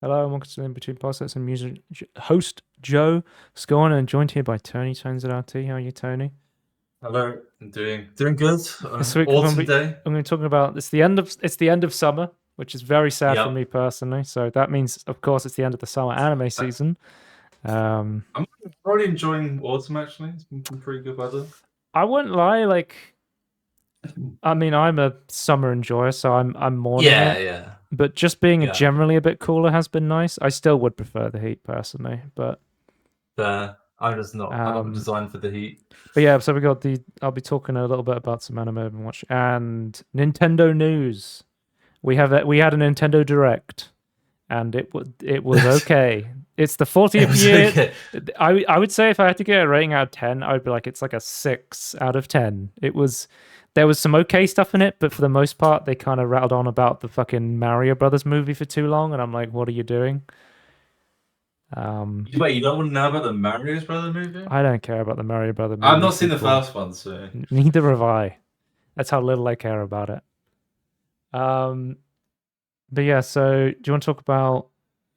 Hello and welcome to the Inbetween Podcast. I'm host Joe Scorn and joined here by Tony Tones at RT. How are you, Tony? Hello, I'm doing good. This week Autumn day. I'm going to be talking about it's the end of summer, which is very sad for Yep. me personally. So that means, of course, it's the end of the summer anime season. I'm already enjoying autumn. Actually, it's been pretty good weather. I won't lie, I mean, I'm a summer enjoyer, so I'm mourning it. Yeah. But just being Yeah. generally a bit cooler has been nice. I still would prefer the heat personally, but I'm just not. I'm not designed for the heat. But yeah, so I'll be talking a little bit about some anime I've been watching and Nintendo news. We had a Nintendo Direct, and it was okay. It's the 40th year. Okay. I would say if I had to get a rating out of 10, I would be like it's like a 6 out of 10. There was some okay stuff in it, but for the most part, they kind of rattled on about the fucking Mario Brothers movie for too long, and I'm like, what are you doing? Wait, you don't want to know about the Mario Brothers movie? I don't care about the Mario Brothers movie. I've not seen the first one, so neither have I. That's how little I care about it. But yeah, so do you want to talk about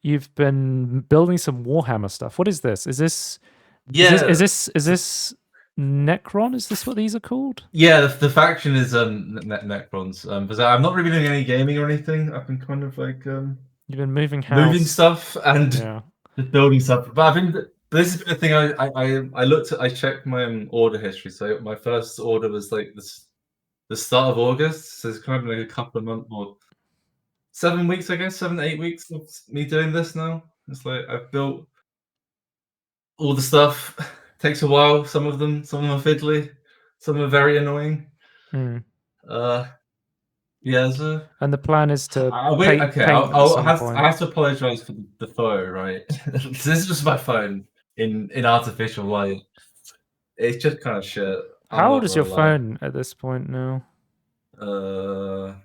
you've been building some Warhammer stuff? What is this? Is this Necron? Is this what these are called? Yeah, the faction is Necrons. But I'm not really doing any gaming or anything. I've been kind of like you've been moving stuff and just building stuff. But this has been the thing. I checked my order history. So my first order was like the start of August. So it's kind of like a couple of months or 7 weeks, I guess, 7 to 8 weeks of me doing this now. It's like I've built all the stuff. Takes a while. Some of them are fiddly. Some are very annoying. Yeah. So, and the plan is to paint I have to apologize for the photo, right? This is just my phone in artificial light. It's just kind of shit. How old is your phone at this point now? I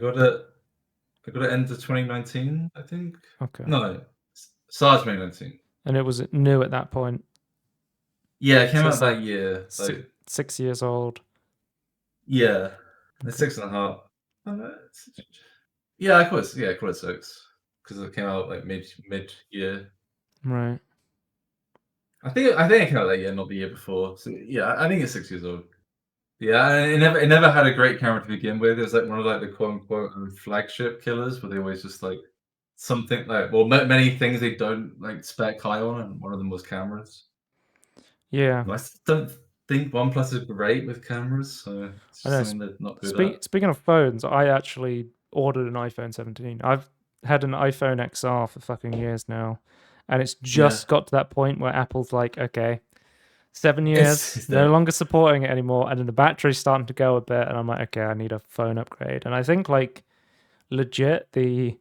got it end of 2019, I think. Okay. No, start of 2019. And it was new at that point. Yeah, it came out that year. 6 years old. Yeah, it's 6.5. Yeah, I call it 6 because it came out like mid year. Right. I think it came out that year, not the year before. So yeah, I think it's 6 years old. Yeah, it never had a great camera to begin with. It was like one of like the quote unquote flagship killers, where they always just like something like many things they don't like spec high on, and one of them was cameras. Yeah, I don't think OnePlus is great with cameras, so it's something they're not good at. Speaking of phones, I actually ordered an iPhone 17. I've had an iPhone XR for fucking years now, and it's just got to that point where Apple's like, okay, 7 years, no longer supporting it anymore, and then the battery's starting to go a bit, and I'm like, okay, I need a phone upgrade. And I think like legit the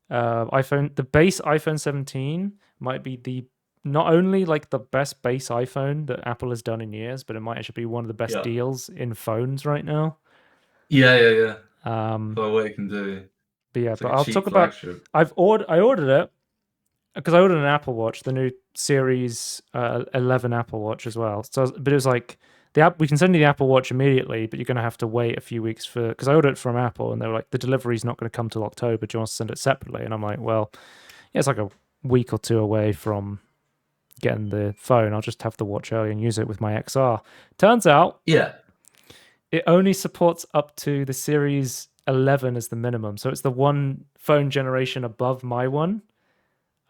base iPhone 17 might be not only like the best base iPhone that Apple has done in years, but it might actually be one of the best deals in phones right now. Yeah. For what it can do. But yeah, but I'll talk about. I ordered it because I ordered an Apple Watch, the new Series 11 Apple Watch as well. So, but it was like we can send you the Apple Watch immediately, but you're going to have to wait a few weeks because I ordered it from Apple, and they were like, the delivery's not going to come till October. Do you want to send it separately? And I'm like, well, yeah, it's like a week or two away from getting the phone. I'll just have the watch early and use it with my XR. Turns out, it only supports up to the Series 11 as the minimum, so it's the one phone generation above my one.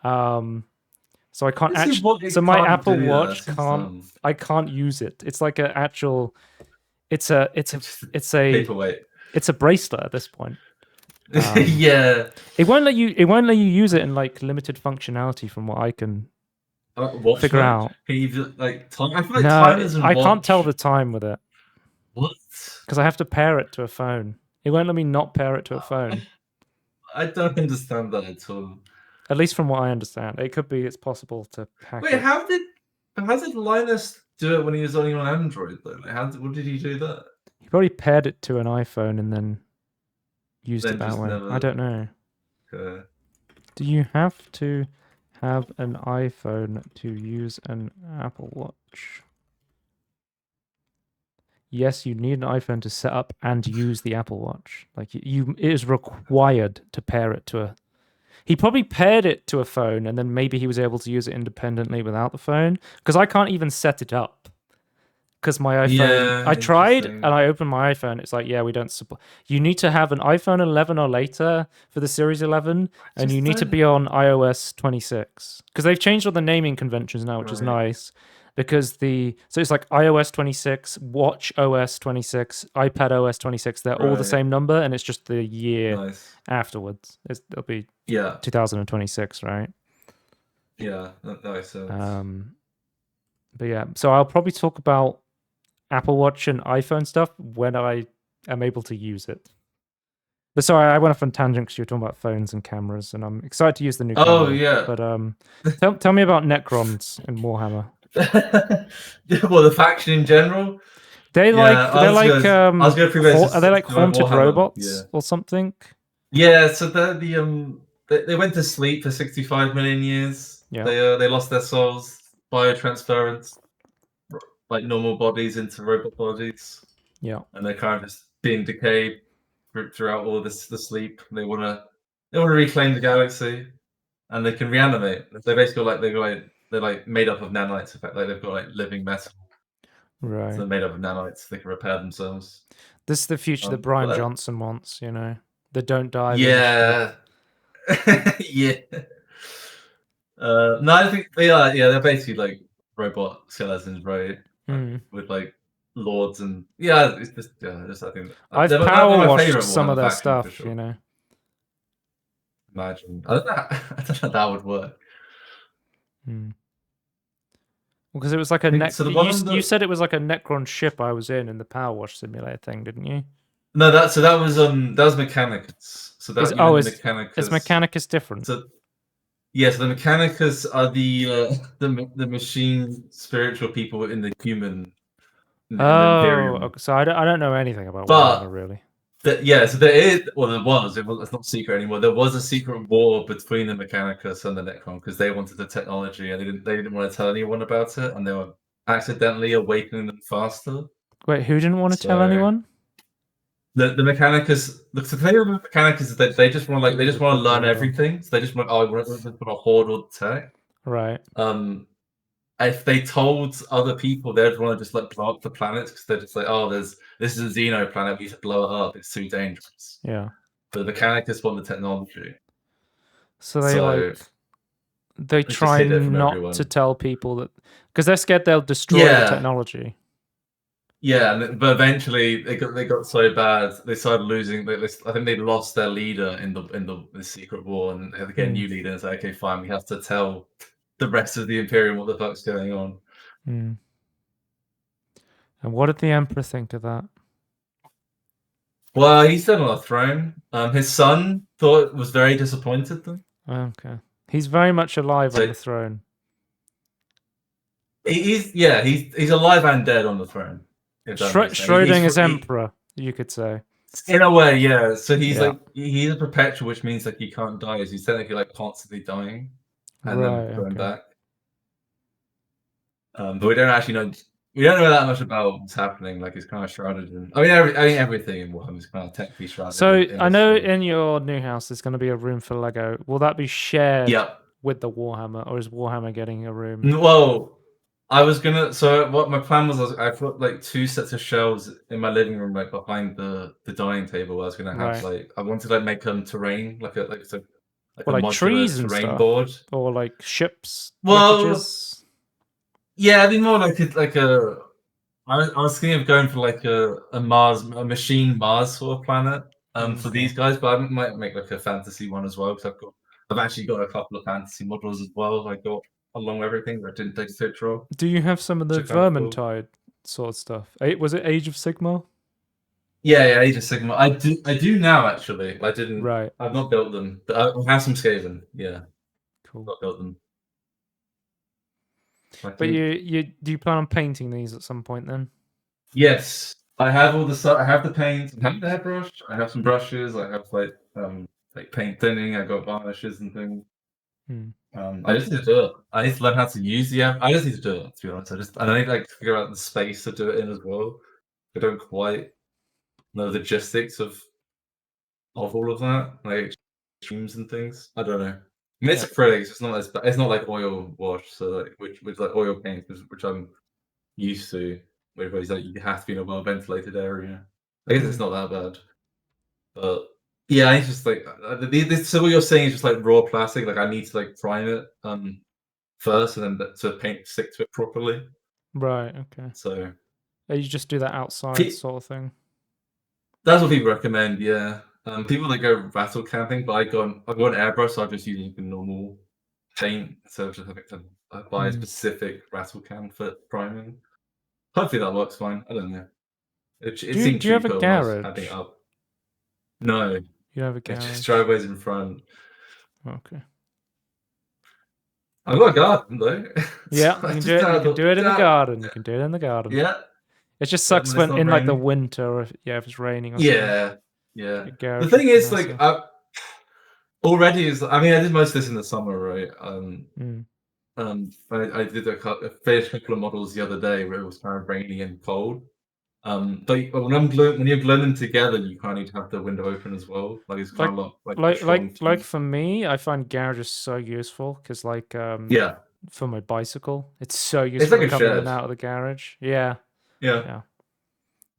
So I can't actually. So my Apple Watch can't. I can't use it. It's like an actual. It's a paperweight. It's a bracelet at this point. Yeah. It won't let you use it in like limited functionality, from what I can figure out. Can you like time? I feel like time isn't. I can't tell the time with it. What? Because I have to pair it to a phone. It won't let me not pair it to a phone. I don't understand that at all. At least from what I understand, it's possible to hack it. Wait, how did Linus do it when he was only on Android though? Like, what did he do that? He probably paired it to an iPhone and then used it that way. I don't know. Okay. Do you have to have an iPhone to use an Apple Watch? Yes, you need an iPhone to set up and use the Apple Watch. Like it is required to pair it to a. He probably paired it to a phone, and then maybe he was able to use it independently without the phone. Because I can't even set it up. Because my iPhone, I tried and I opened my iPhone. It's like, yeah, we don't support. You need to have an iPhone 11 or later for the Series 11, and you need to be on iOS 26. Because they've changed all the naming conventions now, which is nice. Because so it's like iOS 26, Watch OS 26, iPad OS 26. They're all the same number, and it's just the year afterwards. It'll be 2026, right? Yeah, that makes sense. But yeah, so I'll probably talk about Apple Watch and iPhone stuff when I am able to use it. But sorry, I went off on tangent because you were talking about phones and cameras, and I'm excited to use the new camera. Oh yeah. But tell me about Necrons in Warhammer. Well, the faction in general. Are they like haunted robots or something? Yeah, so they went to sleep for 65 million years. Yeah. They lost their souls, biotransference, like normal bodies into robot bodies. Yeah. And they're kind of just being decayed throughout all the sleep. They want to reclaim the galaxy, and they can reanimate. They basically they're like made up of nanites. In fact, like they've got like living metal. Right. So they're made up of nanites. They can repair themselves. This is the future that Brian Johnson wants. You know, they don't die. Yeah. Yeah. No, I think they are. Yeah, they're basically like robot skeletons, right? With like lords and it's just I think I've power washed some of their stuff. Sure. You know. Imagine. I don't know how that would work. Because it was like you said it was like a Necron ship I was in the Power Wash Simulator thing, didn't you? No, that was Mechanicus. So that Mechanicus. Is Mechanicus different? So yes, the Mechanicus are the machine spiritual people in the human. In the Imperium. Okay. So I don't know anything about Warhammer really. So there is. Well, it's not secret anymore. There was a secret war between the Mechanicus and the Necron because they wanted the technology and they didn't want to tell anyone about it, and they were accidentally awakening them faster. Wait, who didn't want to tell anyone? The Mechanicus. The thing with the Mechanicus is that they just want to learn everything. So they just want I want to put a hoard all the tech. Right. If they told other people, they'd want to just like blow up the planet because they're just like, this is a Xeno planet. We should blow it up. It's too dangerous. Yeah. But the Mechanicus want the technology. So they try not to tell people that because they're scared they'll destroy the technology. Yeah, but eventually they got so bad they started losing. I think they lost their leader in the secret war, and they had to get a new leader. And it's like, okay, fine, we have to tell the rest of the Imperium what the fuck's going on. And what did the Emperor think of that? Well, he's still on a throne. His son was very disappointed though. Okay, he's very much alive on the throne. He's alive and dead on the throne. Schrodinger's Emperor, you could say. In a way, yeah. So he's he's a perpetual, which means like he can't die. He's technically like constantly dying. And then going back. But we don't actually know. We don't know that much about what's happening. Like it's kind of shrouded in. I mean, everything in Warhammer is kind of technically shrouded. So I know in your new house there's going to be a room for Lego. Will that be shared with the Warhammer, or is Warhammer getting a room? Well, I was gonna. So what my plan was, I put like 2 sets of shelves in my living room, like behind the dining table. I was gonna have I wanted to make terrain, like trees and terrain stuff, board, or like ships. Yeah, I mean more like a. I was thinking of going for like a machine Mars sort of planet for these guys, but I might make like a fantasy one as well because I've actually got a couple of fantasy models as well. I got along with everything that I didn't take a picture of. Do you have some of the Vermintide sort of stuff? Was it Age of Sigmar? Yeah, Age of Sigmar. I do now actually. I didn't. Right. I've not built them, but I have some Skaven. Yeah. Cool. I've not built them. But do you plan on painting these at some point then? Yes, I have all the stuff. I have the paint. I have the hairbrush. I have some brushes. I have like paint thinning. I got varnishes and things. I just need to do it. I need to learn how to use the app. I just need to do it. To be honest, I need to figure out the space to do it in as well. I don't quite know the logistics of all of that. Like streams and things. I don't know. I mean, it's acrylics. It's not like oil wash. So like which like oil paint, which I'm used to. Where it's like you have to be in a well ventilated area. I guess it's not that bad. But yeah, it's just like so what you're saying is just like raw plastic. Like I need to like prime it first, and then to paint stick to it properly. Right. Okay. So you just do that outside sort of thing. That's what people recommend. Yeah. People that go rattle camping, but I go on airbrush, so I just use like a normal paint instead of just having to buy a specific rattle can for priming. Hopefully that works fine. I don't know. It seemed do you have a cheaper when I was having it up. No. You have a garage? It's just driveways in front. Okay. I've got a garden though. Yeah, you can do it in the garden. You can do it in the garden. Yeah. It just sucks when in like the winter, or if it's raining or something. Yeah. The thing is, like, already is. I mean, I did most of this in the summer, right? I did a finished couple of models the other day where it was kind of rainy and cold. But when you're gluing them together, you kind of need to have the window open as well. Like it's kind of like for me, I find garages so useful because for my bicycle, it's so useful to come in and out of the garage. Yeah.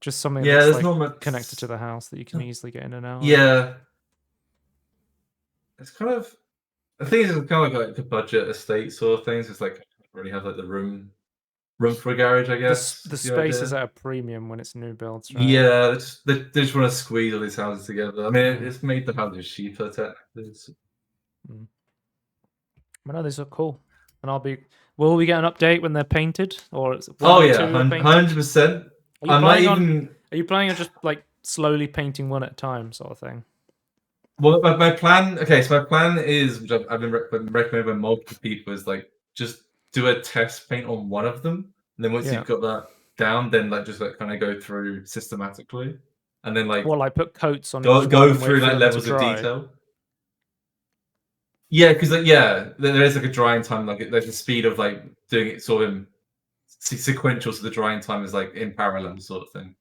Just something that's like connected to the house that you can easily get in and out. Yeah. It's kind of, I think it's kind of like a budget estate sort of things. It's like really have like the room for a garage, I guess. The space is at a premium when it's new builds, right? Yeah, they just want to squeeze all these houses together. I mean, it's made the houses cheaper technically. But no, these are cool. And will we get an update when they're painted? Or is it 100%. Are you planning on just like slowly painting one at a time sort of thing? Well, my plan is, which I've been recommended by multiple people, is like just do a test paint on one of them, and then once you've got that down, then like just like kind of go through systematically, and then like put coats on go through like levels of detail. Yeah, because there is like a drying time. Like there's a speed of like doing it sort of sequential, so the drying time is like in parallel sort of thing.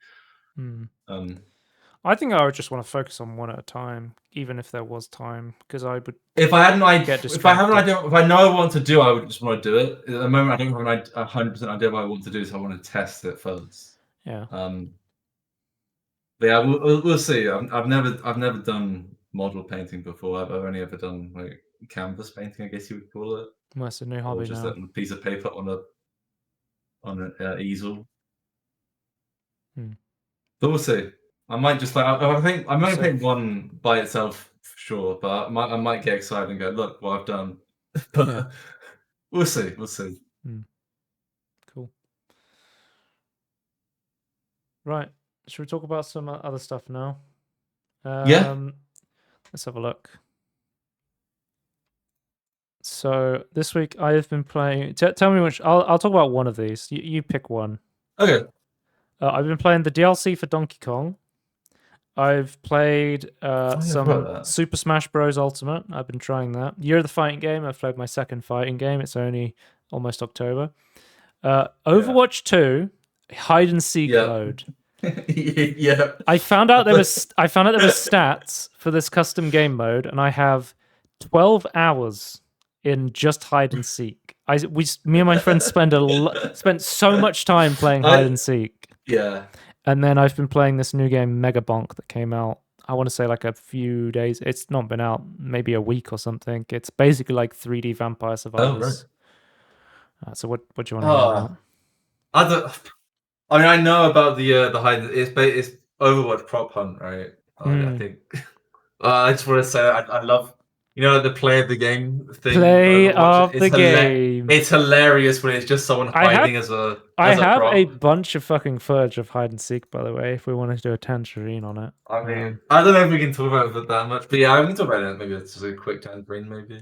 I think I would just want to focus on one at a time, even if there was time, because I would. If I had an idea, if I have an idea, if I know I want to do, I would just want to do it. At the moment, I don't have 100% idea what I want to do, so I want to test it first. Yeah. But yeah, we'll see. I've never done model painting before. I've only ever done like canvas painting, I guess you would call it. Well, it's a new hobby just now. a piece of paper on an easel. But we'll see. I might just like. I think I'm going to paint one by itself for sure, but I might get excited and go, "Look what I've done." But we'll see. Cool. Right. Should we talk about some other stuff now? Let's have a look. So this week I have been playing. Tell me which. I'll talk about one of these. You pick one. Okay. I've been playing the DLC for Donkey Kong. I've played some Super Smash Bros. Ultimate. I've been trying that. Year of the Fighting Game. I've played my second fighting game. It's only almost October. Overwatch 2 hide and seek mode. Yeah. I found out there was stats for this custom game mode, and I have 12 hours in just hide and seek. Me and my friends spent so much time playing hide and seek. Yeah. And then I've been playing this new game, Mega Bonk, that came out, I want to say like a few days. It's not been out, maybe a week or something. It's basically like 3D Vampire Survivors. Oh, right. So what do you want to know about? I mean, I know about the hide. It's Overwatch prop hunt, right? I think. I just want to say I love. The play of the game thing. Play of the game. It's hilarious when it's just someone hiding as a. I have a bunch of fucking footage of hide and seek, by the way. If we wanted to do a tangerine on it. I mean, I don't know if we can talk about it that much, but yeah, we can talk about it. Maybe it's just a quick tangerine, maybe.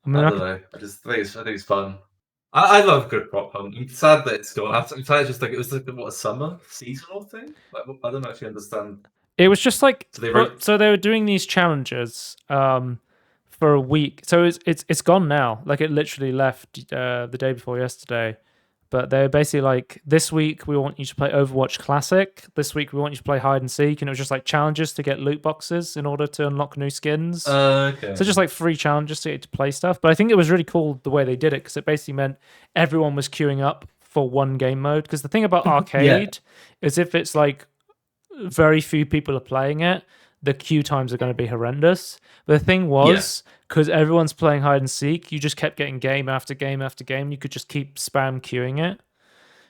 I don't know. I think it's fun. I love good prop hunt. I'm sad that it's gone. I'm sad it's just like it was like a summer seasonal thing. Like I don't actually understand. It was just like so they were doing these challenges for a week. So it's gone now. Like it literally left the day before yesterday. but they're basically like, this week we want you to play Overwatch Classic. This week we want you to play hide and seek, and it was just like challenges to get loot boxes in order to unlock new skins. Okay. So just like free challenges to get to play stuff. But I think it was really cool the way they did it, because it basically meant everyone was queuing up for one game mode. Because the thing about arcade is if it's like very few people are playing it, the queue times are going to be horrendous. But the thing was, because everyone's playing hide and seek, you just kept getting game after game after game. You could just keep spam queuing it.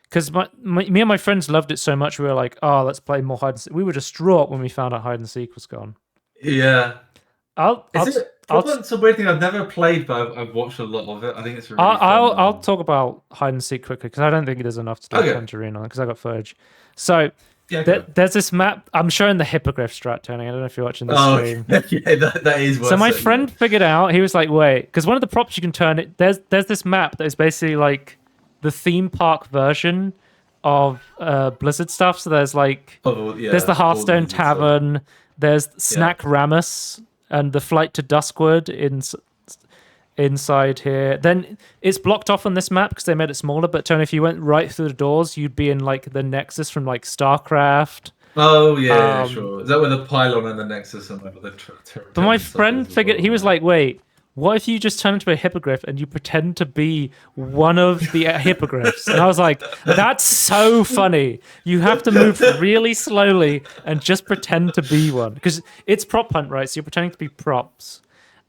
Because me and my friends loved it so much, we were like, oh, let's play more hide and seek. We were distraught when we found out hide and seek was gone. Yeah. It's a weird thing I've never played, but I've watched a lot of it. I think it's really fun. I'll talk about hide and seek quickly, because I don't think there's enough to do with Tangerine on it, because I got footage. So... there's this map. I'm showing the hippogriff strat, Tony. I don't know if you're watching the stream. Yeah, that is worth So my friend figured out, he was like, wait, because one of the props you can turn it, there's this map that is basically like the theme park version of Blizzard stuff. So there's like, there's the Hearthstone Tavern, there's Snack Ramus, and the Flight to Duskwood inside here. Then it's blocked off on this map because they made it smaller, but Tony, if you went right through the doors, you'd be in like the Nexus from like StarCraft. Oh yeah, sure. Is that where the pylon and the Nexus and like the but my friend figured, he was like, wait, what if you just turn into a hippogriff and you pretend to be one of the hippogriffs? And I was like, that's so funny. You have to move really slowly and just pretend to be one, because it's prop hunt, right? So you're pretending to be props.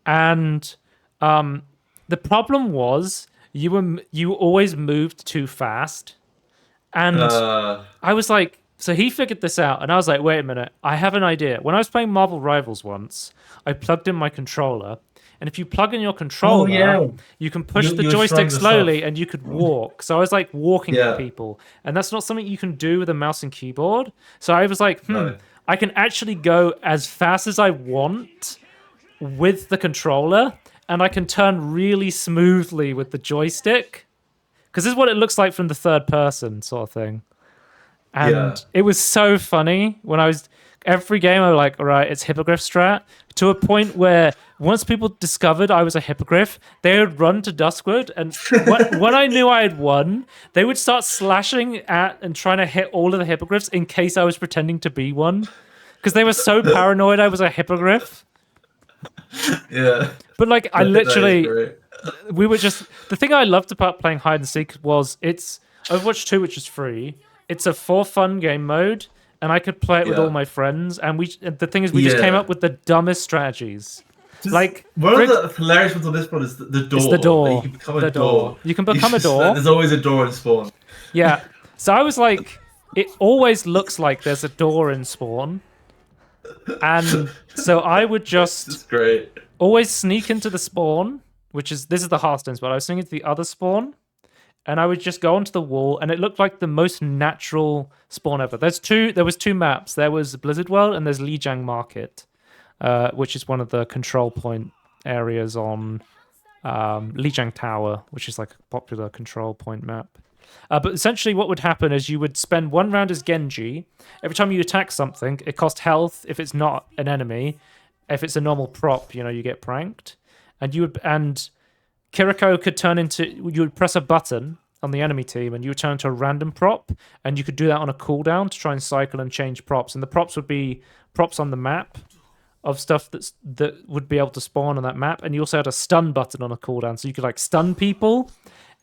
And the problem was you always moved too fast, and I was like, so he figured this out, and I was like, wait a minute, I have an idea. When I was playing Marvel Rivals once, I plugged in my controller, and if you plug in your controller, you can push the joystick slowly, and you could walk. So I was like walking with people, and that's not something you can do with a mouse and keyboard. So I was like, I can actually go as fast as I want with the controller, and I can turn really smoothly with the joystick, because this is what it looks like from the third person sort of thing. And it was so funny when I was... Every game I was like, all right, it's hippogriff strat, to a point where once people discovered I was a hippogriff, they would run to Duskwood, and when I knew I had won, they would start slashing at and trying to hit all of the hippogriffs in case I was pretending to be one, because they were so paranoid I was a hippogriff. Yeah. But like, I literally, we were just, the thing I loved about playing hide and seek was it's Overwatch 2, which is free. It's a for fun game mode, and I could play it with all my friends. And the thing is, we just came up with the dumbest strategies. Like, one of the hilarious ones on this one is the door. It's the door. You can become a door. You can become a door. There's always a door in Spawn. Yeah. So I was like, it always looks like there's a door in Spawn. And so I would just always sneak into the spawn, this is the Hearthstone spot. I was sneaking into the other spawn, and I would just go onto the wall, and it looked like the most natural spawn ever. There was two maps. There was Blizzard World, and there's Lijiang Market, which is one of the control point areas on Lijiang Tower, which is like a popular control point map. But essentially what would happen is you would spend one round as Genji. Every time you attack something, it costs health if it's not an enemy. If it's a normal prop, you get pranked. And Kiriko could turn into... You would press a button on the enemy team, and you would turn into a random prop, and you could do that on a cooldown to try and cycle and change props. And the props would be props on the map of stuff that would be able to spawn on that map. And you also had a stun button on a cooldown, so you could like stun people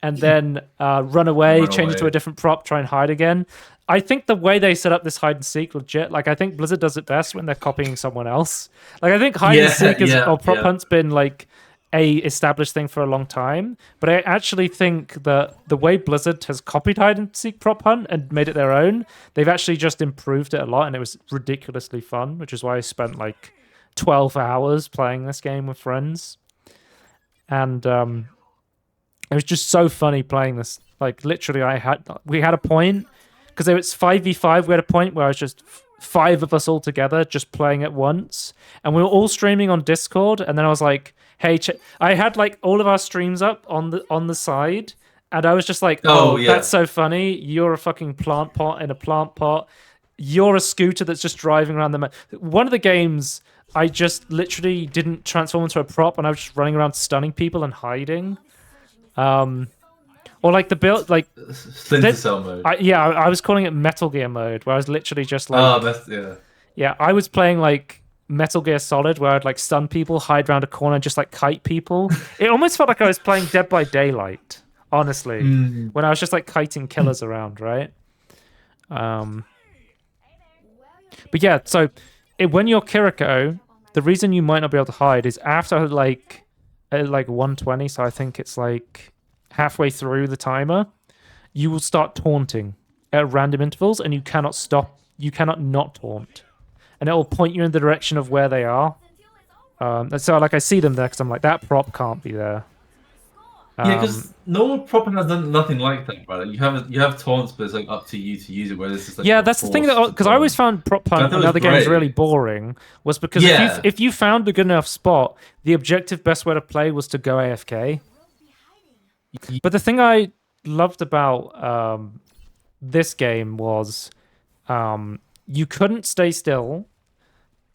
and then run away, change it to a different prop, try and hide again. I think the way they set up this hide and seek legit, like I think Blizzard does it best when they're copying someone else. Like I think hide and seek or prop hunt's been like a established thing for a long time, but I actually think that the way Blizzard has copied hide and seek prop hunt and made it their own, they've actually just improved it a lot, and it was ridiculously fun, which is why I spent like 12 hours playing this game with friends. And it was just so funny playing this. Like literally, we had a point, because it was 5v5. We had a point where I was just 5 of us all together just playing at once, and we were all streaming on Discord. And then I was like, "Hey," I had like all of our streams up on the side, and I was just like, "Oh, that's so funny! You're a fucking plant pot in a plant pot. You're a scooter that's just driving around the map." One of the games, I just literally didn't transform into a prop, and I was just running around stunning people and hiding. Or like the build, like Splinter Cell mode. I was calling it Metal Gear mode, where I was literally just like, I was playing like Metal Gear Solid, where I'd like stun people, hide around a corner, and just like kite people. It almost felt like I was playing Dead by Daylight, honestly, when I was just like kiting killers around, right? But yeah, so when you're Kiriko, the reason you might not be able to hide is after like 120, so I think it's like halfway through the timer, you will start taunting at random intervals, and you cannot stop. You cannot not taunt, and it will point you in the direction of where they are. And so like I see them there because I'm like, that prop can't be there. Because normal prop has done nothing like that, right? You have taunts, but it's like up to you to use it. Where this is like that's the thing that because I always found prop hunt in other games really boring. Was because if you found a good enough spot, the objective best way to play was to go AFK. But the thing I loved about this game was you couldn't stay still.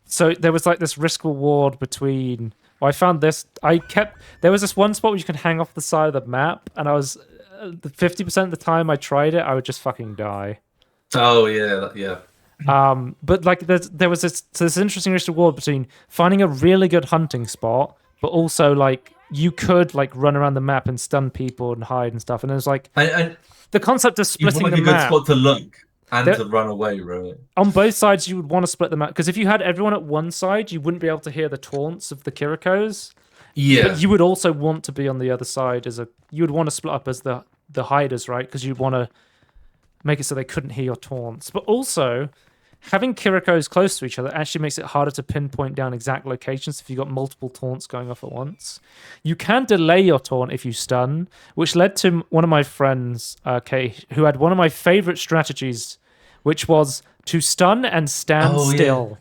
So there was like this risk reward between. Well, I found this. There was this one spot where you can hang off the side of the map, and I was 50% of the time I tried it, I would just fucking die. Oh yeah. But like there was this interesting risk reward between finding a really good hunting spot, but also like you could like run around the map and stun people and hide and stuff. And there's like the concept of splitting the map. You want like a good spot to look and to run away, right? On both sides, you would want to split the map because if you had everyone at one side, you wouldn't be able to hear the taunts of the Kirikos. Yeah. But you would also want to be on the other side you would want to split up as the hiders, right? Because you'd want to make it so they couldn't hear your taunts. But also, having Kirikos close to each other actually makes it harder to pinpoint down exact locations if you've got multiple taunts going off at once. You can delay your taunt if you stun, which led to one of my friends, Kay, who had one of my favorite strategies, which was to stun and stand still.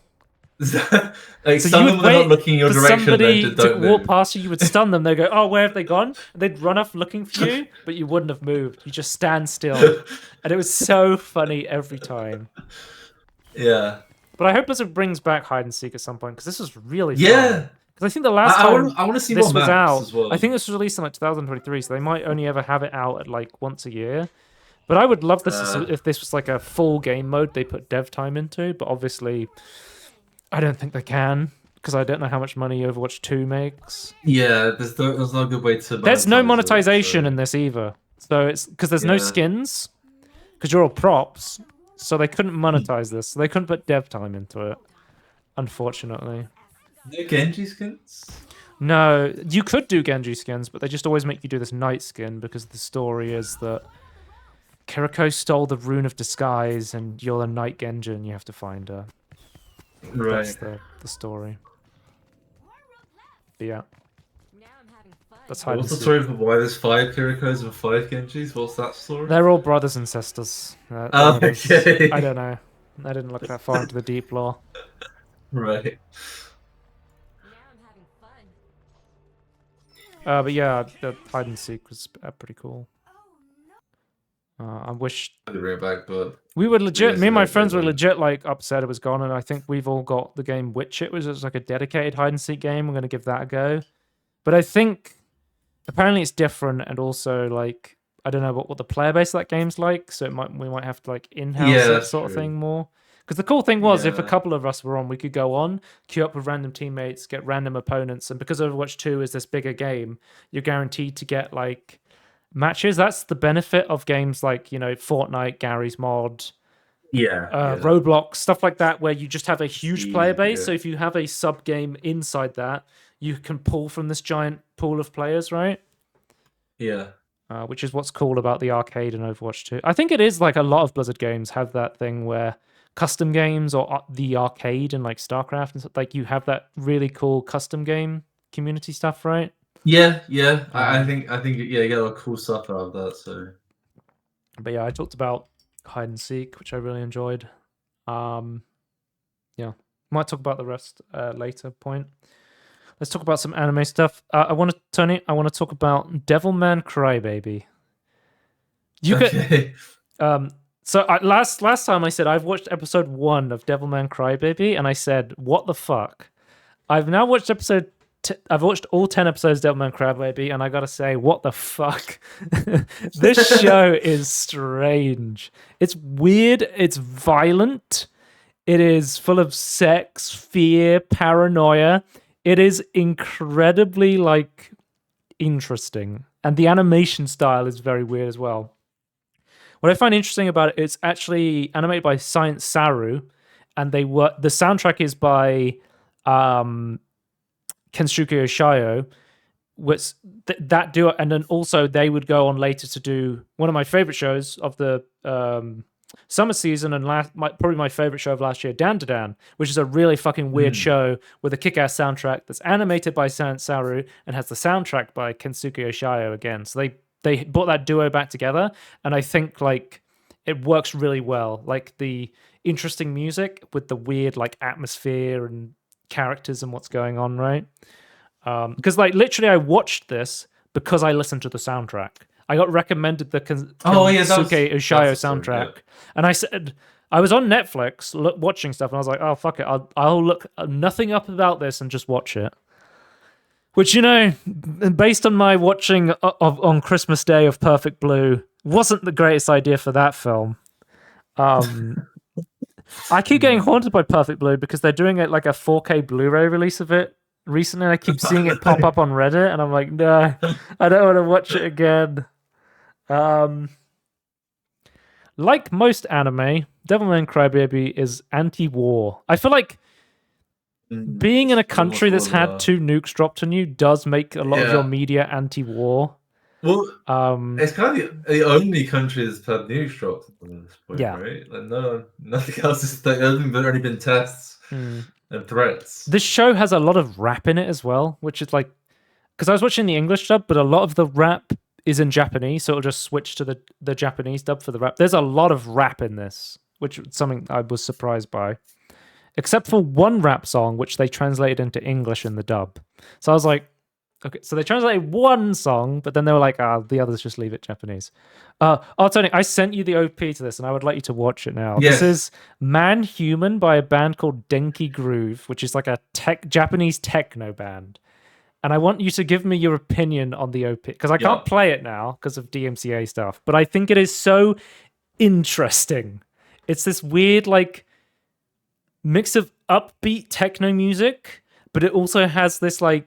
Like so stun them when they're not looking in your direction. Somebody to walk past you, you would stun them. They go, "Oh, where have they gone?" And they'd run off looking for you, but you wouldn't have moved. You just stand still, and it was so funny every time. Yeah, but I hope Blizzard brings back hide and seek at some point because this was really fun. Yeah. Because I think the last time I want to see this more was maps out, as well. I think this was released in like 2023, so they might only ever have it out at like once a year. But I would love this if this was like a full game mode they put dev time into. But obviously, I don't think they can because I don't know how much money Overwatch 2 makes. Yeah, there's no good way to. There's no monetization in this either. So it's because there's no skins because you're all props. So they couldn't monetize this. So they couldn't put dev time into it, unfortunately. No Genji skins? No, you could do Genji skins, but they just always make you do this night skin because the story is that Kiriko stole the rune of disguise and you're a night Genji and you have to find her. Right. That's the story. But yeah. That's hide and What's the seek. story for why there's 5 Kirikos and 5 Genjis? What's that story? They're all brothers and sisters. Okay. I don't know. I didn't look that far into the deep lore. Right. But yeah, the hide and seek was pretty cool. I wish I'll be right back, but we were legit. Me and my friends were legit like upset it was gone, and I think we've all got the game Witch It, which is like a dedicated hide and seek game. We're gonna give that a go. But I think apparently it's different, and also like I don't know what the player base of that game's like, so we might have to like in-house that sort of thing more. Because the cool thing was, if a couple of us were on, we could go on, queue up with random teammates, get random opponents, and because Overwatch 2 is this bigger game, you're guaranteed to get like matches. That's the benefit of games like, you know, Fortnite, Gary's Mod, Roblox, stuff like that, where you just have a huge player base. So if you have a sub game inside that, you can pull from this giant pool of players, right? Yeah. Which is what's cool about the arcade in Overwatch 2. I think it is like a lot of Blizzard games have that thing where custom games or the arcade and like StarCraft and stuff, like you have that really cool custom game community stuff, right? Yeah. I think you get a lot of cool stuff out of that. So, but yeah, I talked about hide and seek, which I really enjoyed. Yeah, might talk about the rest later. Point. Let's talk about some anime stuff. I want to talk about Devilman Crybaby. You could. So last time I said I've watched episode 1 of Devilman Crybaby, and I said, "What the fuck?" I've now watched episode I've watched all 10 episodes of Devilman Crybaby, and I gotta say, what the fuck? This show is strange. It's weird. It's violent. It is full of sex, fear, paranoia. It is incredibly interesting, and the animation style is very weird as well. What I find interesting about it, it's actually animated by Science Saru, and the soundtrack is by Kensuke Yoshio, which that duo, and then also they would go on later to do one of my favorite shows of the summer season, and probably my favorite show of last year, Dan to Dan, which is a really fucking weird show with a kick-ass soundtrack that's animated by Science Saru and has the soundtrack by Kensuke Yoshio again. So they brought that duo back together, and I think it works really well. Like the interesting music with the weird atmosphere and characters and what's going on, right? Because literally I watched this because I listened to the soundtrack. I got recommended the Kensuke Yoshio soundtrack, and I said I was on Netflix watching stuff, and I was like, "Oh fuck it, I'll look nothing up about this and just watch it." Which, based on my watching on Christmas Day of Perfect Blue, wasn't the greatest idea for that film. I keep getting haunted by Perfect Blue because they're doing it like a 4K Blu-ray release of it recently, and I keep seeing it pop up on Reddit, and I'm like, no, I don't want to watch it again. Like most anime, Devilman Crybaby is anti-war. I feel like being in a country that's had 2 nukes dropped on you does make a lot of your media anti-war. Well, it's kind of the only country that's had nukes dropped at this point, right? Like nothing else is. There's only been tests and threats. This show has a lot of rap in it as well, which is because I was watching the English dub, but a lot of the rap is in Japanese, so it'll just switch to the Japanese dub for the rap. There's a lot of rap in this, which is something I was surprised by. Except for one rap song, which they translated into English in the dub. So I was like, okay, so they translated one song, but then they were like, the others just leave it Japanese. Tony, I sent you the OP to this, and I would like you to watch it now. Yes. This is Man Human by a band called Denki Groove, which is like a Japanese techno band. And I want you to give me your opinion on the OP, because I can't play it now because of DMCA stuff, but I think it is so interesting. It's this weird, mix of upbeat techno music, but it also has this, when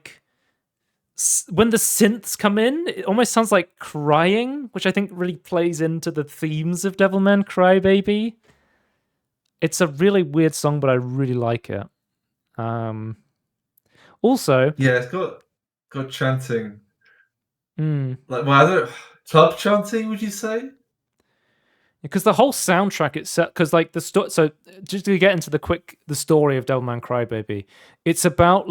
the synths come in, it almost sounds like crying, which I think really plays into the themes of Devilman Crybaby. It's a really weird song, but I really like it. Also, it's got chanting. Club chanting, would you say? Because the whole soundtrack itself, because so just to get into the story of Devilman Crybaby, it's about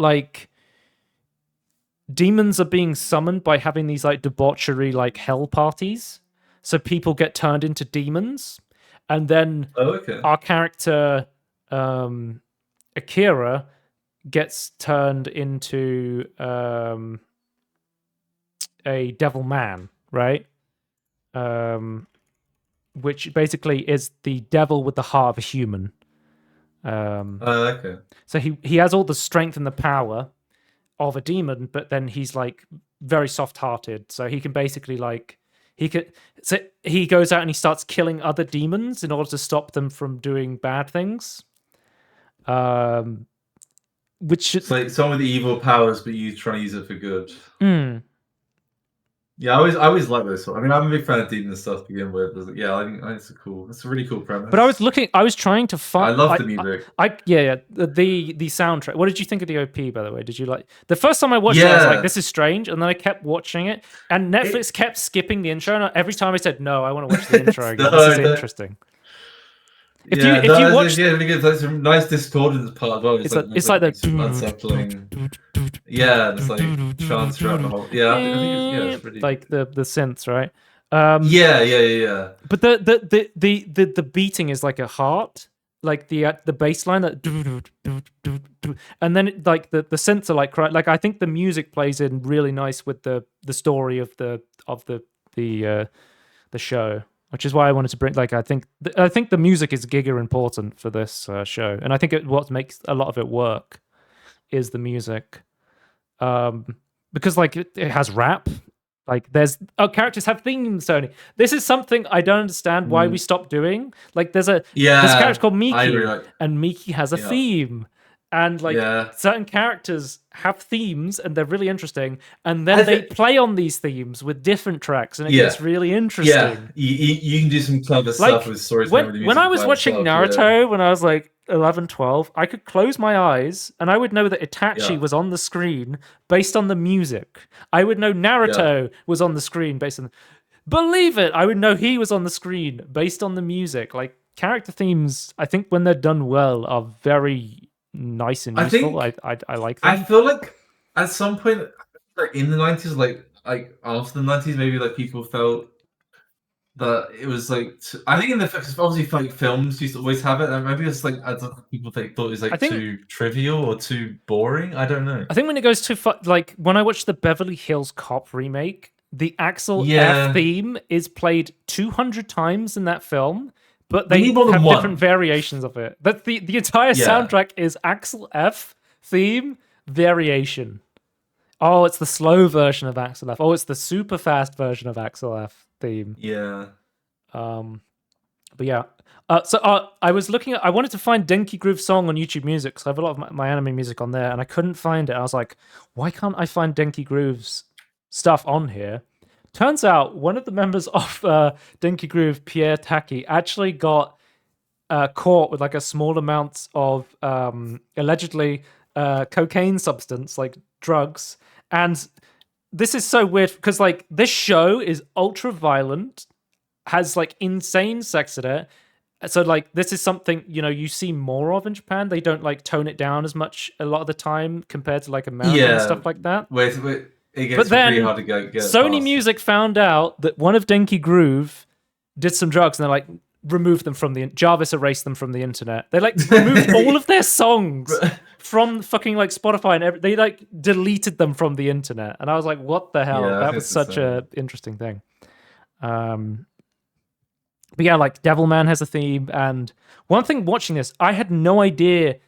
demons are being summoned by having these debauchery hell parties, so people get turned into demons, and then our character Akira gets turned into a devil man, right? Which basically is the devil with the heart of a human. So he has all the strength and the power of a demon, but then he's very soft-hearted. So he can basically he goes out and he starts killing other demons in order to stop them from doing bad things. Which it's like some of the evil powers, but you try to use it for good. Yeah, I always like this one. I mean, I'm a big fan of demon stuff to begin with. I think it's a really cool premise. But I was trying to find. I love the music. The soundtrack. What did you think of the OP, by the way? Did you like the first time I watched it? I was like, this is strange, and then I kept watching it, and Netflix kept skipping the intro. And every time I said no, I want to watch the intro again. This is interesting. If you watch, there's some nice discordance part as well. It's like the unsettling. It's like chants throughout the whole. I think it's really the synths, right? Yeah. But the beating is like a heart, the bass line that, and then the synths are I think the music plays in really nice with the story of the show. Which is why I wanted to bring. I think the music is giga important for this show, and I think what makes a lot of it work is the music. because like it has rap. Like there's characters have themes, Tony. This is something I don't understand why we stopped doing. Like there's a character called Miki, and Miki has a theme. And like certain characters have themes and they're really interesting, and then they play on these themes with different tracks, and it gets really interesting. Yeah, you can do some clever stuff with storytelling. When I was watching Naruto, when I was like 11, 12, I could close my eyes and I would know that Itachi was on the screen based on the music. I would know Naruto was on the screen based on... Believe it! I would know he was on the screen based on the music. Like, character themes, I think when they're done well, are very... nice and useful. I like them. I feel like at some point, like in the 90s, like after the 90s, maybe like people felt that it was like I think in the obviously like films used to always have it, and maybe it's like people thought it was like too trivial or too boring. I don't know. I think when it goes too far, like when I watched the Beverly Hills Cop remake, the Axel F theme is played 200 times in that film. But they have different variations of it. But the entire soundtrack is Axel F theme variation. Oh, it's the slow version of Axel F. Oh, it's the super fast version of Axel F theme. Yeah. But yeah. So I was looking at... I wanted to find Denki Groove song on YouTube Music, because I have a lot of my anime music on there, and I couldn't find it. I was like, why can't I find Denki Groove's stuff on here? Turns out one of the members of Denki Groove, Pierre Taki, actually got caught with like a small amount of allegedly cocaine substance, like drugs. And this is so weird because like this show is ultra violent, has like insane sex in it. So like this is something, you know, you see more of in Japan. They don't like tone it down as much a lot of the time compared to like America and stuff like that. Wait. It gets pretty hard to get Sony Music found out that one of Denki Groove did some drugs, and they like removed them from the... Jarvis erased them from the internet. They like removed all of their songs from fucking like Spotify, and they like deleted them from the internet. And I was like, what the hell? That was such a interesting thing. But yeah, like Devilman has a theme, and one thing watching this, I had no idea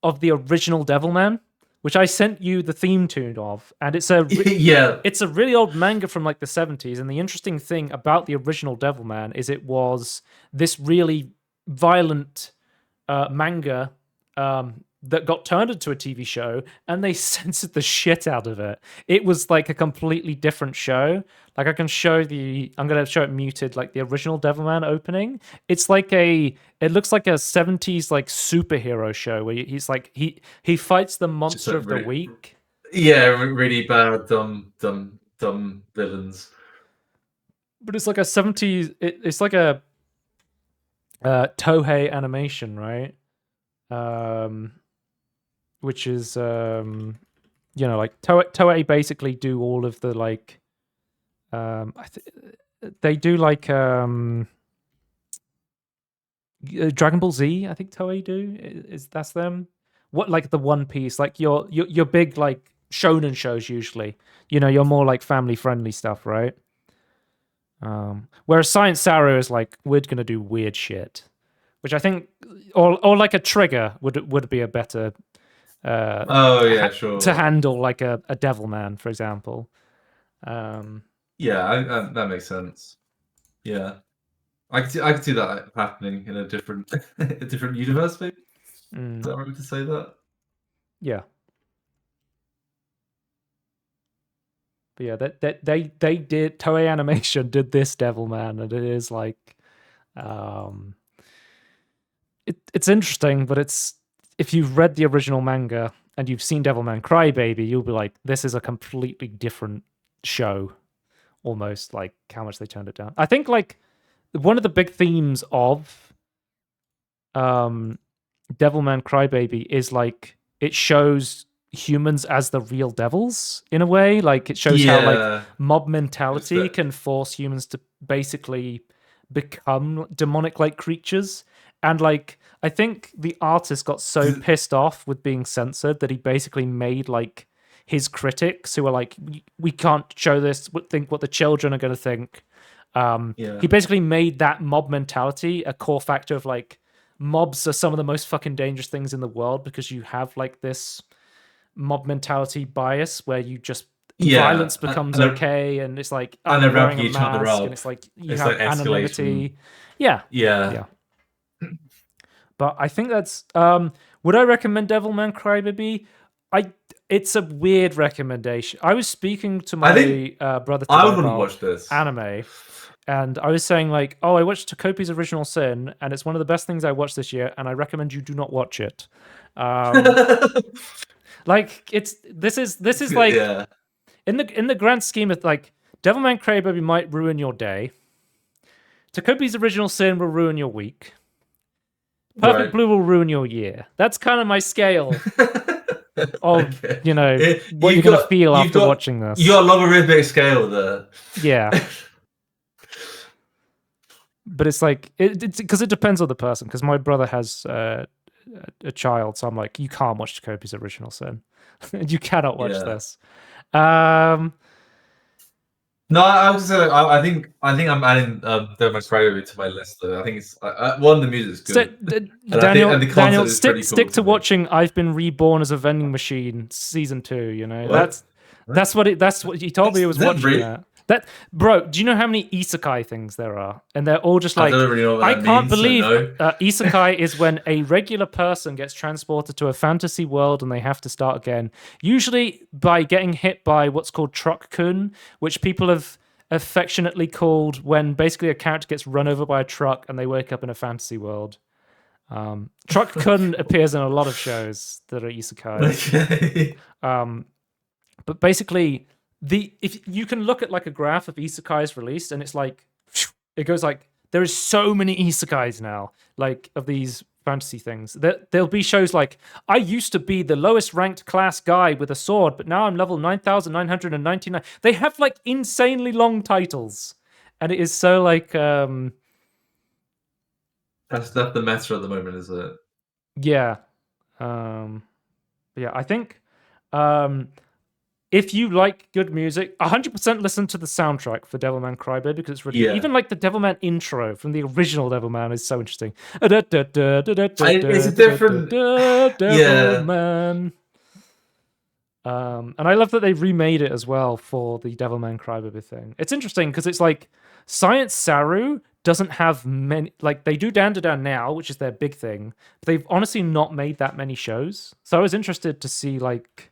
of the original Devilman, which I sent you the theme tune of, and it's a it's a really old manga from like the 70s. And the interesting thing about the original Devilman is it was this really violent manga that got turned into a TV show, and they censored the shit out of it. It was like a completely different show. Like I can show I'm gonna show it muted, like the original Devilman opening. It's like it looks like a 70s like superhero show where he's like he fights the monster of the week. Yeah, really bad, dumb villains. But it's like a 70s. It's like a Tohei animation, right? Which is you know, like Toei basically do all of the like they do like Dragon Ball Z, I think Toei do. That's them? What, like the One Piece, like your big like shonen shows usually. You know, you're more like family friendly stuff, right? Whereas Science Saru is like, we're gonna do weird shit, which I think, or like a Trigger would be a better sure, to handle like a Devilman, for example. That makes sense. Yeah, I could see that happening in a different universe, maybe. Is that right to say that? Yeah. But yeah, they did, Toei Animation did this Devilman, and it is like, it's interesting, but it's, if you've read the original manga and you've seen Devilman Crybaby, you'll be like, this is a completely different show, almost, like how much they turned it down. I think like one of the big themes of Devilman Crybaby is like it shows humans as the real devils in a way. Like it shows how like mob mentality can force humans to basically become demonic-like creatures. And like I think the artist got so pissed off with being censored that he basically made like his critics, who are like, we can't show this, think what the children are going to think. He basically made that mob mentality a core factor of like, mobs are some of the most fucking dangerous things in the world because you have like this mob mentality bias where you just violence becomes okay, and it's like and they're wearing ramping each other up, and it's like you it's have like anonymity. Yeah. But I think that's would I recommend Devilman Crybaby? It's a weird recommendation. I was speaking to my brother today wouldn't watch this anime, and I was saying like, oh, I watched Takopi's Original Sin, and it's one of the best things I watched this year, and I recommend you do not watch it. Like this is like in the grand scheme of like Devilman Crybaby might ruin your day. Takopi's Original Sin will ruin your week. Perfect Blue will ruin your year. That's kind of my scale of what you're gonna feel after watching this. You got a logarithmic scale there. Yeah. But it's like it's because it depends on the person. Because my brother has a child, so I'm like, you can't watch Takopi's Original Sin. You cannot watch this. No, I think I'm adding Devilman Crybaby to my list. Though I think it's one, the music's good. So, Daniel, stick to watching I've Been Reborn as a Vending Machine season 2. You know that's what he told me. He was watching that. Bro, do you know how many isekai things there are? And they're all just like, I don't really know what that can't means, believe so no. Isekai is when a regular person gets transported to a fantasy world and they have to start again. Usually by getting hit by what's called truck-kun, which people have affectionately called when basically a character gets run over by a truck and they wake up in a fantasy world. Truck-kun appears in a lot of shows that are isekai. Okay. But basically, if you can look at like a graph of isekais released, and it's like it goes like there is so many isekais now, like of these fantasy things. There'll be shows like I used to be the lowest ranked class guy with a sword, but now I'm level 9,999. They have like insanely long titles, and it is so like that's the meta at the moment, is it? Yeah. Yeah, I think if you like good music, 100% listen to the soundtrack for Devilman Crybaby because it's really even like the Devilman intro from the original Devilman is so interesting. It's a different Devilman. And I love that they remade it as well for the Devilman Crybaby thing. It's interesting because it's like Science Saru doesn't have many, like they do Dan to Dan now, which is their big thing, but they've honestly not made that many shows. So I was interested to see like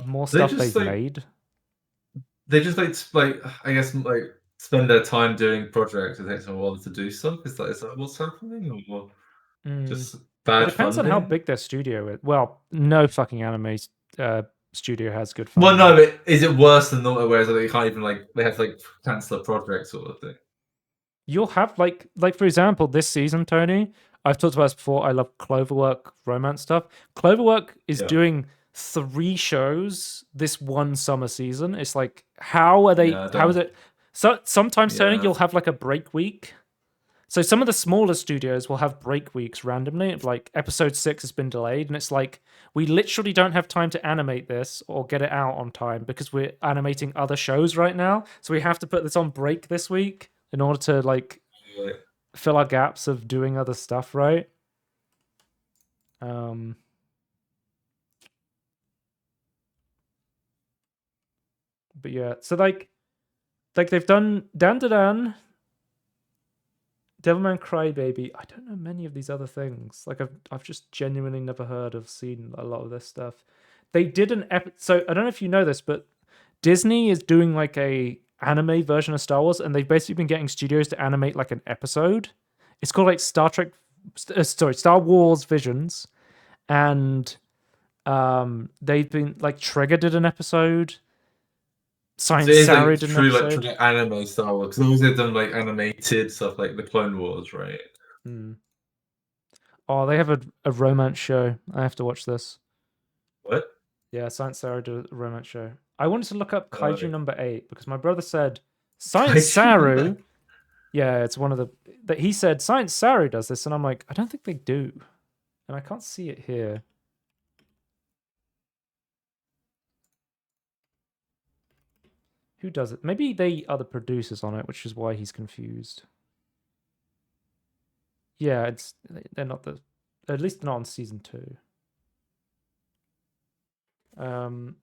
more stuff they've made. They just like I guess like spend their time doing projects. It takes them a while to do stuff. Is that what's happening, or just bad? It depends on how big their studio is. Well, no fucking anime studio has good Well, funding. no, but is it worse than normal? Whereas they can't even they have to like cancel a project sort of thing. You'll have like for example, this season, Tony. I've talked about this before. I love Cloverwork romance stuff. Cloverwork is doing 3 shows this one summer season. It's like, how are they? How is it? So sometimes, Tony, you'll have like a break week. So some of the smaller studios will have break weeks randomly. Like episode 6 has been delayed, and it's like we literally don't have time to animate this or get it out on time because we're animating other shows right now. So we have to put this on break this week in order to like fill our gaps of doing other stuff, right? But yeah, so like they've done Dan to Dan, Devilman Crybaby. I don't know many of these other things. Like I've just genuinely never heard of, seen a lot of this stuff. They did an so I don't know if you know this, but Disney is doing like a anime version of Star Wars, and they've basically been getting studios to animate like an episode. It's called like Star Wars Visions, and they've been like Trigger did an episode. Science Saru did an episode. Like anime Star Wars, because they've done like animated stuff like the Clone Wars, right? Oh, they have a romance show. I have to watch this. What? Yeah, Science Saru did a romance show. I wanted to look up Kaiju number 8 because my brother said Science Saru. Yeah, it's one of that he said Science Saru does this, and I'm like, I don't think they do, and I can't see it here. Who does it? Maybe they are the producers on it, which is why he's confused. Yeah, they're not at least not on season 2. Anyway,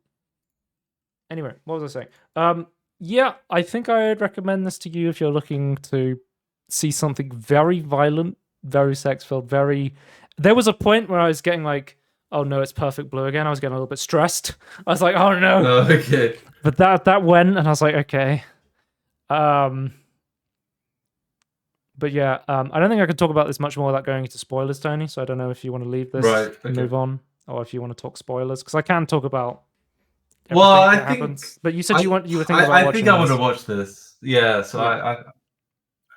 what was I saying? Yeah, I think I'd recommend this to you if you're looking to see something very violent, very sex-filled, very... There was a point where I was getting like, oh no, it's Perfect Blue again. I was getting a little bit stressed. I was like, oh no. Oh, okay. But that went, and I was like, okay. But yeah, I don't think I can talk about this much more without going into spoilers, Tony. So I don't know if you want to leave this and move on, or if you want to talk spoilers, because I can talk about. Well, I think. Happens. But you said you were thinking about watching. I think I want to watch this. Yeah, so I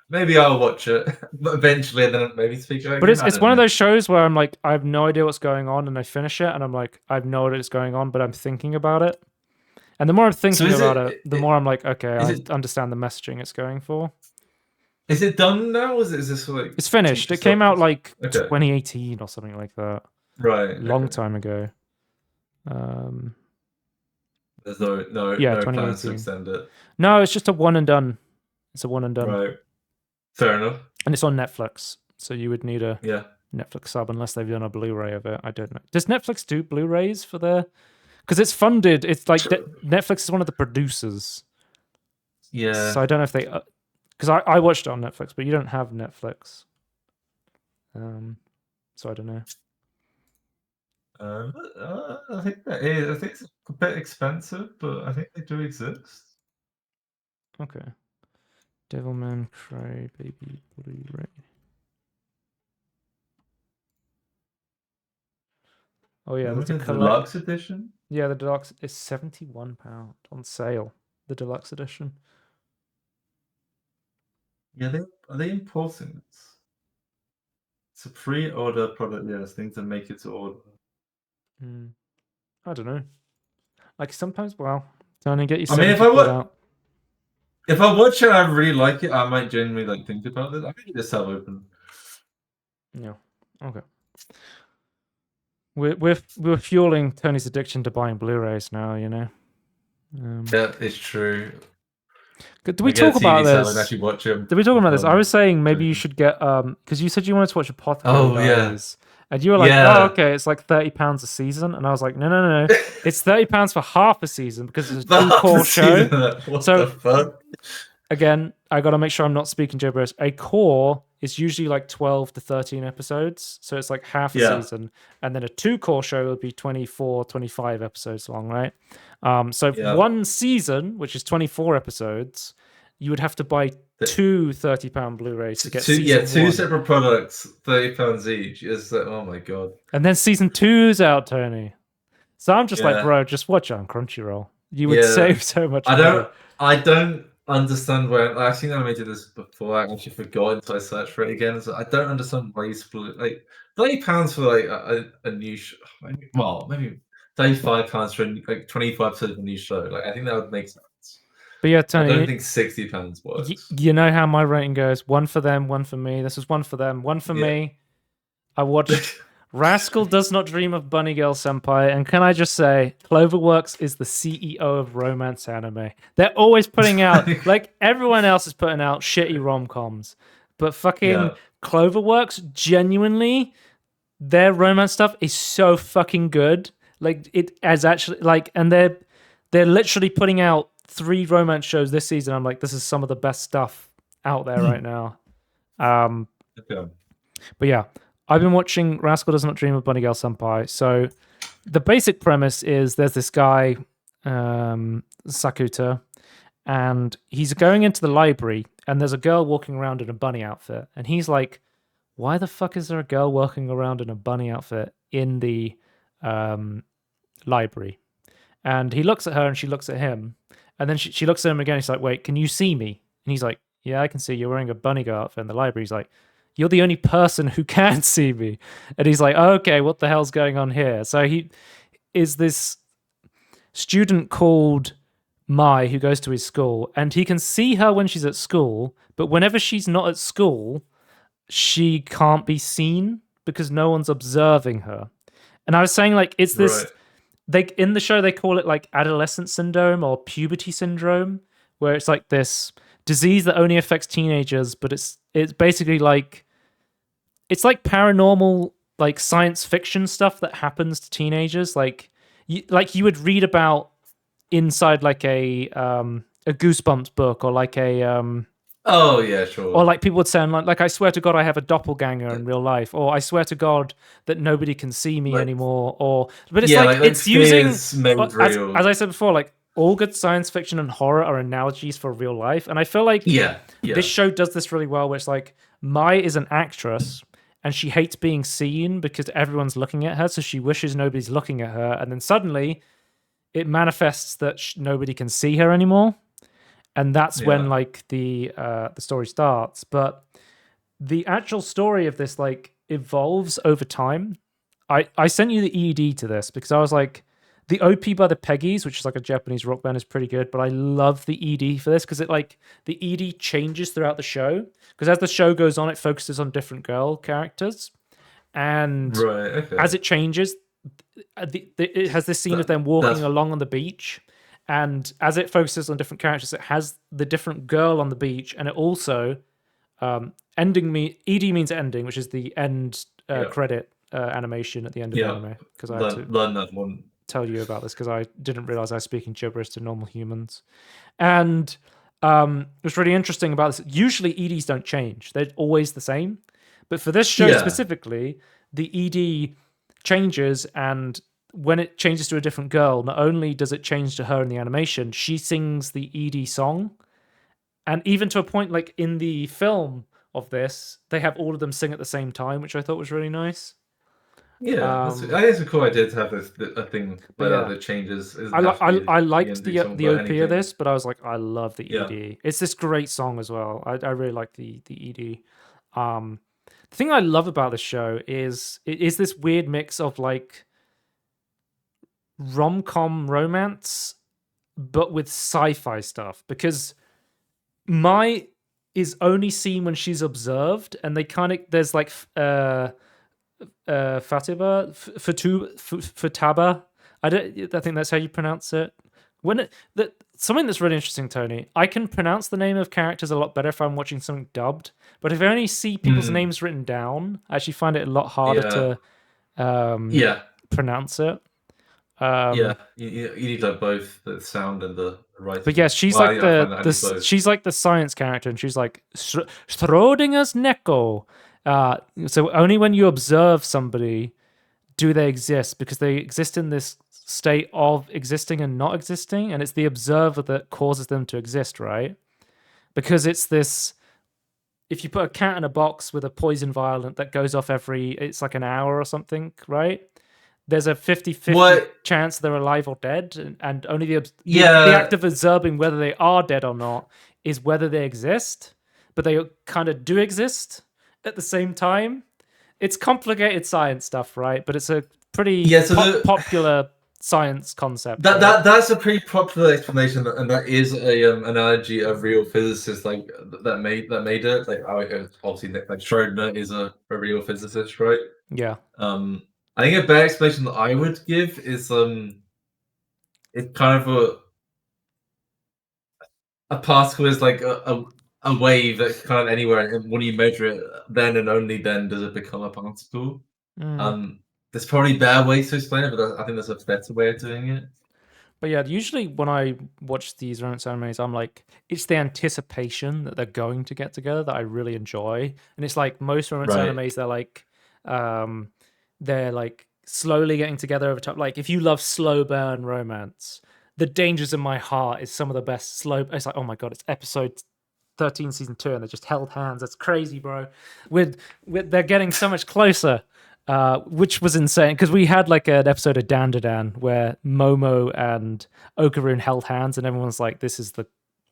maybe I'll watch it eventually, and then maybe speak about it. But it's one of those shows where I'm like, I have no idea what's going on, and I finish it, and I'm like, I have no idea what's going on, but I'm thinking about it. And the more I'm thinking about it, the more I'm like, okay, I understand the messaging it's going for. Is it done now? Is this like... It's finished. It came out like 2018 or something like that. Right. Long time ago. There's no plans to extend it. No, it's just a one and done. It's a one and done. Right. Fair enough. And it's on Netflix, so you would need a Netflix sub unless they've done a Blu-ray of it. I don't know. Does Netflix do Blu-rays for their... Because it's funded. It's like Netflix is one of the producers. Yeah. So I don't know if they... Because I watched it on Netflix, but you don't have Netflix. So I don't know. I think it's a bit expensive, but I think they do exist. Okay. Devilman, Crybaby, Blu-ray. Oh yeah, the deluxe edition. Yeah, the deluxe is £71 on sale. The deluxe edition. Yeah, are they importing this? It's a pre-order product. Yeah, things that make it to order. I don't know. Like sometimes, trying to get you. I mean, if I watch it, I really like it. I might genuinely like think about it. I think just have open. Yeah. Okay. We're fueling Tony's addiction to buying Blu-rays now. You know. That is true. Did we talk about this? Actually watch them. Did we talk about this? I was saying maybe you should get because you said you wanted to watch Apothecary Diaries. And you were like, oh, okay, it's like £30 a season. And I was like, no. It's £30 for half a season because it's a 2-core show. What the fuck? Again, I got to make sure I'm not speaking gibberish. A core is usually like 12 to 13 episodes. So it's like half a season. And then a 2-core show would be 24, 25 episodes long, right? So one season, which is 24 episodes, you would have to buy two £30 Blu-rays to get two separate products, £30 each. Is like, oh my god! And then season 2's out, Tony. So I'm just like, bro, just watch it on Crunchyroll. You would save so much. I don't understand where I've seen animated this before. I actually forgot until I searched for it again. So I don't understand why you split like £30 for like a new show. Well, maybe £35 for like 25 episodes of a new show. Like I think that would make sense. But yeah, Tony, I don't think £60 works. You know how my rating goes. One for them, one for me. This was one for them, one for me. I watched Rascal Does Not Dream of Bunny Girl Senpai. And can I just say, Cloverworks is the CEO of romance anime. They're always putting out, like everyone else is putting out shitty rom-coms. But fucking Cloverworks, genuinely, their romance stuff is so fucking good. Like, it has actually, like, and they're literally putting out 3 romance shows this season. I'm like, this is some of the best stuff out there right now. But yeah, I've been watching Rascal Does Not Dream of Bunny Girl Senpai. So the basic premise is there's this guy, Sakuta, and he's going into the library, and there's a girl walking around in a bunny outfit. And he's like, why the fuck is there a girl walking around in a bunny outfit in the library? And he looks at her, and she looks at him. And then she looks at him again. He's like, wait, can you see me? And he's like, yeah, I can see you're wearing a bunny girl outfit in the library. He's like, you're the only person who can see me. And he's like, okay, what the hell's going on here? So he is this student called Mai who goes to his school, and he can see her when she's at school, but whenever she's not at school, she can't be seen because no one's observing her. And I was saying, like, it's this... Right. In the show, they call it like adolescent syndrome or puberty syndrome, where it's like this disease that only affects teenagers, but it's basically like it's like paranormal, like science fiction stuff that happens to teenagers. Like you would read about inside like a Goosebumps book, or like a oh yeah, sure. Or like people would say, like I swear to God, I have a doppelganger in real life, or I swear to God that nobody can see me anymore. But it's it's using, as I said before, like all good science fiction and horror are analogies for real life, and I feel like this show does this really well. Where it's like Mai is an actress, and she hates being seen because everyone's looking at her, so she wishes nobody's looking at her, and then suddenly it manifests that nobody can see her anymore. And that's when like the story starts. But the actual story of this like evolves over time. I sent you the ED to this because I was like, the OP by the Peggies, which is like a Japanese rock band, is pretty good. But I love the ED for this because it like the ED changes throughout the show. Because as the show goes on, it focuses on different girl characters, and as it changes, it has this scene of them walking along on the beach. And as it focuses on different characters, it has the different girl on the beach, and it also ED means ending, which is the end credit animation at the end of the anime. Because I had to learn that one. Tell you about this because I didn't realize I was speaking gibberish to normal humans. And what's really interesting about this, usually EDs don't change; they're always the same. But for this show specifically, the ED changes, and when it changes to a different girl, not only does it change to her in the animation, she sings the ED song. And even to a point, like in the film of this, they have all of them sing at the same time, which I thought was really nice. Yeah, I think it's a cool idea to have a thing that changes. I liked the OP of this, but I was like, I love the ED. It's this great song as well. I really like the ED. The thing I love about this show is this weird mix of like rom-com romance but with sci-fi stuff, because Mai is only seen when she's observed, and they kind of there's like Futaba. I think that's how you pronounce it. Something that's really interesting, Tony, I can pronounce the name of characters a lot better if I'm watching something dubbed, but if I only see people's names written down, I actually find it a lot harder to pronounce it. You need both the sound and the writing. But yeah, she's she's like the science character, and she's like Schrodinger's Neko. So only when you observe somebody do they exist, because they exist in this state of existing and not existing, and it's the observer that causes them to exist, right? Because it's this, if you put a cat in a box with a poison vial that goes off it's like an hour or something, right? There's a 50-50 chance they're alive or dead, and only the act of observing whether they are dead or not is whether they exist, but they kind of do exist at the same time. It's complicated science stuff, right? But it's a pretty popular science concept. That's a pretty popular explanation, and that is an analogy of real physicists like that made it. Like obviously, like Schrödinger is a real physicist, right? Yeah. I think a better explanation that I would give is it's kind of a particle is like a wave that's kind of anywhere, and when you measure it, then and only then does it become a particle. There's probably better ways to explain it, but I think there's a better way of doing it. But yeah, usually when I watch these romance animes, I'm like, it's the anticipation that they're going to get together that I really enjoy. And it's like most romance animes, they're like slowly getting together over time. Like if you love slow burn romance, The Dangers in My Heart is some of the best slow. It's like, oh my god, it's episode 13, season 2, and they just held hands. That's crazy, bro. They're getting so much closer, which was insane, because we had like an episode of Dan where Momo and Okarun held hands, and everyone's like, this is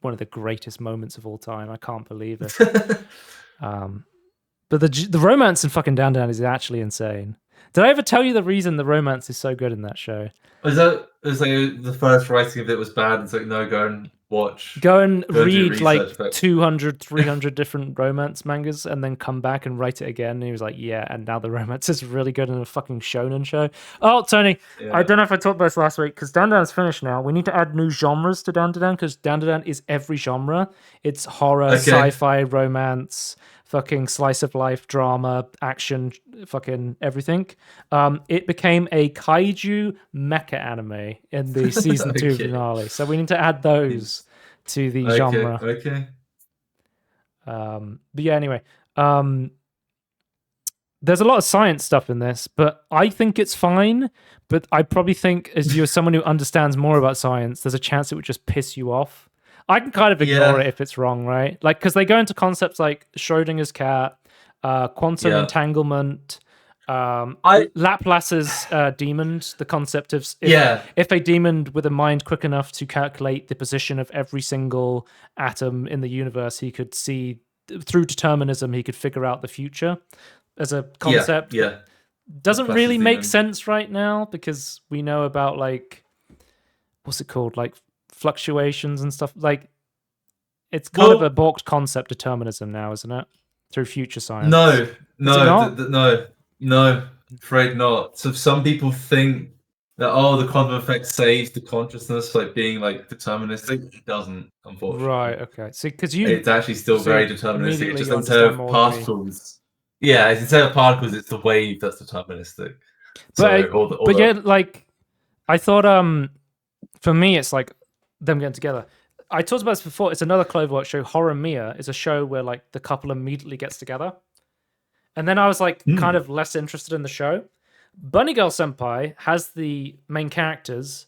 one of the greatest moments of all time. I can't believe it. But the romance in fucking Dan is actually insane. Did I ever tell you the reason the romance is so good in that show? Was like the first writing of it was bad, and it's like, no, go and watch. Go and read like 200, 300 different romance mangas, and then come back and write it again. And he was like, yeah, and now the romance is really good in a fucking shonen show. Oh, Tony, I don't know if I talked about this last week, because Dandan's finished now. We need to add new genres to Dandan, because Dandan is every genre. It's horror, sci-fi, romance, fucking slice of life drama, action, fucking everything. It became a kaiju mecha anime in the season 2 finale. So we need to add those to the genre. Okay. But yeah, anyway. There's a lot of science stuff in this, but I think it's fine. But I probably think, as you're someone who understands more about science, there's a chance it would just piss you off. I can kind of ignore it if it's wrong, right? Like, because they go into concepts like Schrodinger's cat, quantum entanglement, Laplace's demon, the concept of if a demon with a mind quick enough to calculate the position of every single atom in the universe, he could see through determinism, he could figure out the future as a concept. Doesn't really make sense right now because we know about like, what's it called? Like fluctuations and stuff. Like, it's kind of a balked concept, determinism now, isn't it? Through future science. No, afraid not. So some people think that the quantum effect saves the consciousness, like being like deterministic. It doesn't, unfortunately. Right. Okay. See, because it's actually still very deterministic. It's just instead of particles. Yeah, instead of particles, it's the wave that's deterministic. But yeah, like I thought. For me, it's like them getting together. I talked about this before. It's another Cloverworks show. Horror Mia is a show where like the couple immediately gets together. And then I was like kind of less interested in the show. Bunny Girl Senpai has the main characters.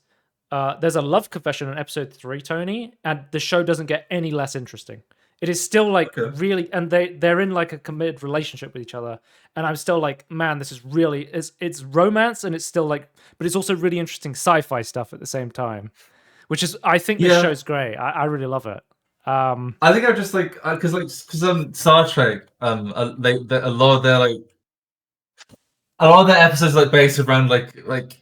There's a love confession in episode 3, Tony, and the show doesn't get any less interesting. It is still like really, and they're in like a committed relationship with each other. And I'm still like, man, this is really, it's romance and it's still like, but it's also really interesting sci-fi stuff at the same time, which is, I think this show's great. I really love it. I think I'm just like, because Star Trek, a lot of their episodes like based around like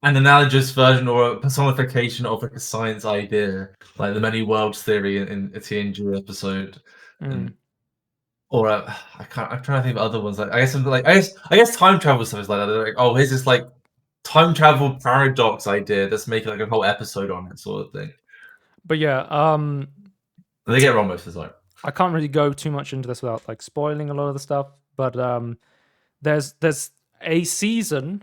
an analogous version or a personification of like a science idea, like the many worlds theory in a TNG episode, or I'm trying to think of other ones. Like I guess time travel stuff is like that. They're like, here's this like time travel paradox idea that's making like a whole episode on it, sort of thing. But yeah, they get wrong most of the time. I can't really go too much into this without like spoiling a lot of the stuff. But there's a season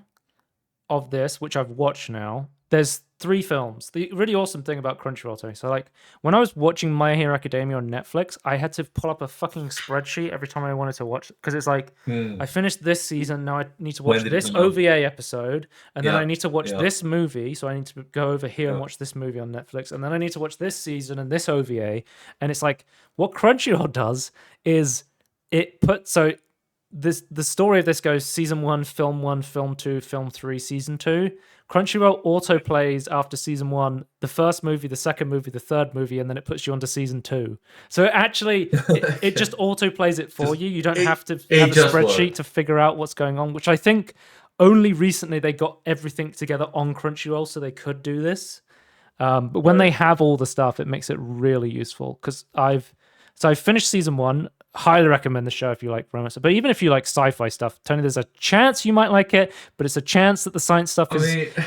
of this which I've watched now. There's 3 films. The really awesome thing about Crunchyroll, Tony. So like when I was watching My Hero Academia on Netflix, I had to pull up a fucking spreadsheet every time I wanted to watch it because it's like I finished this season, now I need to watch this OVA episode, and then I need to watch this movie, so I need to go over here and watch this movie on Netflix, and then I need to watch this season and this OVA. And it's like what Crunchyroll does is it puts the story of this goes season 1, film 2, film 3, season 2. Crunchyroll auto plays after season 1 the first movie, the second movie, the third movie, and then it puts you onto season 2. So it just auto plays it for you. You don't have to have a spreadsheet to figure out what's going on, which I think only recently they got everything together on Crunchyroll so they could do this. But when they have all the stuff, it makes it really useful because I've finished season 1. Highly recommend the show if you like romance. But even if you like sci-fi stuff, Tony, there's a chance you might like it, but it's a chance that the science stuff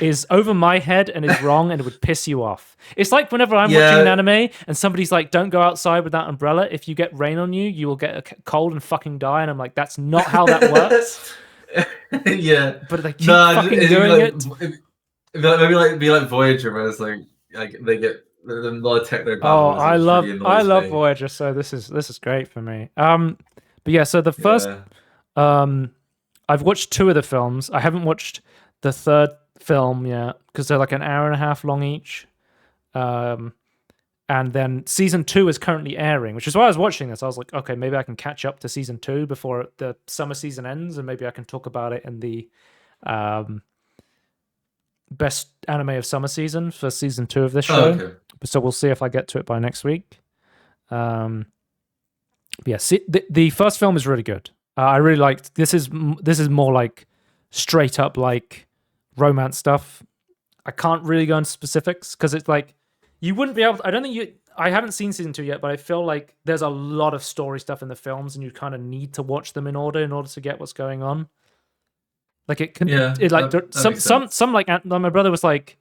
is over my head and is wrong and it would piss you off. It's like whenever I'm watching an anime and somebody's like, don't go outside with that umbrella. If you get rain on you, you will get a cold and fucking die. And I'm like, that's not how that works. But they keep fucking doing it. Maybe like Voyager, where it's like they get a lot of techno. I love Voyager, so this is great for me. But yeah, so the first I've watched 2 of the films. I haven't watched the third film yet because they're like an hour and a half long each. And then season 2 is currently airing, which is why I was watching this. I was like, okay, maybe I can catch up to season 2 before the summer season ends, and maybe I can talk about it in the best anime of summer season for season 2 of this show. Okay. So we'll see if I get to it by next week. The first film is really good. I really liked this is more like straight up like romance stuff. I can't really go into specifics because it's like you wouldn't be able to, I haven't seen season 2 yet, but I feel like there's a lot of story stuff in the films and you kind of need to watch them in order to get what's going on. Like it can, some like my brother was like,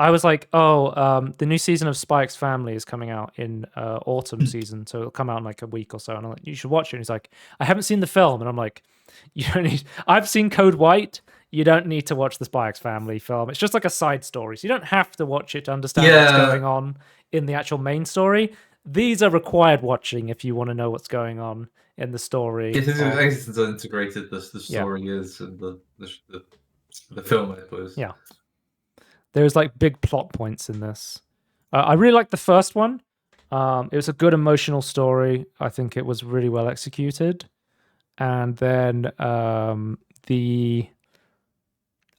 I was like, the new season of Spy X Family is coming out in autumn season, so it'll come out in like a week or so. And I'm like, you should watch it. And he's like, I haven't seen the film, and I'm like, you don't need. I've seen Code White. You don't need to watch the Spy X Family film. It's just like a side story, so you don't have to watch it to understand what's going on in the actual main story. These are required watching if you want to know what's going on in the story. It is as integrated the story is and the film, I suppose. Yeah. There's like big plot points in this. I really liked the first one. It was a good emotional story. I think it was really well executed. And then the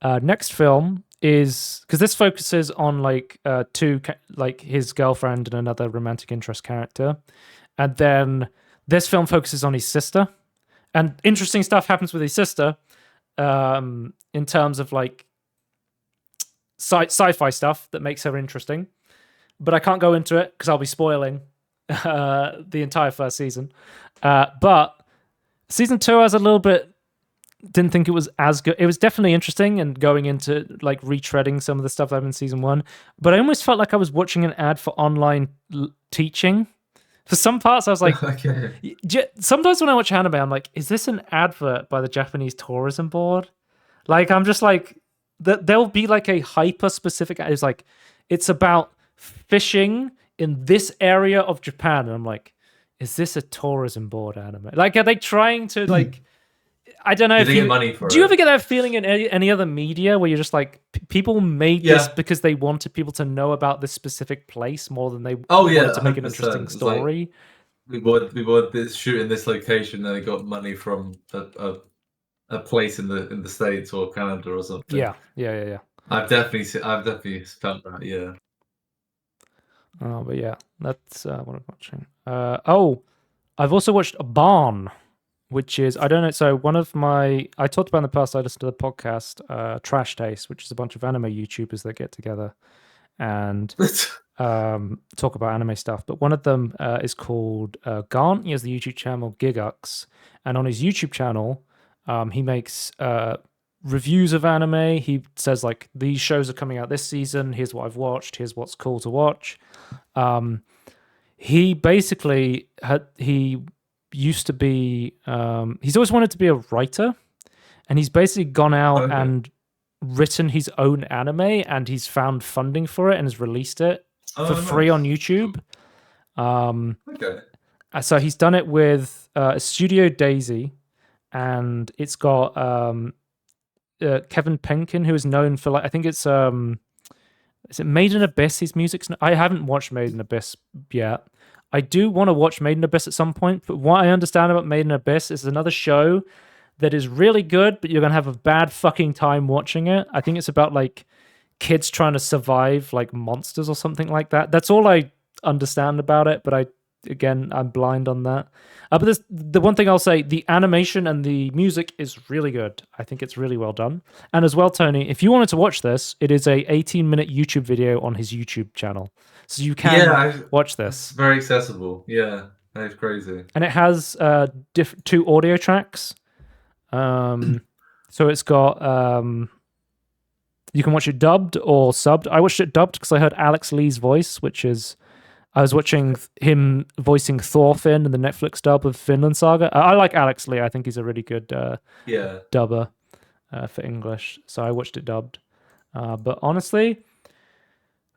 next film is, because this focuses on like two, like his girlfriend and another romantic interest character, and then this film focuses on his sister, and interesting stuff happens with his sister in terms of like sci-fi stuff that makes her interesting, but I can't go into it because I'll be spoiling the entire first season. But season 2, I was a little bit didn't think it was as good. It was definitely interesting and going into like retreading some of the stuff that happened in season 1, but I almost felt like I was watching an ad for online teaching. For some parts, I was like, okay. Sometimes when I watch anime, I'm like, is this an advert by the Japanese tourism board? Like, I'm just like, there'll be like a hyper specific. It's like, it's about fishing in this area of Japan, and I'm like, is this a tourism board anime? Like, are they trying to like? I don't know. If you, money for do you ever get that feeling in any other media where you're just like, people made this because they wanted people to know about this specific place more than they wanted to make an interesting story? Like, we want this shoot in this location, and they got money from a place in the States or Canada or something. Yeah. I've definitely felt that. Yeah. Oh, but yeah, that's what I'm watching. I've also watched Barn, which is, I don't know, so one of my, I talked about in the past, I listened to the podcast Trash Taste, which is a bunch of anime YouTubers that get together and talk about anime stuff. But one of them is called Garnt. He has the YouTube channel Gigux, and on his YouTube channel, he makes reviews of anime. He says like, these shows are coming out this season, here's what I've watched, here's what's cool to watch. He basically he used to be he's always wanted to be a writer, and he's basically gone out and written his own anime, and he's found funding for it and has released it for free on YouTube. So he's done it with Studio Daisy, and it's got Kevin Penkin, who is known for like, I think it's is it Made in Abyss? His music's I haven't watched Made in Abyss yet. I do want to watch Made in Abyss at some point, but what I understand about Made in Abyss is another show that is really good, but you're going to have a bad fucking time watching it. I think it's about like kids trying to survive like monsters or something like that. That's all I understand about it, but I'm blind on that. But the one thing I'll say, the animation and the music is really good. I think it's really well done. And as well, Tony, if you wanted to watch this, it is a 18-minute YouTube video on his YouTube channel. So you can watch this. It's very accessible. Yeah, that's crazy. And it has 2 audio tracks. So it's got... you can watch it dubbed or subbed. I watched it dubbed because I heard Alex Lee's voice, which is... I was watching him voicing Thorfinn in the Netflix dub of Finland Saga. I like Alex Lee. I think he's a really good dubber for English. So I watched it dubbed. But honestly,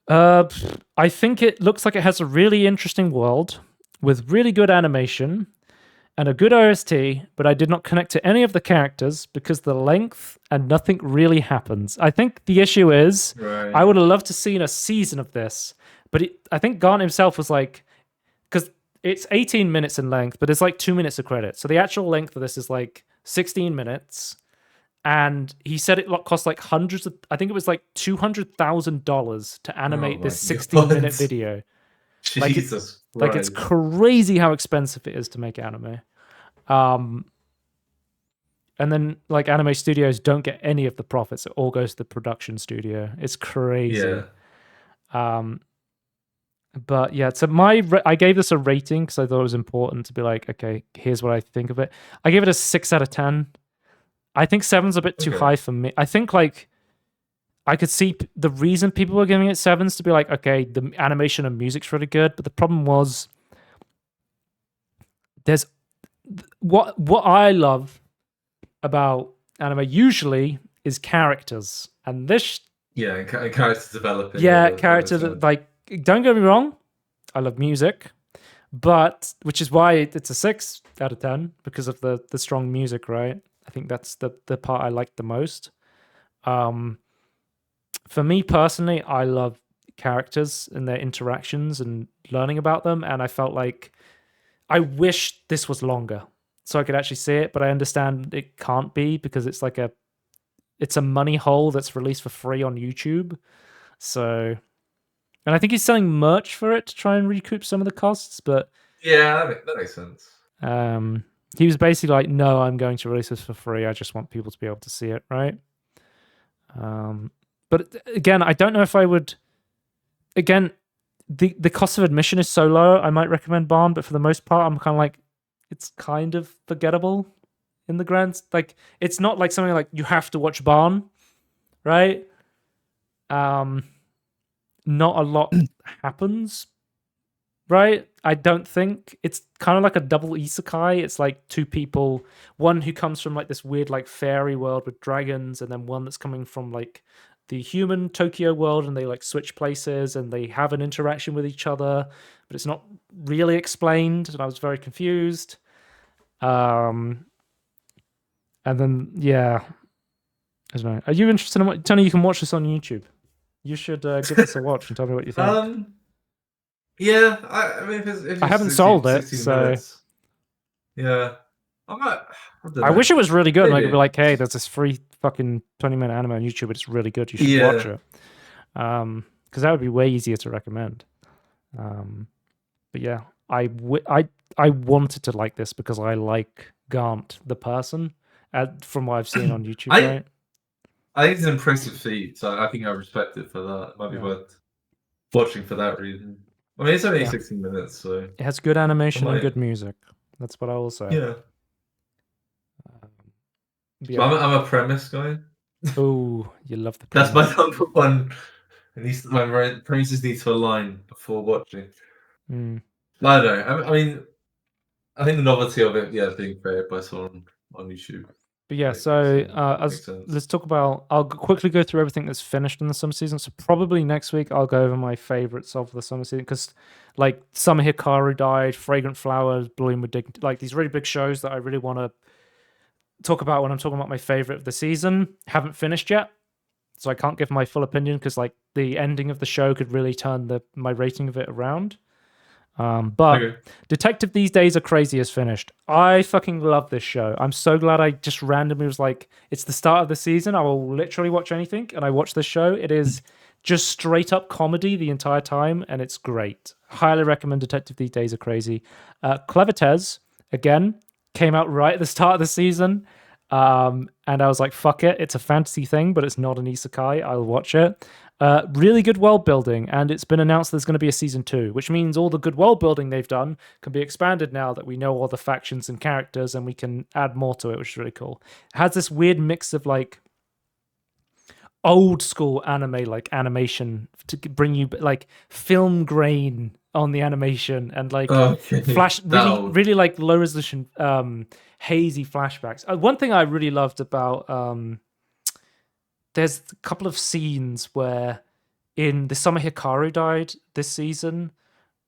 I think it looks like it has a really interesting world with really good animation and a good OST, but I did not connect to any of the characters because the length and nothing really happens. I think the issue is I would have loved to seen a season of this. But I think Garnt himself was like, because it's 18 minutes in length, but there's like 2 minutes of credit. So the actual length of this is like 16 minutes. And he said it cost like I think it was like $200,000 to animate this 16-minute video. Jesus. Like it's crazy how expensive it is to make anime. And then like anime studios don't get any of the profits. It all goes to the production studio. It's crazy. Yeah. But yeah, so I gave this a rating because I thought it was important to be like, okay, here's what I think of it. I gave it a 6 out of 10. I think 7's a bit too high for me. I think like I could see the reason people were giving it 7s to be like, okay, the animation and music's really good, but the problem was there's what I love about anime usually is characters, and this character developing. Character like, don't get me wrong, I love music, but which is why it's a 6 out of 10 because of the strong music, right? I think that's the part I like the most. For me personally, I love characters and their interactions and learning about them, and I felt like I wish this was longer so I could actually see it, but I understand it can't be because it's like it's a money hole that's released for free on YouTube. So, and I think he's selling merch for it to try and recoup some of the costs, but yeah, that makes sense. He was basically like, no, I'm going to release this for free. I just want people to be able to see it, right? But again, I don't know if I would. Again, the cost of admission is so low, I might recommend Barn, but for the most part, I'm kind of like, it's kind of forgettable in the grand. Like, it's not like something like you have to watch Barn, right? Not a lot happens, right? I don't think. It's kind of like a double isekai. It's like two people, one who comes from like this weird like fairy world with dragons, and then one that's coming from like the human Tokyo world, and they like switch places and they have an interaction with each other, but it's not really explained, and I was very confused. And then I don't know. Are you interested in what Tony? You can watch this on YouTube. You should give this a watch and tell me what you think. Yeah, I mean, if I haven't sold it, so minutes, yeah. I wish it was really good. Maybe. And I could be like, hey, there's this free fucking 20-minute anime on YouTube. It's really good. You should watch it. Because that would be way easier to recommend. But yeah, I wanted to like this because I like Gant, the person, from what I've seen on YouTube, right? I think it's an impressive feat, so I think I respect it for that. It might be worth watching for that reason. I mean, it's only 16 minutes, so... It has good animation and good music. That's what I will say. Yeah. So I'm a premise guy. Oh, you love the premise. That's my number one. My premises need to align before watching. I don't know. I mean, I think the novelty of it, being created by someone on YouTube. But yeah, let's talk about. I'll quickly go through everything that's finished in the summer season. So probably next week I'll go over my favorites of the summer season because, like, Summer Hikaru died, Fragrant Flowers, Bloom with Dignity, like these really big shows that I really want to talk about when I'm talking about my favorite of the season. Haven't finished yet, so I can't give my full opinion because like the ending of the show could really turn my rating of it around. But Detective These Days Are Crazy is finished. I fucking love this show. I'm so glad I just randomly was like, it's the start of the season. I will literally watch anything, and I watch this show. It is just straight up comedy the entire time, and it's great. Highly recommend Detective These Days Are Crazy. Clever Tez, again, came out right at the start of the season. And I was like, fuck it. It's a fantasy thing, but it's not an isekai. I'll watch it. Really good world building, and it's been announced there's going to be a season 2, which means all the good world building they've done can be expanded now that we know all the factions and characters, and we can add more to it, which is really cool. It has this weird mix of like old school anime, like animation to bring you like film grain on the animation and like flash really like low resolution hazy flashbacks. One thing I really loved about there's a couple of scenes where in the Summer Hikaru died this season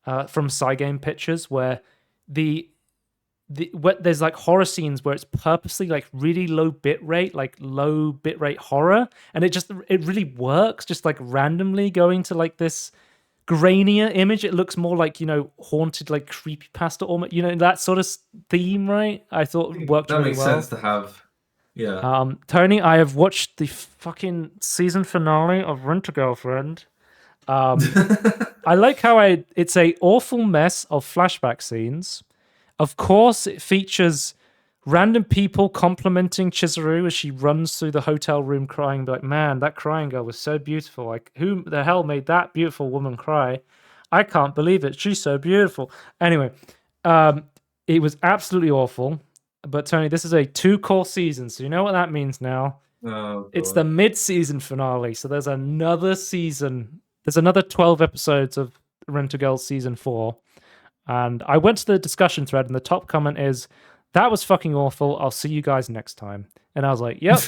from Cygame Pictures where there's like horror scenes where it's purposely like really low bitrate, like low bitrate horror, and it really works, just like randomly going to like this grainier image. It looks more like, haunted, like creepypasta, almost, that sort of theme, right? I thought it worked really well. That makes sense to have. Yeah. Tony, I have watched the fucking season finale of Rent-A-Girlfriend. I like how it's a awful mess of flashback scenes. Of course, it features random people complimenting Chizuru as she runs through the hotel room crying, like, man, that crying girl was so beautiful. Like, who the hell made that beautiful woman cry? I can't believe it. She's so beautiful. Anyway, it was absolutely awful. But Tony, this is a 2-core season, so you know what that means now. It's the mid-season finale, so there's another season. There's another 12 episodes of Rent-A-Girl season 4. And I went to the discussion thread, and the top comment is, "That was fucking awful. I'll see you guys next time." And I was like, "Yep."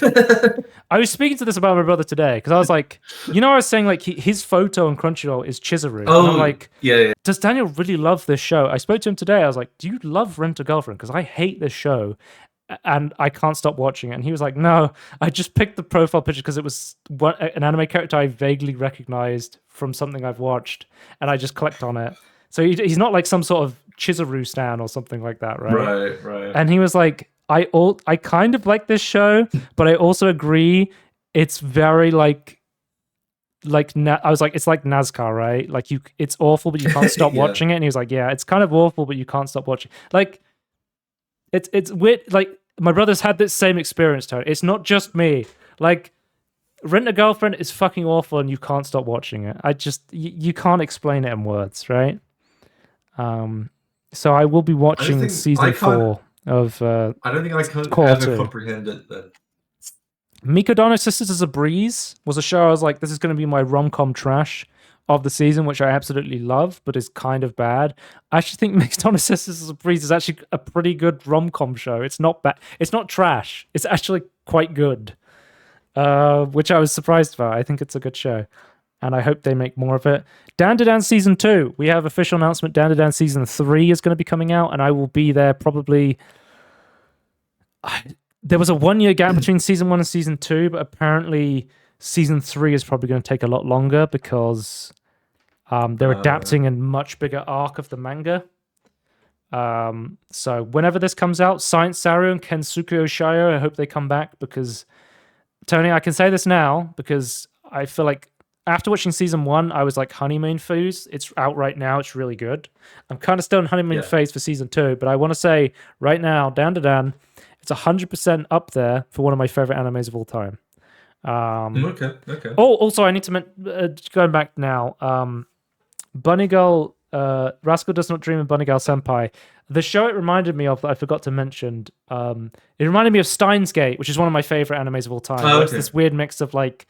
I was speaking to this about my brother today because I was like, I was saying like his photo on Crunchyroll is Chizuru. Oh, and I'm like, yeah. Does Daniel really love this show? I spoke to him today. I was like, "Do you love Rent-A-Girlfriend? Because I hate this show, and I can't stop watching it." And he was like, "No, I just picked the profile picture because it was an anime character I vaguely recognized from something I've watched, and I just clicked on it." So he's not like some sort of Chizuru stan or something like that, right? Right. And he was like, I kind of like this show, but I also agree it's very I was like, it's like NASCAR, right? Like it's awful, but you can't stop watching it. And he was like, yeah, it's kind of awful, but you can't stop watching. Like, it's weird. Like my brother's had this same experience, Tony. It's not just me. Like, Rent-A-Girlfriend is fucking awful, and you can't stop watching it. You can't explain it in words, right? So I will be watching season 4 of. I don't think I can ever comprehend it. Then Mikadano Sisters is a breeze was a show I was like, this is going to be my rom-com trash of the season, which I absolutely love, but is kind of bad. I actually think Mikadano Sisters is a breeze is actually a pretty good rom-com show. It's not bad. It's not trash. It's actually quite good, which I was surprised about. I think it's a good show, and I hope they make more of it. Dandadan Season 2. We have official announcement. Dandadan Season 3 is going to be coming out, and I will be there probably... There was a 1-year gap between Season 1 and Season 2, but apparently Season 3 is probably going to take a lot longer because they're adapting a much bigger arc of the manga. So whenever this comes out, Science Saru and Kensuke Oshayo, I hope they come back because... Tony, I can say this now because I feel like after watching Season 1, I was like honeymoon phase. It's out right now. It's really good. I'm kind of still in honeymoon phase for Season 2, but I want to say right now, Dan, it's 100% up there for one of my favorite animes of all time. Okay. Oh, also, I need to going back now. Bunny Girl, Rascal Does Not Dream and Bunny Girl Senpai. The show it reminded me of that I forgot to mention. It reminded me of Steins Gate, which is one of my favorite animes of all time. Oh, okay. It's this weird mix of like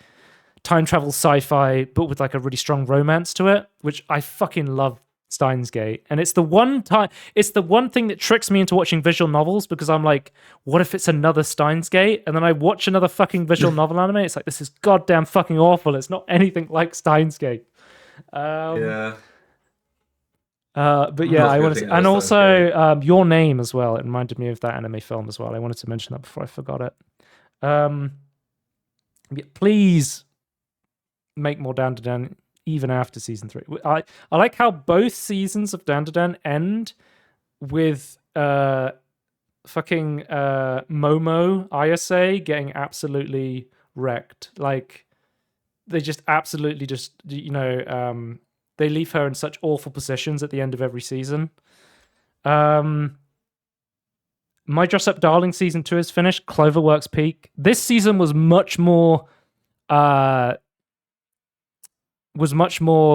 time travel sci-fi, but with like a really strong romance to it, which I fucking love. Steins Gate, and it's the one thing that tricks me into watching visual novels because I'm like, what if it's another Steins Gate? And then I watch another fucking visual novel anime. It's like, this is goddamn fucking awful. It's not anything like Steins Gate. But yeah, I wanted to, and also Your Name as well. It reminded me of that anime film as well. I wanted to mention that before I forgot it. Please make more Dandadan even after Season 3. I like how both seasons of Dandadan end with fucking Momo Ayase getting absolutely wrecked. Like, they just absolutely they leave her in such awful positions at the end of every season. My Dress Up Darling Season 2 is finished. Cloverworks Peak. This season was much more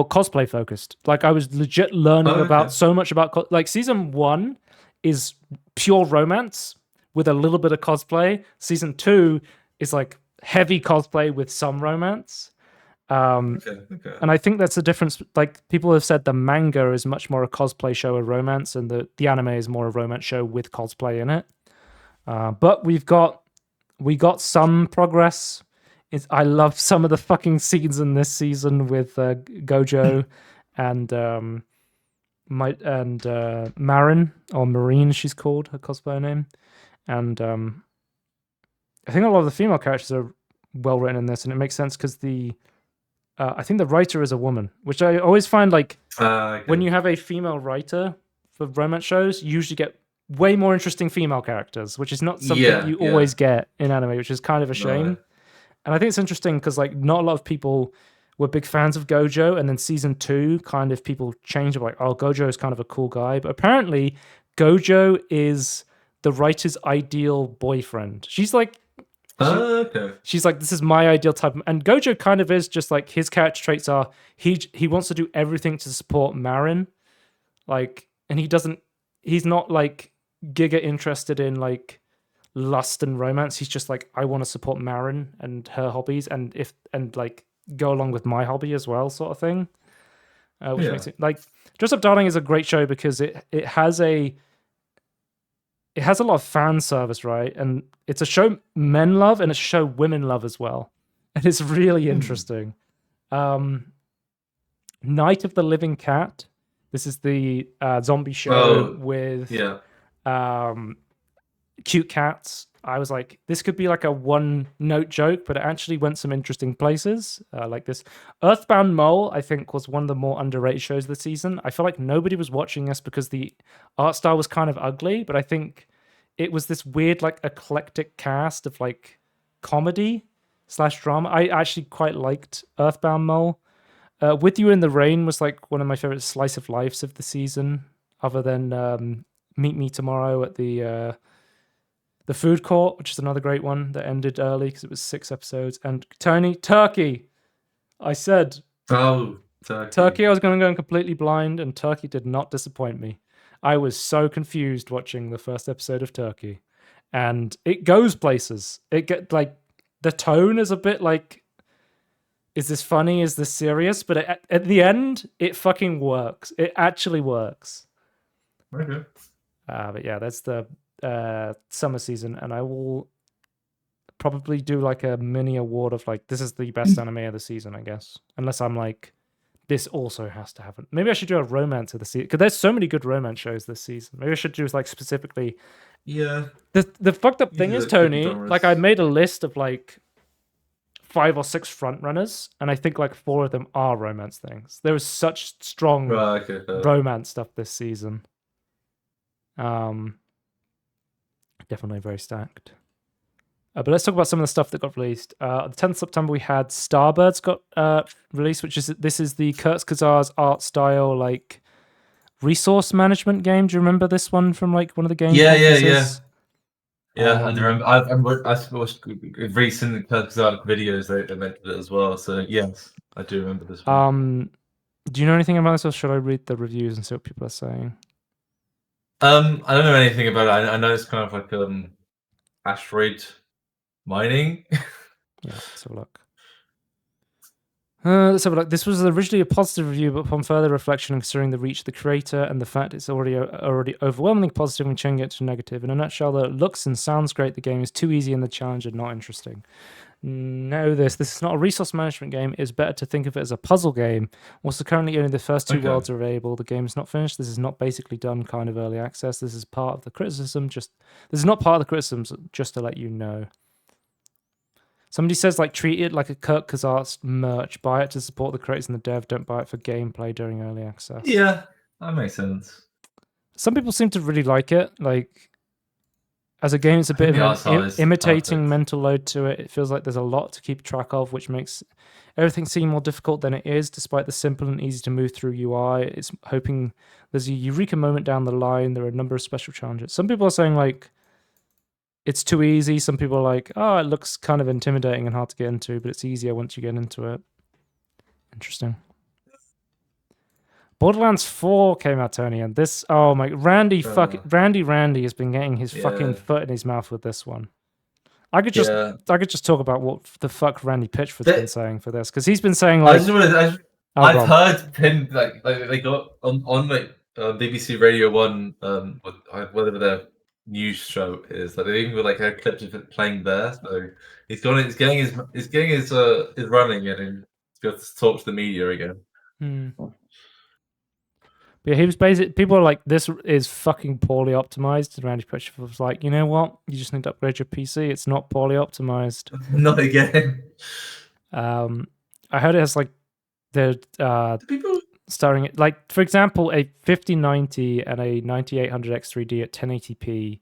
cosplay focused. Like, I was legit learning about so much about like Season 1 is pure romance with a little bit of cosplay. Season 2 is like heavy cosplay with some romance. And I think that's the difference. Like, people have said the manga is much more a cosplay show of romance, and the anime is more a romance show with cosplay in it. But we got some progress. I love some of the fucking scenes in this season with Gojo and Marin, or Marine, she's called, her cosplay name. And I think a lot of the female characters are well written in this, and it makes sense because I think the writer is a woman, which I always find like when you have a female writer for romance shows, you usually get way more interesting female characters, which is not something you always get in anime, which is kind of a shame. No. And I think it's interesting because like not a lot of people were big fans of Gojo, and then Season 2 kind of people changed, like, oh, Gojo is kind of a cool guy. But apparently Gojo is the writer's ideal boyfriend. She's like, she's like, this is my ideal type. And Gojo kind of is just like, his character traits are, he wants to do everything to support Marin. Like, and he's not like giga interested in like lust and romance. He's just like, I want to support Marin and her hobbies, and like go along with my hobby as well, sort of thing. Which makes it like Dress Up Darling is a great show because it has a lot of fan service, right? And it's a show men love and it's a show women love as well. And it's really interesting. Night of the Living Cat. This is the zombie show with cute cats. I was like, this could be like a one-note joke, but it actually went some interesting places like this. Earthbound Mole, I think, was one of the more underrated shows this season. I feel like nobody was watching this because the art style was kind of ugly, but I think it was this weird, like, eclectic cast of, like, comedy/drama. I actually quite liked Earthbound Mole. With You in the Rain was, like, one of my favorite slice of lives of the season, other than Meet Me Tomorrow at the food court, which is another great one that ended early because it was 6 episodes. And Turkey. I said, Turkey. I was going to go completely blind, and Turkey did not disappoint me. I was so confused watching the first episode of Turkey, and it goes places. It get like the tone is a bit like, is this funny? Is this serious? But at the end, it fucking works. It actually works. Okay. But yeah, that's the summer season, and I will probably do like a mini award of like, this is the best anime of the season, I guess, unless I'm like, this also has to happen. Maybe I should do a romance of the season, because there's so many good romance shows this season. Maybe I should do like specifically. The fucked up thing is, Tony, like I made a list of like 5 or 6 front runners, and I think like 4 of them are romance things. There was such strong romance stuff this season. Definitely very stacked. But let's talk about some of the stuff that got released. The 10th of September, we had Starbirds got released, this is the Kurtzkazar's art style, like, resource management game. Do you remember this one from, like, one of the games? Yeah. I remember. I've watched recent Kurtzkazar videos. They mentioned it as well. So, yes, I do remember this one. Do you know anything about this, or should I read the reviews and see what people are saying? I don't know anything about it. I know it's kind of like asteroid mining. Yeah, let's have a look. Let's have a look. This was originally a positive review, but upon further reflection and considering the reach of the creator and the fact it's already overwhelmingly positive and changing it to negative. In a nutshell, though it looks and sounds great, the game is too easy and the challenge are not interesting. Know this is not a resource management game. It is better to think of it as a puzzle game. Also, currently only the first 2 worlds are available. The game is not finished. This is not basically done kind of early access. This is part of the criticism. This is not part of the criticisms, just to let you know. Somebody says, like, treat it like a Kurtzkazar's merch. Buy it to support the creators and the dev. Don't buy it for gameplay during early access. Yeah, that makes sense. Some people seem to really like it. Like, as a game, it's a bit of an imitating mental load to it. It feels like there's a lot to keep track of, which makes everything seem more difficult than it is, despite the simple and easy to move through UI. It's hoping there's a eureka moment down the line. There are a number of special challenges. Some people are saying, like, it's too easy. Some people are like, oh, it looks kind of intimidating and hard to get into, but it's easier once you get into it. Interesting. Borderlands 4 came out, Tony, and this, oh my, Randy has been getting his fucking foot in his mouth with this one. I could just talk about what the fuck Randy Pitchford's been saying for this, because he's been saying, like, I've heard him, like they got on like BBC Radio 1, whatever their news show is, like they even got like a clip of it playing there. So he's getting his running and he's got to talk to the media again. Yeah, he was basically, people are like, this is fucking poorly optimized. And Randy Pitchford was like, you know what? You just need to upgrade your PC. It's not poorly optimized. Not again. I heard it has like people starting it, like, for example, a 5090 and a 9800 X3D at 1080p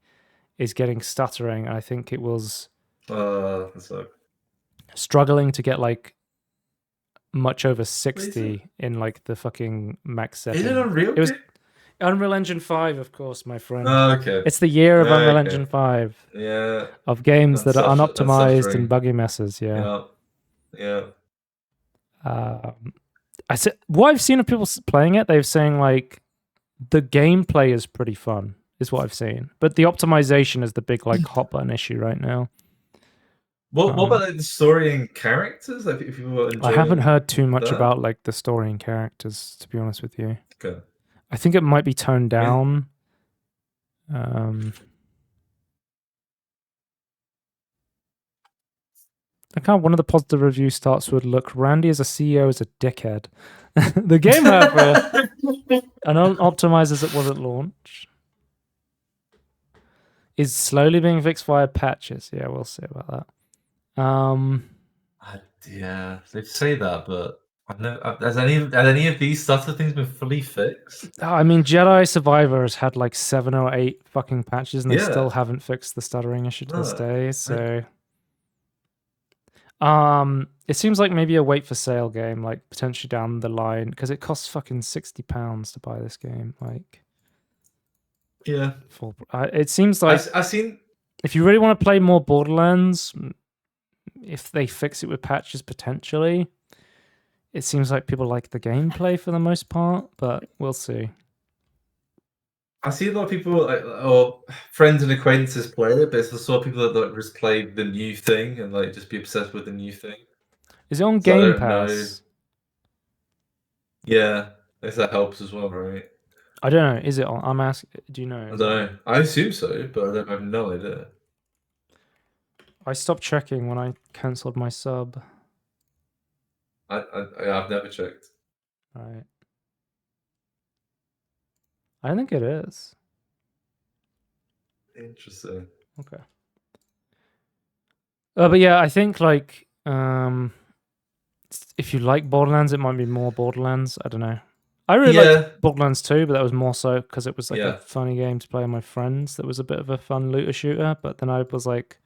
is getting stuttering. I think it was struggling to get like much over 60 in like the fucking max setting. Is it Unreal? It was Unreal Engine 5, of course, my friend. Oh, okay. It's the year of Unreal Engine 5. Yeah. Of games that are unoptimized and buggy messes. Yeah. What I've seen of people playing it, they're saying like the gameplay is pretty fun. is what I've seen. But the optimization is the big like hot button issue right now. What about like the story and characters? Like, if you were enjoying I haven't heard too much that? about like the story and characters, to be honest with you. Okay. I think it might be toned down. One of the positive reviews starts with, "Look, Randy as a CEO is a dickhead." The game however and optimized as it was at launch is slowly being fixed via patches. Yeah, we'll see about that. Yeah, they say that, but has any of these stutter things been fully fixed? I mean, Jedi Survivor has had like 7 or 8 fucking patches, and they still haven't fixed the stuttering issue to this day. So, it seems like maybe a wait for sale game, like potentially down the line, because it costs fucking £60 to buy this game. Like, yeah, it seems like I've seen. If you really want to play more Borderlands, if they fix it with patches potentially, it seems like people like the gameplay for the most part, but we'll see. I see a lot of people, or friends and acquaintances play it, but it's the sort of people that like just play the new thing and like just be obsessed with the new thing. Is it on Game Pass? Yeah, I guess that helps as well, right? I don't know. Is it on? I'm asking. Do you know? I don't know. I assume so, but I have no idea. I stopped checking when I cancelled my sub. I've never checked. Right. I don't think it is. Interesting. Okay. But yeah, I think like if you like Borderlands, it might be more Borderlands. I don't know. I really liked Borderlands 2, but that was more so because it was like a funny game to play with my friends. That was a bit of a fun looter shooter. But then I was like,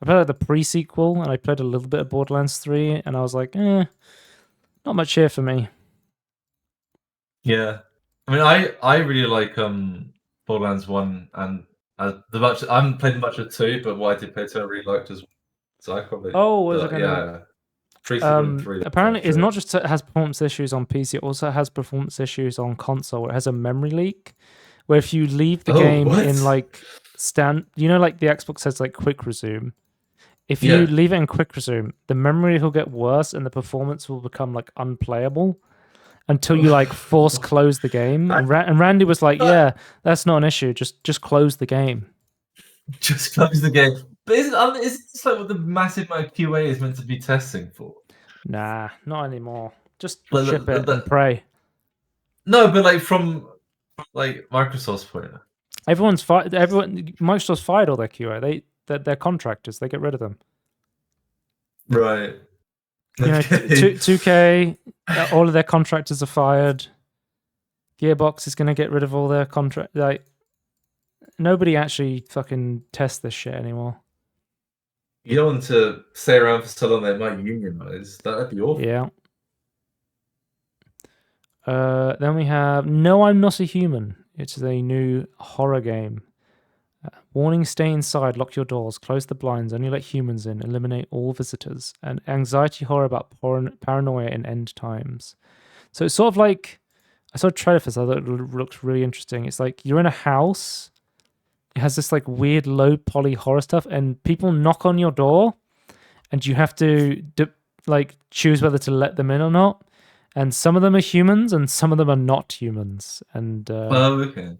I played like the pre-sequel, and I played a little bit of Borderlands 3, and I was like, not much here for me. Yeah, I mean, I really like Borderlands 1, and I haven't played much of 2, but what I did play 2 I really liked as well. So I probably was it gonna? Apparently, it's not just it has performance issues on PC; it also has performance issues on console. It has a memory leak, where if you leave the game in like like the Xbox says like quick resume. If you leave it in quick resume, the memory will get worse and the performance will become like unplayable until you like force close the game. And Randy was like, "Yeah, that's not an issue. Just close the game. Just close the game." But is this like what the massive amount of QA is meant to be testing for? Nah, not anymore. Just ship it and pray. No, but like from like Microsoft's point of view. Microsoft's fired all their QA. They're contractors. They get rid of them. Right. You know, 2K, all of their contractors are fired. Gearbox is going to get rid of all their contract. Like, nobody actually fucking tests this shit anymore. You don't want to stay around for so long they might unionize. That'd be awful. Yeah. Then we have No, I'm Not a Human. It's a new horror game. Warning, stay inside, lock your doors, close the blinds, only let humans in, eliminate all visitors. And anxiety horror about paranoia in end times. So it's sort of like, I saw a trailer for this, I thought it looked really interesting. It's like you're in a house, it has this like weird low poly horror stuff, and people knock on your door, and you have to like choose whether to let them in or not. And some of them are humans, and some of them are not humans. And okay.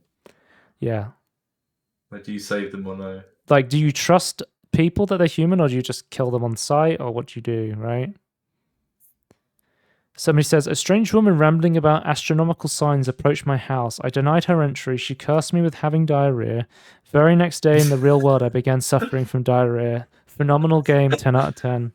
Yeah. Like, do you save them or no? Like, do you trust people that they're human, or do you just kill them on sight, or what do you do, right? Somebody says, a strange woman rambling about astronomical signs approached my house. I denied her entry. She cursed me with having diarrhea. Very next day in the real world, I began suffering from diarrhea. Phenomenal game, 10 out of 10.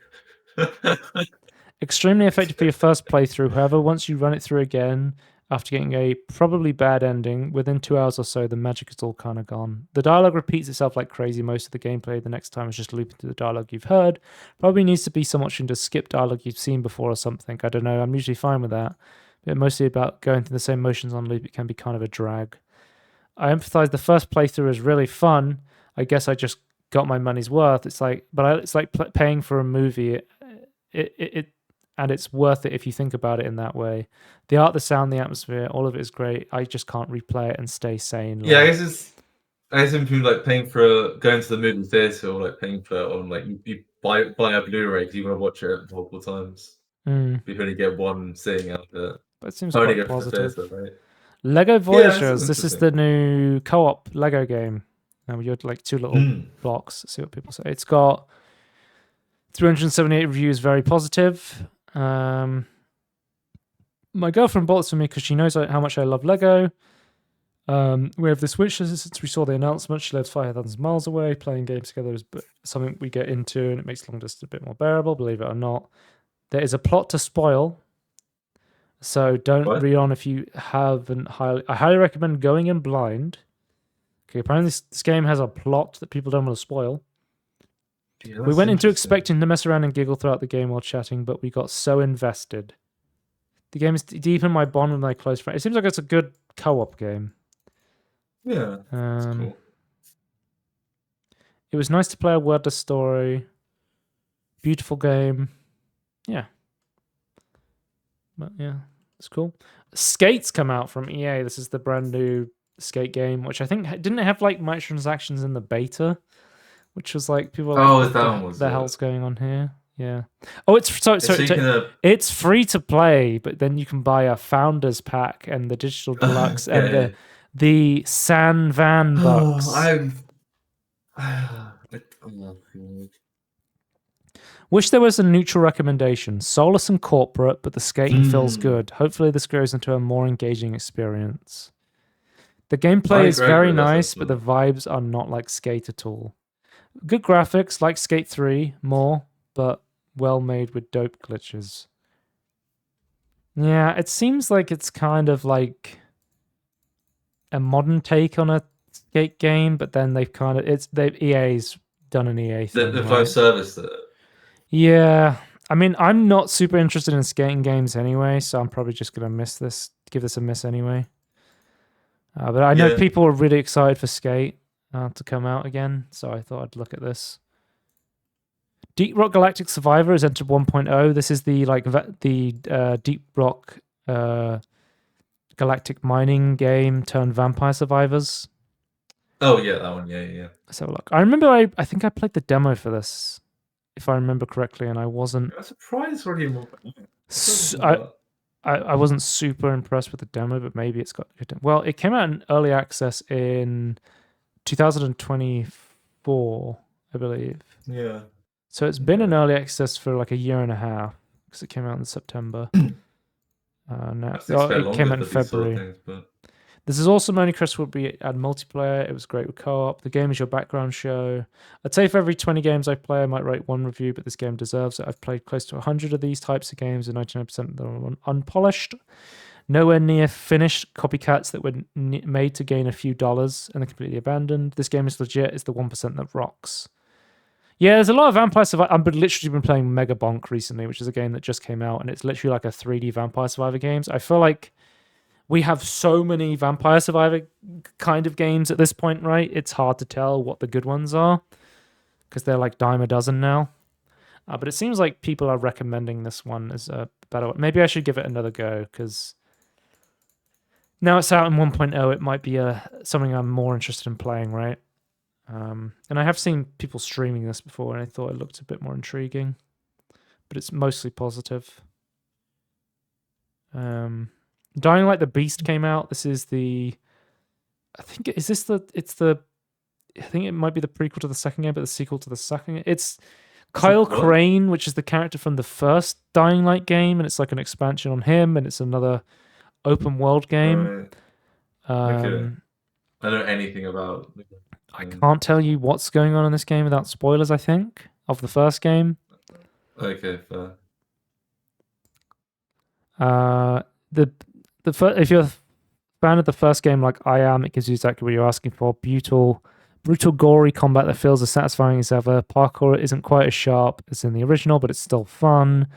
Extremely effective for your first playthrough. However, once you run it through again, after getting a probably bad ending, within 2 hours or so, the magic is all kind of gone. The dialogue repeats itself like crazy. Most of the gameplay the next time is just looping through the dialogue you've heard. Probably needs to be some option to skip dialogue you've seen before or something. I don't know. I'm usually fine with that. But mostly about going through the same motions on loop, it can be kind of a drag. I empathize the first playthrough is really fun. I guess I just got my money's worth. It's like, it's like paying for a movie. And it's worth it if you think about it in that way. The art, the sound, the atmosphere, all of it is great. I just can't replay it and stay sane. Yeah, I guess anything between like paying for going to the movie theater or like paying for it on like you buy a Blu-ray because you want to watch it multiple times. You only get one sitting out there. But it seems only quite go positive. For the theater, right? Lego Voyagers. This is the new co-op Lego game. Now you had like 2 little blocks. See what people say. It's got 378 reviews, very positive. My girlfriend bought this for me because she knows how much I love Lego. We have this wish list since we saw the announcement. She lives 5,000 miles away. Playing games together is something we get into, and it makes long distance a bit more bearable, believe it or not. There is a plot to spoil, so don't read on if you haven't. I highly recommend going in blind. Okay, apparently this game has a plot that people don't want to spoil. Yeah, we went into expecting to mess around and giggle throughout the game while chatting, but we got so invested. The game is deep in my bond with my close friend. It seems like it's a good co-op game. Yeah, that's cool. It was nice to play a wordless story. Beautiful game. Yeah. But yeah, it's cool. Skate's come out from EA. This is the brand new Skate game, which I think didn't have like microtransactions in the beta, which was like people were like, what the hell's going on here? Yeah. Oh, it's it's free to play, but then you can buy a founders pack and the digital deluxe and the San Van bucks. Wish there was a neutral recommendation. Soulless and corporate, but the skating feels good. Hopefully this grows into a more engaging experience. The gameplay is very nice, but the vibes are not like Skate at all. Good graphics, like Skate 3, more, but well made with dope glitches. Yeah, it seems like it's kind of like a modern take on a Skate game, but then they've kind of EA's done an EA thing. They've live serviced it. Yeah, I mean, I'm not super interested in skating games anyway, so I'm probably just gonna give this a miss anyway. But I know people are really excited for Skate to come out again, so I thought I'd look at this. Deep Rock Galactic Survivor has entered 1.0. This is the Deep Rock Galactic mining game turned Vampire Survivors. Oh yeah, that one. Yeah. Let's have a look. I remember I think I played the demo for this, if I remember correctly, and I wasn't. I'm surprised already. I wasn't super impressed with the demo, but maybe it's got good. Well, it came out in early access in 2024, I believe. Yeah. So it's been in early access for like a year and a half because it came out in September. It came out in February. This is also only Chris would be at multiplayer. It was great with co-op. The game is your background show. I'd say for every 20 games I play, I might write one review, but this game deserves it. I've played close to 100 of these types of games, and 99% of them are unpolished. Nowhere near finished copycats that were made to gain a few dollars and they're completely abandoned. This game is legit. It's the 1% that rocks. Yeah, there's a lot of Vampire Survivor. I've literally been playing Mega Bonk recently, which is a game that just came out, and it's literally like a 3D Vampire Survivor games. I feel like we have so many Vampire Survivor kind of games at this point, right? It's hard to tell what the good ones are because they're like dime a dozen now. But it seems like people are recommending this one as a better one. Maybe I should give it another go because now it's out in 1.0. It might be something I'm more interested in playing, right? And I have seen people streaming this before, and I thought it looked a bit more intriguing, but it's mostly positive. Dying Like the Beast came out. This is I think it might be the prequel to the second game, but the sequel to the second. It's Kyle Crane, which is the character from the first Dying Light game, and it's like an expansion on him, and it's another open world game. Okay. I don't know anything about. I can't tell you what's going on in this game without spoilers, I think, of the first game. Okay, fair. If you're a fan of the first game like I am, it gives you exactly what you're asking for. Brutal, gory combat that feels as satisfying as ever. Parkour isn't quite as sharp as in the original, but it's still fun.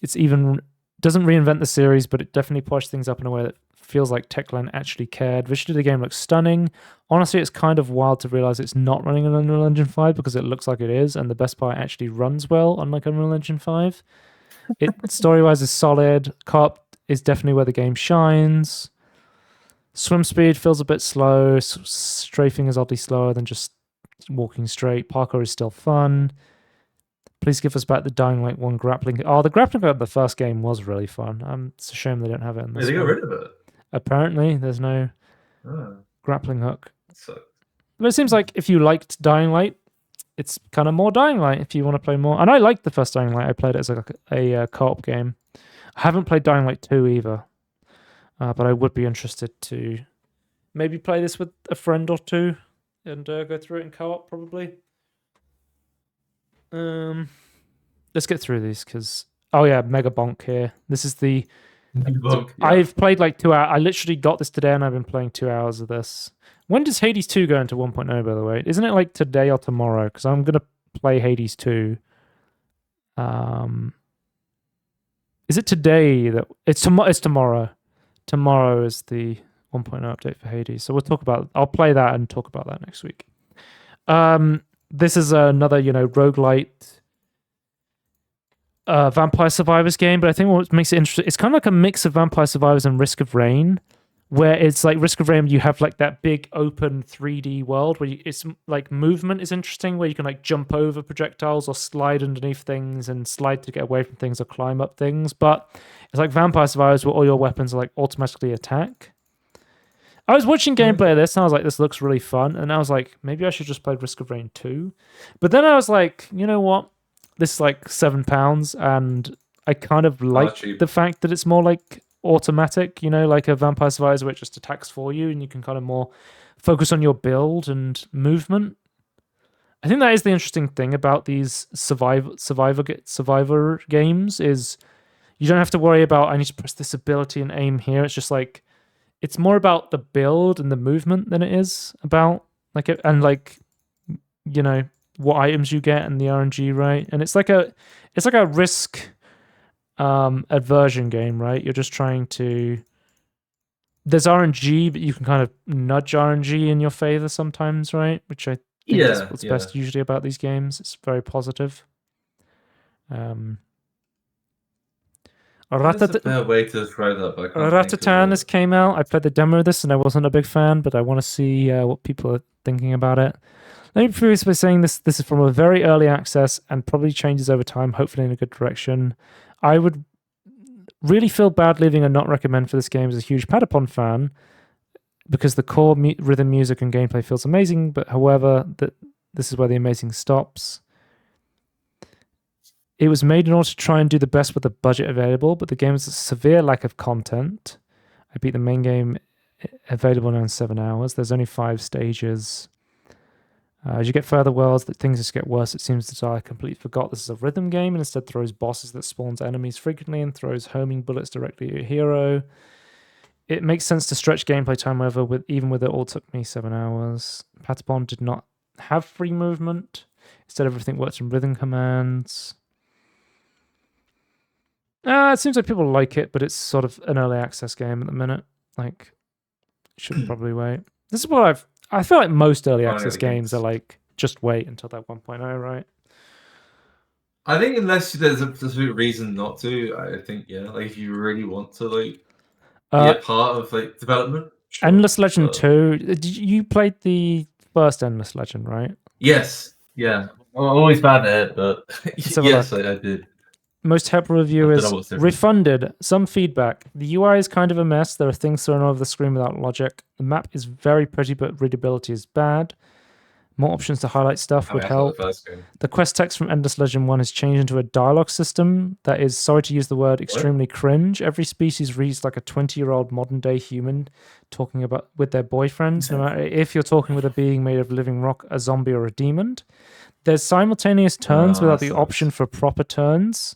Doesn't reinvent the series, but it definitely polished things up in a way that feels like Techland actually cared. Visually, the game looks stunning. Honestly, it's kind of wild to realize it's not running on Unreal Engine 5 because it looks like it is, and the best part actually runs well on like Unreal Engine 5. It story-wise is solid. Co-op is definitely where the game shines. Swim speed feels a bit slow. Strafing is oddly slower than just walking straight. Parkour is still fun. Please give us back the Dying Light 1 grappling. Oh, the grappling hook of the first game was really fun. It's a shame they don't have it in this They got one. rid of it. Apparently, there's no grappling hook. But it seems like if you liked Dying Light, it's kind of more Dying Light if you want to play more. And I liked the first Dying Light. I played it as a co-op game. I haven't played Dying Light 2 either. But I would be interested to maybe play this with a friend or two and go through it in co-op probably. Let's get through these because Mega Bonk here. This is the Bonk, yeah. I've played like 2 hours. I literally got this today and I've been playing 2 hours of this. When does Hades 2 go into 1.0, by the way? Isn't it like today or tomorrow? Because I'm going to play Hades 2. Is it today that it's tomorrow? Tomorrow is the 1.0 update for Hades. So I'll play that and talk about that next week. This is another, roguelite Vampire Survivors game, but I think what makes it interesting, it's kind of like a mix of Vampire Survivors and Risk of Rain, where it's like Risk of Rain, you have like that big open 3D world where it's like movement is interesting, where you can like jump over projectiles or slide underneath things and slide to get away from things or climb up things. But it's like Vampire Survivors where all your weapons are like automatically attack. I was watching gameplay of this and I was like, this looks really fun. And I was like, maybe I should just play Risk of Rain 2. But then I was like, you know what? This is like £7 and I kind of like the fact that it's more like automatic, like a Vampire Survivors where it just attacks for you and you can kind of more focus on your build and movement. I think that is the interesting thing about these survivor games is you don't have to worry about I need to press this ability and aim here. It's just like it's more about the build and the movement than it is about what items you get and the RNG, right? And it's like a risk aversion game, right? You're just trying to. There's RNG, but you can kind of nudge RNG in your favor sometimes, right? Which I think is what's best usually about these games. It's very positive. That's a fair way to describe that. Ratatan has came out. I played the demo of this and I wasn't a big fan, but I want to see what people are thinking about it. Let me preface by saying this is from a very early access and probably changes over time, hopefully in a good direction. I would really feel bad leaving a not recommend for this game as a huge Patapon fan because the core rhythm music and gameplay feels amazing, but however, this is where the amazing stops. It was made in order to try and do the best with the budget available, but the game has a severe lack of content. I beat the main game available now in 7 hours. There's only 5 stages. As you get further worlds, things just get worse. It seems that I completely forgot this is a rhythm game and instead throws bosses that spawns enemies frequently and throws homing bullets directly at your hero. It makes sense to stretch gameplay time over, even with it all took me 7 hours. Patapon did not have free movement. Instead, everything works in rhythm commands. It seems like people like it, but it's sort of an early access game at the minute. Like, should probably wait. This is what I feel like most early access games are like, just wait until that 1.0, right? I think unless there's a specific reason not to, I think, like if you really want to be a part of like development. Sure. Endless Legend 2, you played the first Endless Legend, right? Yes, yeah. I'm always bad at it, but yes, I did. Most helpful review is refunded. Some feedback. The UI is kind of a mess. There are things thrown over the screen without logic. The map is very pretty, but readability is bad. More options to highlight stuff would help. The quest text from Endless Legend 1 has changed into a dialogue system that is, sorry to use the word, extremely cringe. Every species reads like a 20-year-old modern-day human talking with their boyfriends, no matter if you're talking with a being made of living rock, a zombie, or a demon. There's simultaneous turns without the option for proper turns.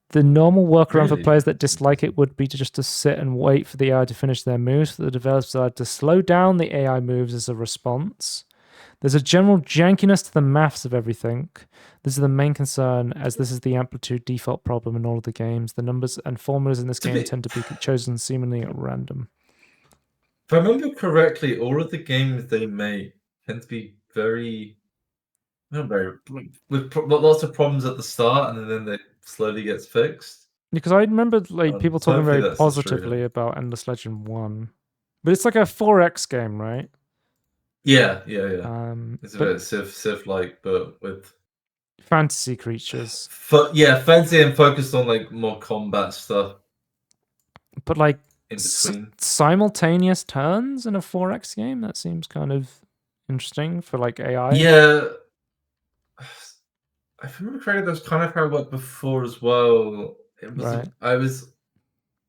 The normal workaround for players that dislike it would be to sit and wait for the AI to finish their moves. The developers decided to slow down the AI moves as a response. There's a general jankiness to the maths of everything. This is the main concern, as this is the amplitude default problem in all of the games. The numbers and formulas in this game tend to be chosen seemingly at random. If I remember correctly, all of the games they make tend to be with lots of problems at the start, and then they slowly gets fixed. Because I remember people talking very positively about Endless Legend 1. But it's like a 4X game, right? Yeah. It's a but bit Civ-like, but with fantasy creatures. fancy and focused on like more combat stuff. But like in between simultaneous turns in a 4X game, that seems kind of interesting for like AI. Yeah, if I remember correctly, that's kind of how it worked before as well. It was right.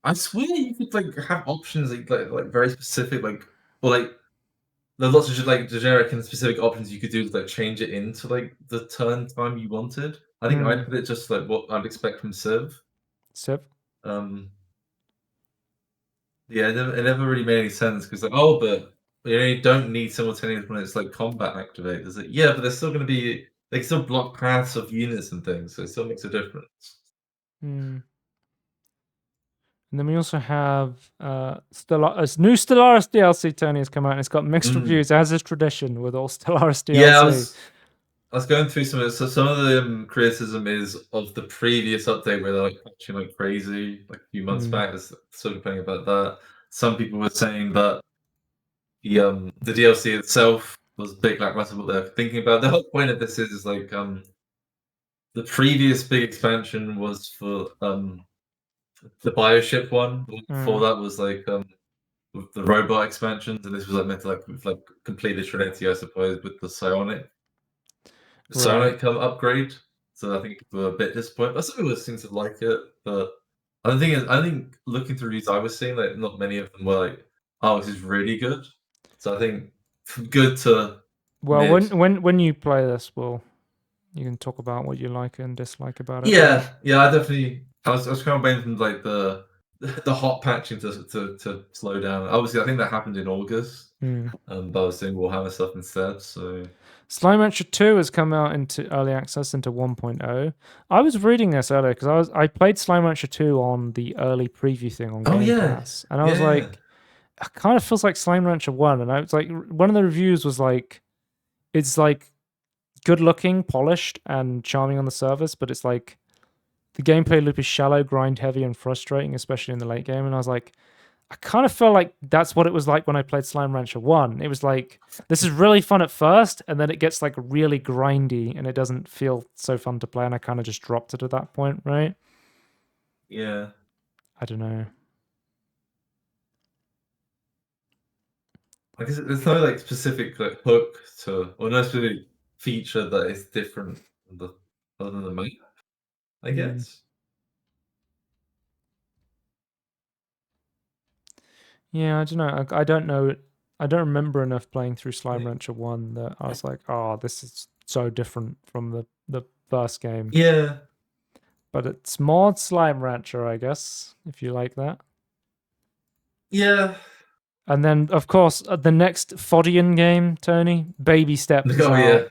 I swear you could like have options like very specific, like or like there's lots of like generic and specific options you could do to like change it into like the turn time you wanted. I think I put it just like what I'd expect from Civ. Um, yeah, it never really made any sense because like, oh, but you don't need simultaneous when it's like combat activate. It's like, yeah, but there's still going to be they can still block paths of units and things, so it still makes a difference. And then we also have new Stellaris DLC. Tony has come out and it's got mixed reviews, as is tradition with all Stellaris DLC. Yeah, I was going through some of it. So some of the criticism is of the previous update where they're like patching like crazy, like a few months back. There's sort of thing about that. Some people were saying that the DLC itself was big lackluster. What they're thinking about. The whole point of this is like the previous big expansion was for the Bioship one. Before that was like with the robot expansions, and this was like meant to like complete the Trinity, I suppose, with the Psionic upgrade. So I think people were a bit disappointed. But some people seem to like it. But I think looking through these I was seeing, like not many of them were like, oh, this is really good. So I think from good to well, when you play this, you can talk about what you like and dislike about it. Yeah, I definitely. I was kind of waiting for like the hot patching to slow down. Obviously, I think that happened in August. But I was doing Warhammer stuff instead. So Slime Rancher 2 has come out into early access into 1.0. I was reading this earlier because I played Slime Rancher 2 on the early preview thing on Game Pass, and I was like, it kind of feels like Slime Rancher 1, and I was like, one of the reviews was like, it's like good looking, polished, and charming on the surface, but it's like the gameplay loop is shallow, grind heavy, and frustrating, especially in the late game. And I was like, I kind of feel like that's what it was like when I played Slime Rancher 1. It was like, this is really fun at first, and then it gets like really grindy, and it doesn't feel so fun to play, and I kind of just dropped it at that point, right? Yeah. I don't know. I guess there's no like specific like hook to, or no specific feature that is different other than the map, I guess. Yeah, I don't know. I don't know. I don't remember enough playing through Slime Rancher 1 that I was like, oh, this is so different from the first game. Yeah. But it's more Slime Rancher, I guess, if you like that. Yeah. And then, of course, the next Fodian game, Tony, Baby Steps. Oh, yeah.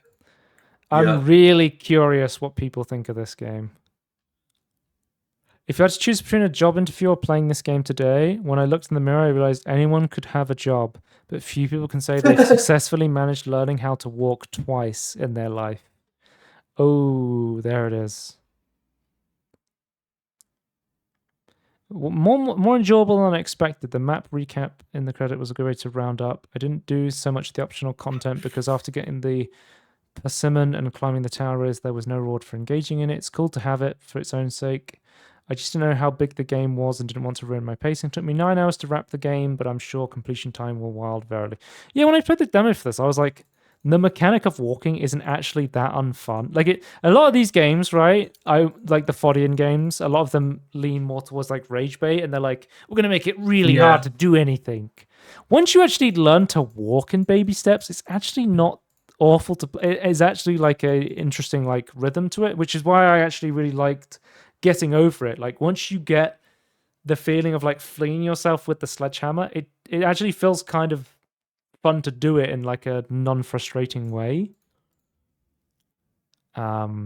I'm really curious what people think of this game. If you had to choose between a job interview or playing this game today, when I looked in the mirror, I realized anyone could have a job, but few people can say they've successfully managed learning how to walk twice in their life. Oh, there it is. More enjoyable than I expected. The map recap in the credit was a good way to round up. I didn't do so much of the optional content because after getting the persimmon and climbing the towers, there was no reward for engaging in it. It's cool to have it for its own sake. I just didn't know how big the game was and didn't want to ruin my pacing. It took me 9 hours to wrap the game, but I'm sure completion time will wild verily. Yeah, when I played the demo for this, I was like, the mechanic of walking isn't actually that unfun. Like a lot of these games, right? I like the Fodian games. A lot of them lean more towards like rage bait, and they're like, we're gonna make it really hard to do anything. Once you actually learn to walk in baby steps, it's actually not awful to play. It's actually like a interesting like rhythm to it, which is why I actually really liked getting over it. Like once you get the feeling of like fleeing yourself with the sledgehammer, it actually feels kind of fun to do it in like a non-frustrating way. Yeah,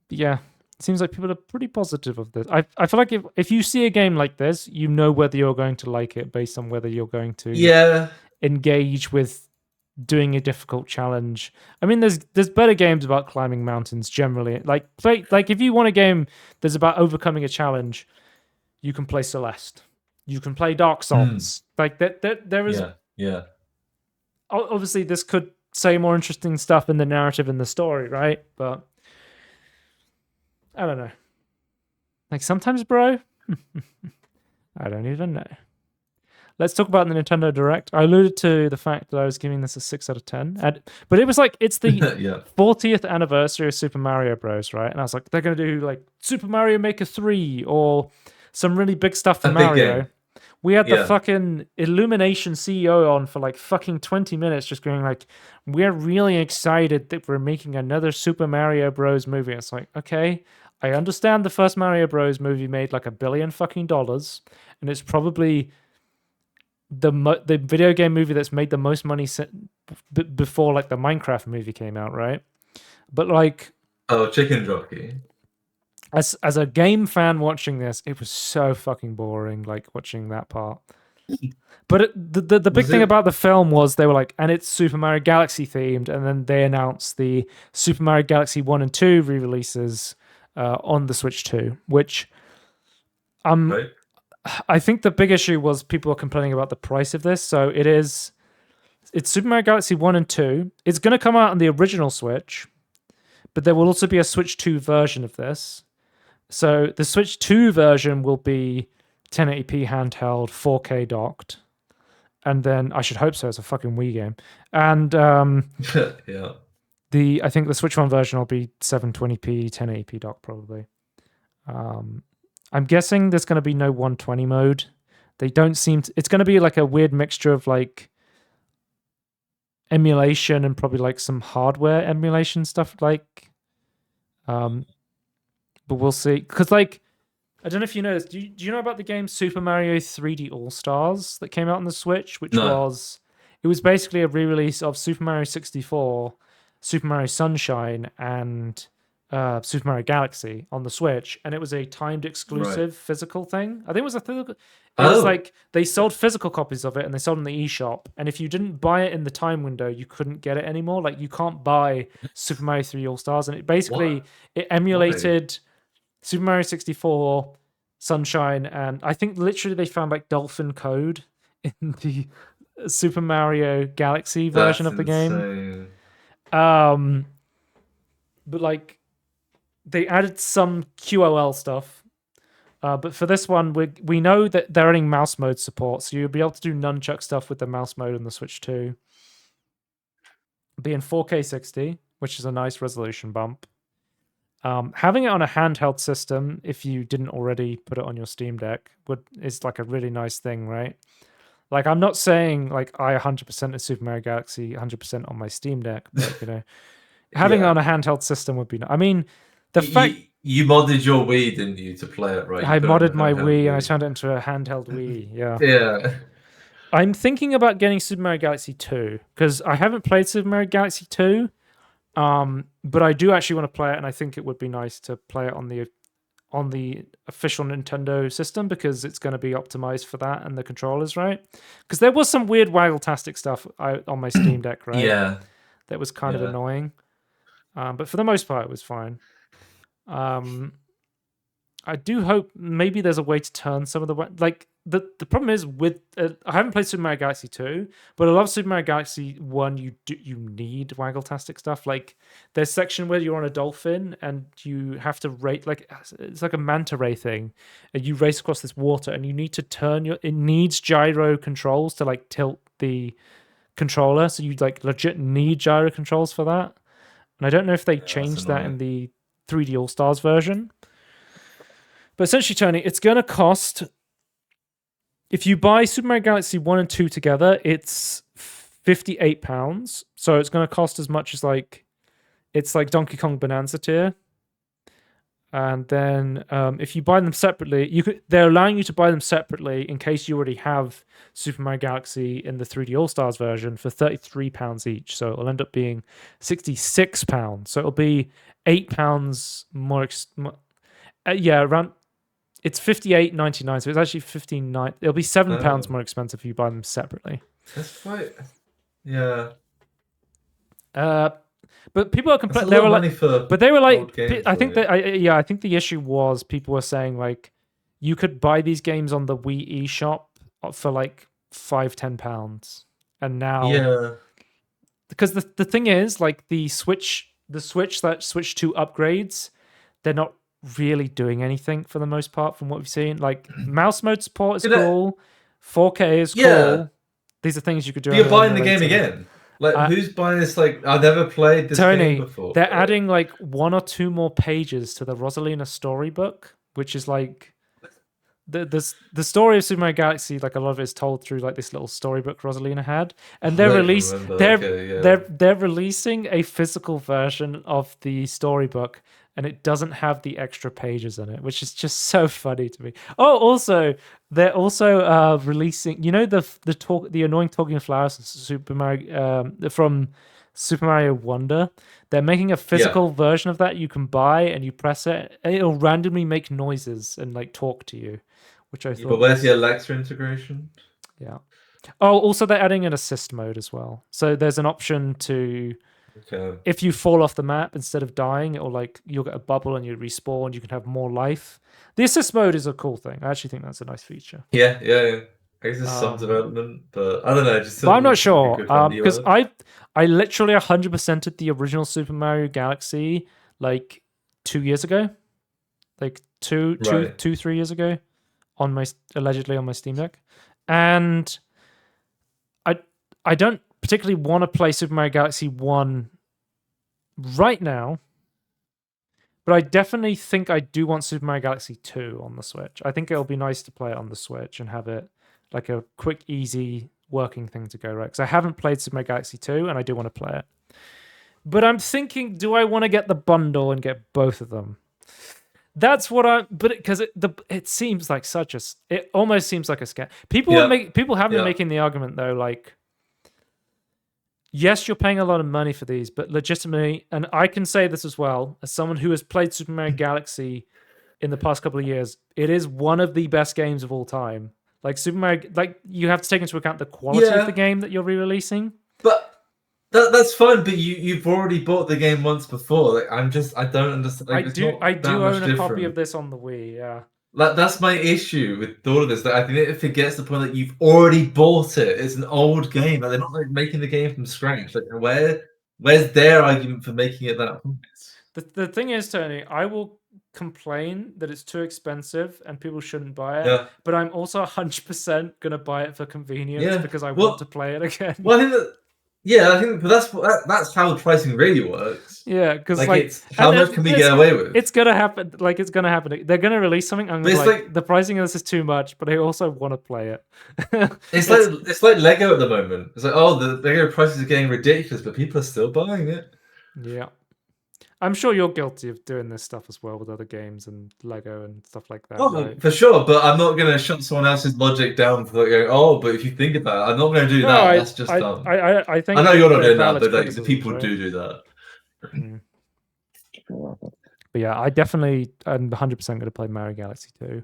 it seems like people are pretty positive of this. I feel like if you see a game like this, you know whether you're going to like it based on whether you're going to engage with doing a difficult challenge. I mean, there's better games about climbing mountains generally. Like if you want a game that's about overcoming a challenge, you can play Celeste. You can play Dark Souls. Like there is. Yeah. Obviously, this could say more interesting stuff in the narrative and the story, right? But I don't know. Like sometimes, bro, I don't even know. Let's talk about the Nintendo Direct. I alluded to the fact that I was giving this a 6 out of 10. But it was like, it's the 40th anniversary of Super Mario Bros., right? And I was like, they're going to do like Super Mario Maker 3 or some really big stuff for Mario. We had the fucking Illumination CEO on for like fucking 20 minutes just going like, we're really excited that we're making another Super Mario Bros. Movie. It's like, okay, I understand the first Mario Bros. Movie made like $1 billion fucking dollars, and it's probably the video game movie that's made the most money before like the Minecraft movie came out, right? But like, Chicken Jockey. As a game fan watching this, it was so fucking boring, like watching that part. But the big thing about the film was they were like, and it's Super Mario Galaxy themed, and then they announced the Super Mario Galaxy 1 and 2 re-releases on the Switch 2, which right. I think the big issue was people were complaining about the price of this. So it's Super Mario Galaxy 1 and 2. It's going to come out on the original Switch, but there will also be a Switch 2 version of this. So the Switch 2 version will be 1080p handheld, 4K docked. And then I should hope so, it's a fucking Wii game. And I think the Switch 1 version will be 720p, 1080p docked probably. I'm guessing there's going to be no 120 mode. They don't seem to, it's going to be like a weird mixture of like emulation and probably like some hardware emulation stuff like but we'll see. Because like, I don't know if you know this. Do you know about the game Super Mario 3D All-Stars that came out on the Switch? Which was basically a re-release of Super Mario 64, Super Mario Sunshine, and Super Mario Galaxy on the Switch, and it was a timed exclusive physical thing. I think it was a physical. It was like they sold physical copies of it, and they sold in the eShop. And if you didn't buy it in the time window, you couldn't get it anymore. Like you can't buy Super Mario 3D All-Stars, and it basically it emulated Super Mario 64, Sunshine, and I think literally they found like dolphin code in the Super Mario Galaxy version of the game. But like they added some QOL stuff. But for this one, we know that they're adding mouse mode support, so you'll be able to do nunchuck stuff with the mouse mode in the Switch 2. Be in 4K 60, which is a nice resolution bump. Having it on a handheld system, if you didn't already put it on your Steam Deck, is like a really nice thing, right? Like, I'm not saying like I 100% of Super Mario Galaxy 100% on my Steam Deck, but you know, having it on a handheld system would be nice. I mean, you modded your Wii, didn't you, to play it, right? I modded my Wii and I turned it into a handheld Wii. Yeah. Yeah. I'm thinking about getting Super Mario Galaxy 2 because I haven't played Super Mario Galaxy 2. But I do actually want to play it, and I think it would be nice to play it on the official Nintendo system because it's going to be optimized for that and the controllers, right? Because there was some weird waggle-tastic stuff on my Steam Deck, right? Yeah. That was kind of annoying. But for the most part, it was fine. I do hope maybe there's a way to turn some of the problem is with I haven't played Super Mario Galaxy 2, but I love Super Mario Galaxy 1. You need waggle-tastic stuff. Like there's a section where you're on a dolphin and you have to rate like it's like a manta ray thing, and you race across this water and you need to turn it needs gyro controls to like tilt the controller, so you like legit need gyro controls for that. And I don't know if they changed that in the 3D All-Stars version. But essentially, Tony, it's going to cost, if you buy Super Mario Galaxy 1 and 2 together, it's £58. So it's going to cost as much as it's like Donkey Kong Bonanza tier. And then if you buy them separately, they're allowing you to buy them separately in case you already have Super Mario Galaxy in the 3D All-Stars version for £33 each. So it'll end up being £66. So it'll be £8 more. Around. It's $58.99, so it's actually $15.9. It'll be £7 more expensive if you buy them separately. That's right. Yeah. But people are complaining. They were like, I think the issue was people were saying like, you could buy these games on the Wii eShop for like £5-10, and now because the thing is, like the Switch that Switch 2 upgrades, they're not really doing anything for the most part from what we've seen. Like mouse mode support is cool, 4K is cool. These are things you could do. You're buying the game again. Like, who's buying this? Like, I've never played this game before. They're adding like 1 or 2 more pages to the Rosalina storybook, which is like the story of Super Mario Galaxy. Like a lot of it is told through like this little storybook Rosalina had, and they're releasing a physical version of the storybook, and it doesn't have the extra pages in it, which is just so funny to me. Oh, also, they're also releasing, you know, the annoying talking flowers from Super Mario Wonder. They're making a physical version of that you can buy, and you press it, and it'll randomly make noises and like talk to you, which I thought. But where's the Alexa integration? Yeah. Oh, also they're adding an assist mode as well. So there's an option to. Okay. If you fall off the map, instead of dying, you'll get a bubble and you respawn. You can have more life. The assist mode is a cool thing. I actually think that's a nice feature. Yeah. I guess there's some development, but I don't know. But I'm not sure because I literally 100%ed the original Super Mario Galaxy like 2 years ago, like 3 years ago, allegedly on my Steam Deck, and I don't particularly want to play Super Mario Galaxy 1 right now, but I definitely think I do want Super Mario Galaxy 2 on the Switch. I think it'll be nice to play it on the Switch and have it like a quick, easy working thing to go, right? Because I haven't played Super Mario Galaxy 2 and I do want to play it. But I'm thinking, do I want to get the bundle and get both of them? That's what because it seems like it almost seems like a scam. People have been making the argument though, like, yes, you're paying a lot of money for these, but legitimately, and I can say this as well, as someone who has played Super Mario Galaxy in the past couple of years, it is one of the best games of all time. Like Super Mario, like you have to take into account the quality of the game that you're re-releasing. But that's fine. But you've already bought the game once before. Like I don't understand. Like, I do own a copy of this on the Wii. Yeah. That's my issue with all of this. That I think it forgets the point that you've already bought it. It's an old game. Like, they're not like making the game from scratch. Like where's their argument for making it that point? The thing is, Tony, I will complain that it's too expensive and people shouldn't buy it. But I'm also 100% gonna buy it for convenience because I want to play it again. Well, I think that's how the pricing really works. Yeah, because it's how much can we get away with? It's gonna happen. Like it's gonna happen. They're gonna release something. I'm like the pricing of this is too much, but I also want to play it. it's like Lego at the moment. It's like, oh, the Lego prices are getting ridiculous, but people are still buying it. Yeah, I'm sure you're guilty of doing this stuff as well with other games and Lego and stuff like that. Oh, right? For sure, but I'm not going to shut someone else's logic down for going, oh, but if you think about it, I'm not going to do that. That's just dumb. I think I know you're not doing that, but like, the people do that. But yeah, I definitely am 100% going to play Mario Galaxy 2.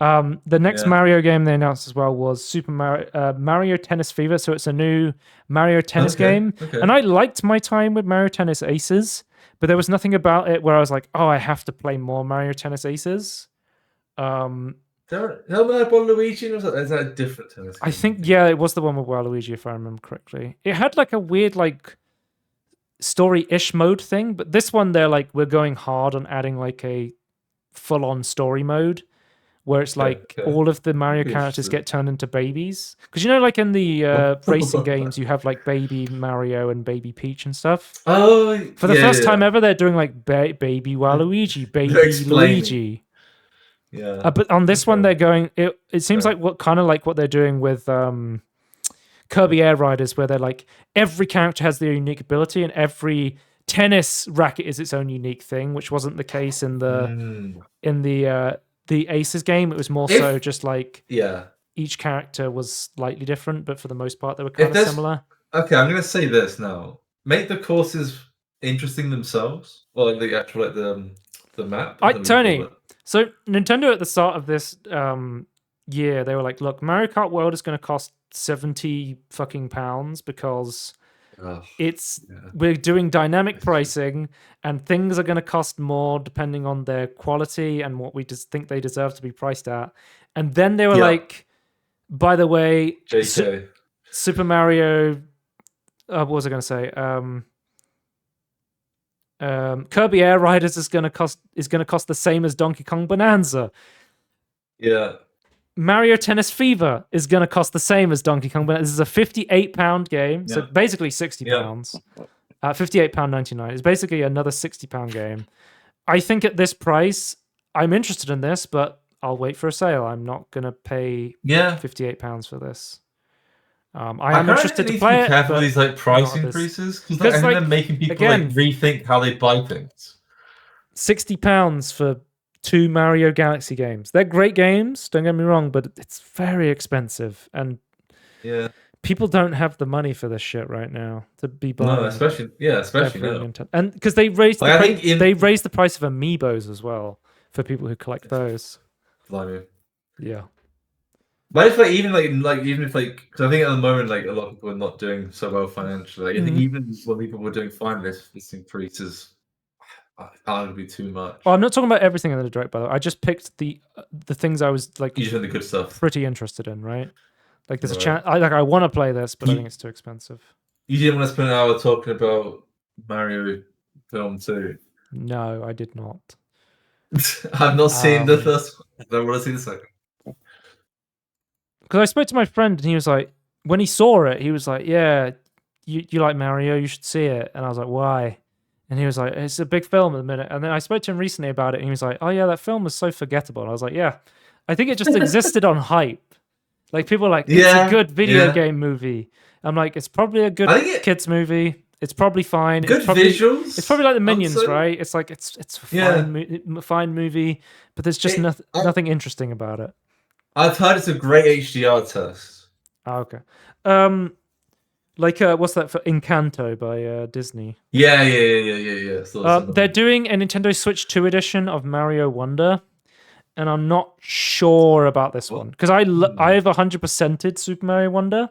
The next Mario game they announced as well was Super Mario Tennis Fever. So it's a new Mario Tennis game. Okay. And I liked my time with Mario Tennis Aces, but there was nothing about it where I was like, oh, I have to play more Mario Tennis Aces. Hello, Waluigi, or is that a different tennis game? I think, it was the one with Waluigi, if I remember correctly. It had like a weird like story-ish mode thing, but this one they're like, we're going hard on adding like a full-on story mode where it's like all of the Mario characters get turned into babies. Because you know, like in the racing games, you have like baby Mario and baby Peach and stuff. Oh, for the first time ever, they're doing like baby Waluigi, baby Luigi. Yeah. But on this one, they're going. It seems like what they're doing with Kirby Air Riders, where they're like every character has their unique ability, and every tennis racket is its own unique thing, which wasn't the case in the Aces game. It was more so just like each character was slightly different, but for the most part they were kind of similar. Okay, I'm gonna say this now. Make the courses interesting themselves, or like the actual the map. Tony. So Nintendo at the start of this year, they were like, "Look, Mario Kart World is going to cost £70 because We're doing dynamic pricing, and things are going to cost more depending on their quality and what we just think they deserve to be priced at. And then they were like, by the way, JK. Super Mario. What was I going to say? Kirby Air Riders is going to cost the same as Donkey Kong Bonanza. Yeah. Mario Tennis Fever is going to cost the same as Donkey Kong Bonanza. This is a £58 game, so basically £60. £58.99. It's basically another £60 game. I think at this price, I'm interested in this, but I'll wait for a sale. I'm not going to pay £58 for this. I am interested to play it. Careful with these like price increases because I think they're making people rethink how they buy things. £60 for 2 Mario Galaxy games. They're great games, don't get me wrong, but it's very expensive, and people don't have the money for this shit right now to be buying. No, especially now. And because they raised the price of amiibos as well for people who collect those. Yeah. But it's even if because I think at the moment a lot of people are not doing so well financially. I think even when people were doing fine, this increases. Can't be too much. Well, I'm not talking about everything in the Direct, by the way. I just picked the things I was the good stuff, pretty interested in, right? Like there's a chance. I want to play this, but I think it's too expensive. You didn't want to spend an hour talking about Mario Film 2? No, I did not. I've not seen the first one. I don't want to see the second. Because I spoke to my friend, and he was like, when he saw it, he was like, "Yeah, you like Mario? You should see it." And I was like, "Why?" And he was like, "It's a big film at the minute." And then I spoke to him recently about it, and he was like, "Oh yeah, that film was so forgettable." And I was like, "Yeah, I think it just existed on hype. Like people were like, it's a good video game movie." I'm like, it's probably a good kids movie. It's probably fine. Good visuals. It's probably like the Minions, right? It's like it's a fine movie, but there's just nothing interesting about it. I've heard it's a great HDR test. Oh, okay. What's that for Encanto by Disney? Yeah. They're doing a Nintendo Switch 2 edition of Mario Wonder, and I'm not sure about this one because I've 100%ed Super Mario Wonder.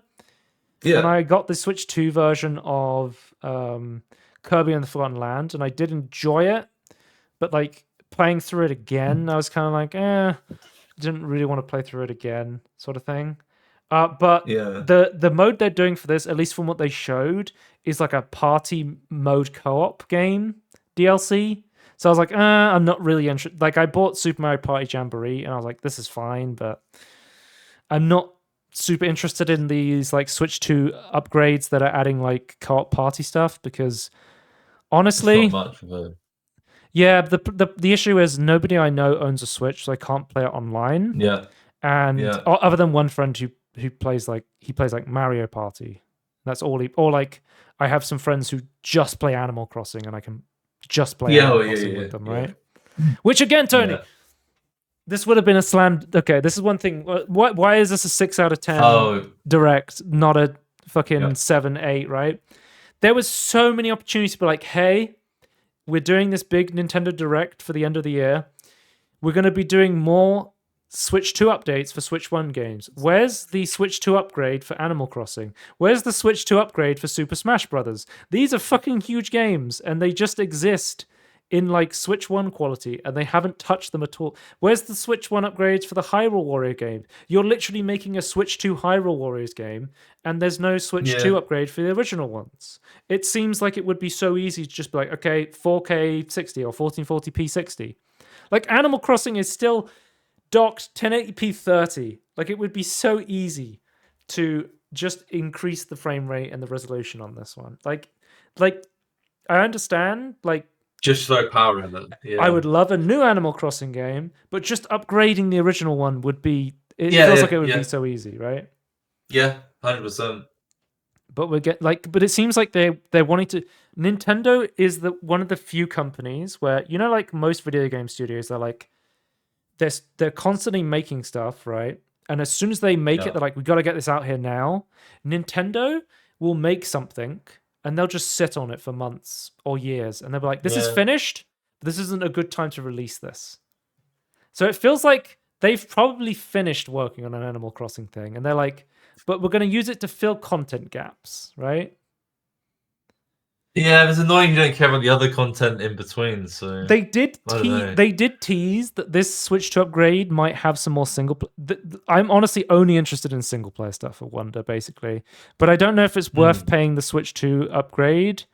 Yeah. And I got the Switch 2 version of Kirby and the Forgotten Land, and I did enjoy it, but playing through it again, I was kind of like, didn't really want to play through it again, sort of thing. But the mode they're doing for this, at least from what they showed, is like a party mode co-op game DLC. So I was like, I'm not really interested. I bought Super Mario Party Jamboree, and I was like, this is fine, but I'm not super interested in these Switch 2 upgrades that are adding co-op party stuff because honestly, it's not much of a... Yeah, the issue is nobody I know owns a Switch, so I can't play it online. Yeah. And other than one friend who plays Mario Party. That's all I have some friends who just play Animal Crossing, and I can just play Animal Crossing with them, right? Which again, Tony, this would have been a slam. Okay, this is one thing. Why is this a 6 out of 10 Direct, not a fucking 7, 8, right? There was so many opportunities to be like, hey, we're doing this big Nintendo Direct for the end of the year. We're going to be doing more Switch 2 updates for Switch 1 games. Where's the Switch 2 upgrade for Animal Crossing? Where's the Switch 2 upgrade for Super Smash Brothers? These are fucking huge games, and they just exist in Switch 1 quality, and they haven't touched them at all. Where's the Switch 1 upgrades for the Hyrule Warrior game? You're literally making a Switch 2 Hyrule Warriors game, and there's no Switch 2 upgrade for the original ones. It seems like it would be so easy to just be like, okay, 4K 60 or 1440p 60. Animal Crossing is still docked 1080p 30. It would be so easy to just increase the frame rate and the resolution on this one. I understand, just throw power in it. Yeah. I would love a new Animal Crossing game, but just upgrading the original one would be... It feels like it would be so easy, right? Yeah, 100%. But but it seems like they're wanting to... Nintendo is one of the few companies where, most video game studios, they're constantly making stuff, right? And as soon as they make it, they're like, we got to get this out here now. Nintendo will make something, and they'll just sit on it for months or years. And they'll be like, this is finished. But this isn't a good time to release this. So it feels like they've probably finished working on an Animal Crossing thing. And they're like, but we're going to use it to fill content gaps, right? Yeah, it was annoying you don't care about the other content in between. So they did tease that this Switch 2 upgrade might have some more I'm honestly only interested in single player stuff for Wonder, basically. But I don't know if it's worth paying the Switch 2 upgrade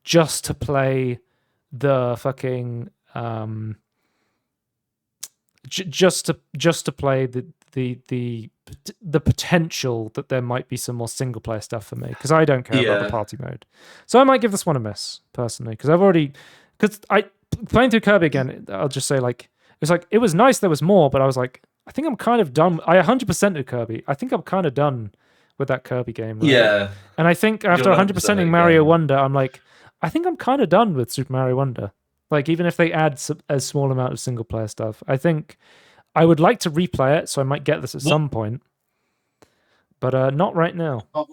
just to play the fucking just to play the potential that there might be some more single player stuff for me, because I don't care about the party mode. So I might give this one a miss personally, because I playing through Kirby again. I'll just say it was nice. There was more, but I was like, I think I'm kind of done. I 100%ed Kirby. I think I'm kind of done with that Kirby game. Right? Yeah, and I think after 100%ing Mario Wonder, I'm like, I think I'm kind of done with Super Mario Wonder. Like, even if they add a small amount of single player stuff, I think I would like to replay it, so I might get this at some point. But not right now. What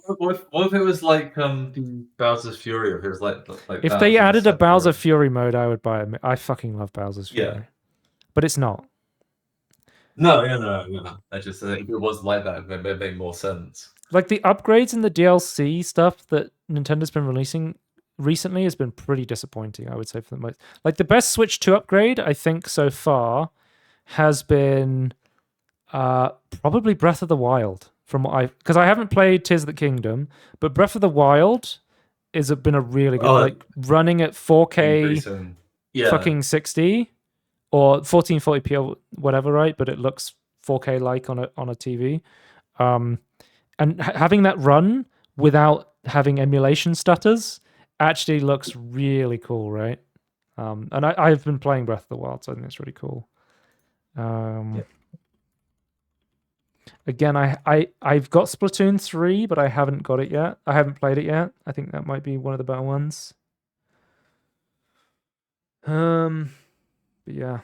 if it was like Bowser's Fury? If it was like if they added a Bowser Fury mode, I would buy it. I fucking love Bowser's Fury. Yeah. But it's not. No. I just think if it was like that, then it made more sense. Like, the upgrades and the DLC stuff that Nintendo's been releasing recently has been pretty disappointing, I would say, for the most. Like, the best Switch 2 upgrade, I think, so far has been probably Breath of the Wild. Because I haven't played Tears of the Kingdom, but Breath of the Wild has been a really good, running at 4K fucking 60 or 1440p or whatever, right? But it looks 4K like on a TV. And having that run without having emulation stutters actually looks really cool, right? And I've been playing Breath of the Wild, so I think it's really cool. Again, I've got Splatoon 3, but I haven't got it yet. I haven't played it yet. I think that might be one of the better ones. But yeah.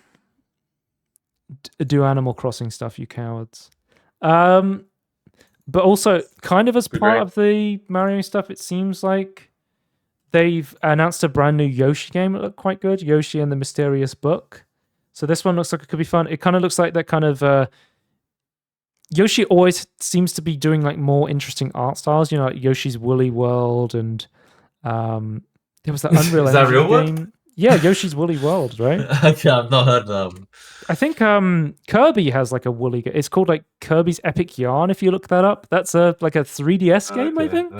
Do Animal Crossing stuff, you cowards. But also, kind of as part of the Mario stuff, it seems like they've announced a brand new Yoshi game that looked quite good. Yoshi and the Mysterious Book. So this one looks like it could be fun. It kind of looks like that kind of... Yoshi always seems to be doing like more interesting art styles, you know, like Yoshi's Woolly World, and there was that Unreal Is that real game. World? Yeah, Yoshi's Woolly World, right? Okay, I've not heard of them. I think Kirby has like a woolly game. It's called like Kirby's Epic Yarn. If you look that up, that's like a 3DS game, I think.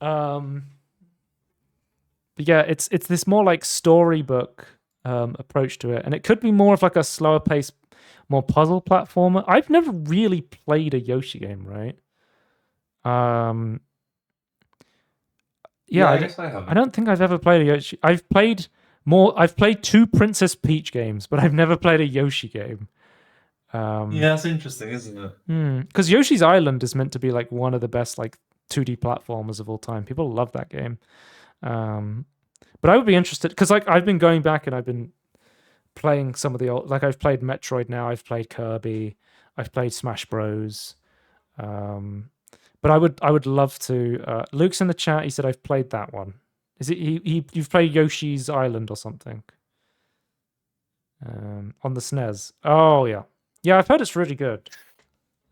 But yeah, it's this more like storybook approach to it, and it could be more of like a slower pace, more puzzle platformer. I've never really played a Yoshi game, right? Yeah, I guess I haven't. I don't think I've ever played a Yoshi. I've played 2 Princess Peach games, but I've never played a Yoshi game. Yeah, that's interesting, isn't it? Because Yoshi's Island is meant to be like one of the best like 2D platformers of all time. People love that game. But I would be interested, because like I've been going back and I've been playing some of the old, like I've played Metroid now, I've played Kirby, I've played Smash Bros. But I would love to. Luke's in the chat. He said I've played that one. Is it you've played Yoshi's Island or something? On the SNES. Oh yeah, I've heard it's really good.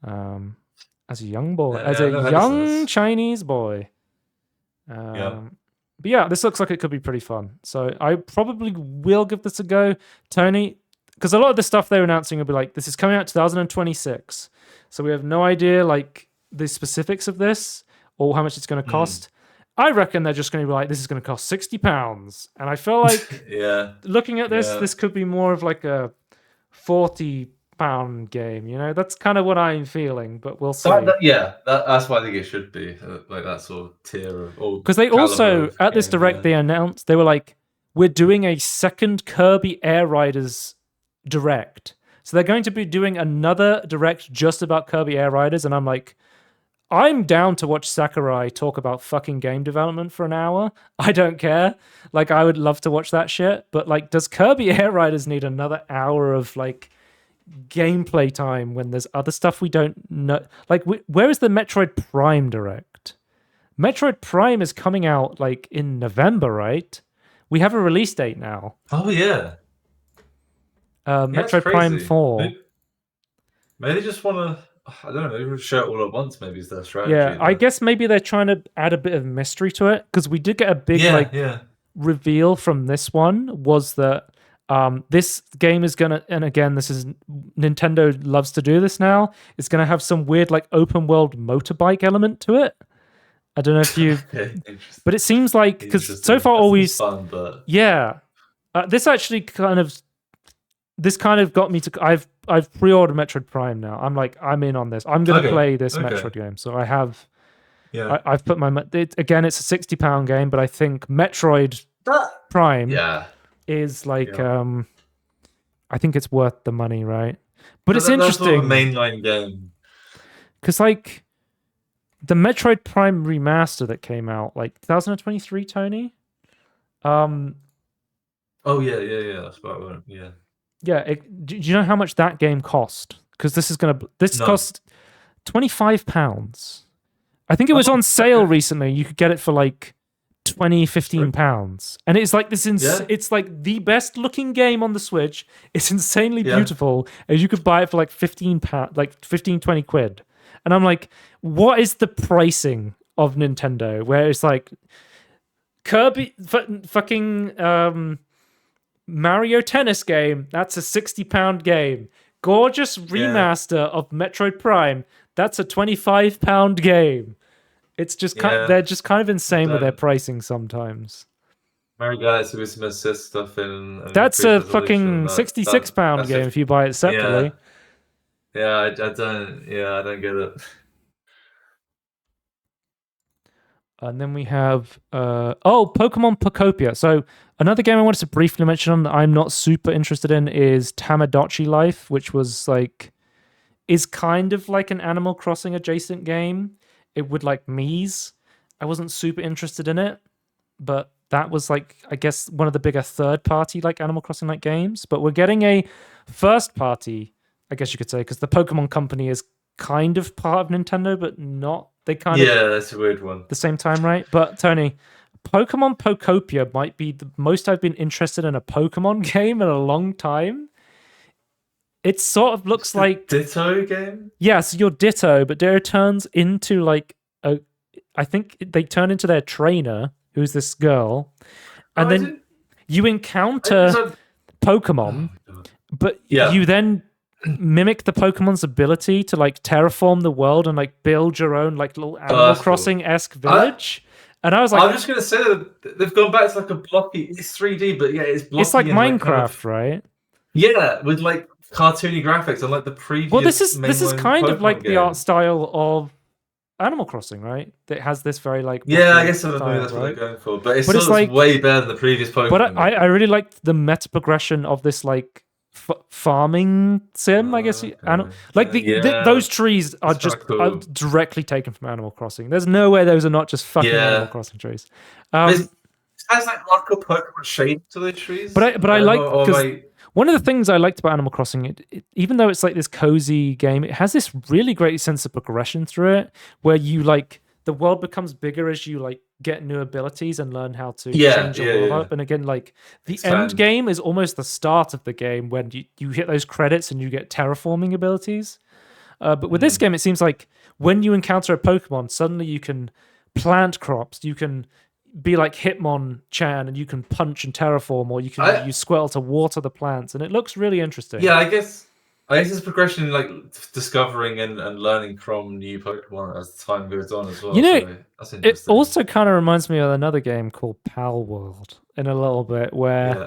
As a young boy, as a young Chinese boy. But yeah, this looks like it could be pretty fun. So I probably will give this a go, Tony, because a lot of the stuff they're announcing will be like, this is coming out 2026. So we have no idea like the specifics of this or how much it's going to cost. I reckon they're just going to be like, this is going to cost £60. And I feel like looking at this, this could be more of like a £40 game, you know? That's kind of what I'm feeling, but we'll see. That's what I think it should be, like that sort of tier of... Because they also, at this Direct, they announced, they were like, we're doing a second Kirby Air Riders Direct. So they're going to be doing another Direct just about Kirby Air Riders, and I'm like, I'm down to watch Sakurai talk about fucking game development for an hour. I don't care. Like, I would love to watch that shit, but like, does Kirby Air Riders need another hour of like gameplay time when there's other stuff we don't know? Like, where is the Metroid Prime Direct? Metroid Prime is coming out like in November, right? We have a release date now. Oh yeah. Metroid Prime 4. Maybe they just want to I don't know. Maybe we'll show it all at once. Maybe is their strategy. Yeah, I guess maybe they're trying to add a bit of mystery to it, because we did get a big reveal from this one, was that this game is gonna, and again, this is Nintendo loves to do this now. It's gonna have some weird like open world motorbike element to it. I don't know if you, but it seems like, because so far always fun, but this actually kind of got me to. I've pre-ordered Metroid Prime now. I'm in on this. I'm gonna play this Metroid game. So I have. Yeah. I've put my again. It's a £60 game, but I think Metroid Prime is like I think it's worth the money, right? But it's interesting. That's a mainline game. Because like the Metroid Prime remaster that came out like 2023, Tony. Oh yeah. That's about right. Yeah. Yeah. Do you know how much that game cost? Because this cost £25. I think it was on sale recently. You could get it for like £15, and it's like this. It's like the best looking game on the Switch. It's insanely beautiful, and you could buy it for like £15, like 20 quid. And I'm like, what is the pricing of Nintendo? Where it's like Kirby, fucking Mario Tennis game. That's a £60 game. Gorgeous remaster of Metroid Prime. That's a £25 game. It's just they're just kind of insane with their pricing sometimes. Mario Galaxy with some assist stuff in. That's a fucking £66 game if you buy it separately. Yeah, I don't get it. And then we have Pokemon Pocopia. So another game I wanted to briefly mention that I'm not super interested in is Tamagotchi Life, which is kind of like an Animal Crossing adjacent game. It would like Mies. I wasn't super interested in it, but that was like, I guess, one of the bigger third-party like Animal Crossing like games. But we're getting a first-party, I guess you could say, because the Pokemon Company is kind of part of Nintendo, but not. They kind of that's a weird one. The same time, right? But Tony, Pokemon Pocopia might be the most I've been interested in a Pokemon game in a long time. It sort of looks like Ditto game. Yeah, so you're Ditto, but Ditto turns into like I think they turn into their trainer, who's this girl, and then you encounter Pokemon, but you then mimic the Pokemon's ability to like terraform the world and like build your own like little Animal Crossing-esque village. And I was like, I'm just gonna say that they've gone back to like a blocky. It's 3D, but it's blocky. It's like Minecraft, right? Yeah, with like cartoony graphics, unlike the previous. Well, this is kind of like the art style of Animal Crossing, right? That has this very like I guess maybe that's what they're going for, but it's like way better than the previous Pokemon. But I really liked the meta progression of this like farming sim, I guess. Those trees are just are directly taken from Animal Crossing. There's no way those are not just fucking Animal Crossing trees. It has like a Pokemon shape to the trees. But I like, because one of the things I liked about Animal Crossing, even though it's like this cozy game, it has this really great sense of progression through it, where you like the world becomes bigger as you like get new abilities and learn how to change your world up. And again, like the end game is almost the start of the game when you hit those credits and you get terraforming abilities. But with this game, it seems like when you encounter a Pokemon, suddenly you can plant crops, you can be like Hitmonchan and you can punch and terraform, or you can use Squirtle to water the plants, and it looks really interesting. Yeah, I guess it's progression in like discovering and learning from new Pokemon as time goes on as well. You know, so it also kind of reminds me of another game called Pal World in a little bit, where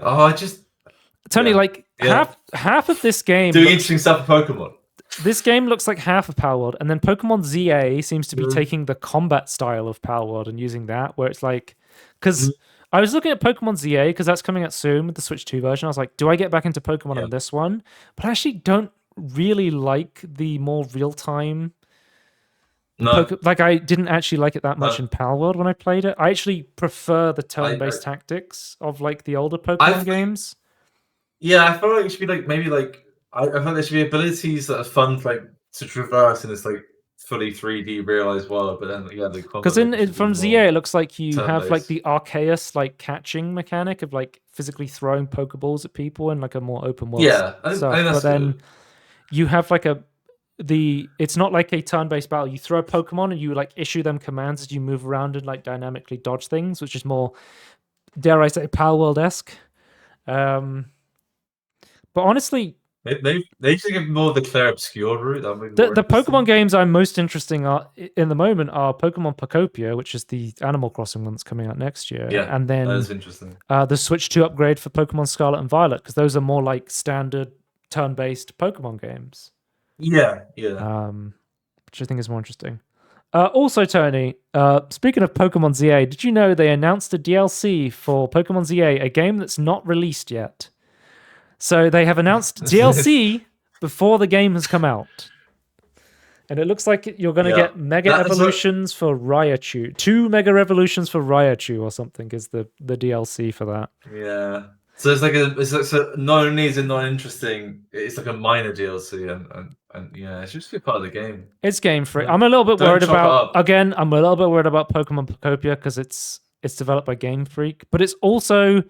Tony, like half of this game doing interesting stuff with Pokemon. This game looks like half of Pal World, and then Pokemon ZA seems to be taking the combat style of Pal World and using that, where it's like, because I was looking at Pokemon ZA because that's coming out soon with the Switch 2 version. I was like, do I get back into Pokemon on this one? But I actually don't really like the more real-time. Like I didn't actually like it that much in Pal World when I played it. I actually prefer the turn-based tactics of like the older Pokemon games. Yeah, I feel like it should be like maybe like I feel like there should be abilities that are fun to traverse in this like fully 3D realized world, but then because from ZA it looks like you have like the Arceus like catching mechanic of like physically throwing Pokeballs at people in like a more open world. Yeah, I think that's but then you have like it's not like a turn-based battle. You throw a Pokemon and you like issue them commands as you move around and like dynamically dodge things, which is more, dare I say, Power World-esque. But honestly, they should give more the Clair Obscure route. The Pokemon games I'm most interesting in the moment are Pokemon Pocopia, which is the Animal Crossing one that's coming out next year, and then that is interesting. The Switch 2 upgrade for Pokemon Scarlet and Violet, because those are more like standard turn-based Pokemon games. Yeah. Which I think is more interesting. Also, Tony, speaking of Pokemon ZA, did you know they announced a DLC for Pokemon ZA, a game that's not released yet? So they have announced DLC before the game has come out. And it looks like you're going to get Mega Evolutions for Raichu. 2 Mega Evolutions for Raichu or something is the DLC for that. Yeah. So so not only is it not interesting, it's like a minor DLC, and yeah, it's just a part of the game. It's game free. I'm a little bit worried about Pokemon Pocopia because it's developed by Game Freak, but it's also,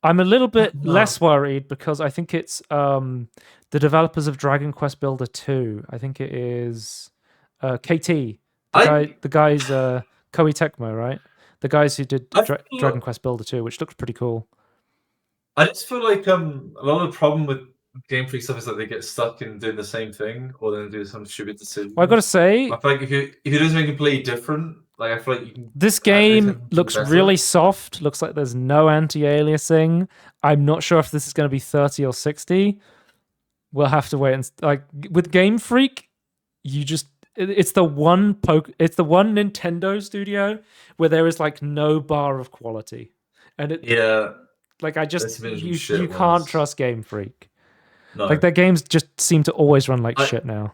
I'm a little bit less worried because I think it's the developers of Dragon Quest Builder 2. I think it is KT. The guys Koei Tecmo, right? The guys who did Dragon Quest Builder 2, which looks pretty cool. I just feel like a lot of the problem with Game Freak stuff is that they get stuck in doing the same thing, or then do some stupid decision. Well, I gotta say, I feel like if you do something completely different, like I feel like you can. This game looks really soft. Looks like there's no anti-aliasing. I'm not sure if this is going to be 30 or 60. We'll have to wait. And like with Game Freak, it's the one Nintendo studio where there is like no bar of quality, and like you can't trust Game Freak. No. Like their games just seem to always run like shit now.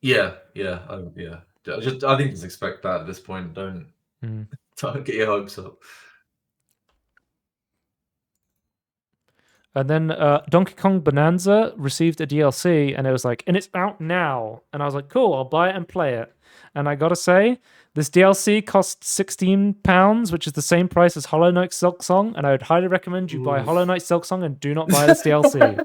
Yeah. I think just expect that at this point. Don't get your hopes up. And then Donkey Kong Bonanza received a DLC, and it was like, and it's out now. And I was like, cool, I'll buy it and play it. And I gotta say, this DLC costs £16, which is the same price as Hollow Knight Silksong, and I would highly recommend you buy Hollow Knight Silksong and do not buy this DLC.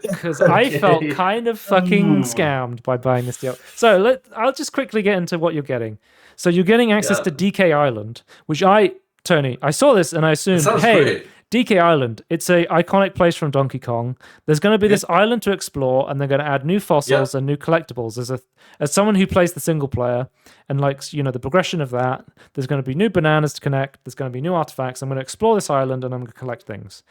Because I felt kind of fucking scammed by buying this DLC. So I'll just quickly get into what you're getting. So you're getting access to DK Island, which Tony, I saw this and I assumed, hey, great. DK Island, it's a iconic place from Donkey Kong. There's going to be this island to explore, and they're going to add new fossils and new collectibles. As someone who plays the single player and likes, the progression of that, there's going to be new bananas to connect. There's going to be new artifacts. I'm going to explore this island, and I'm going to collect things.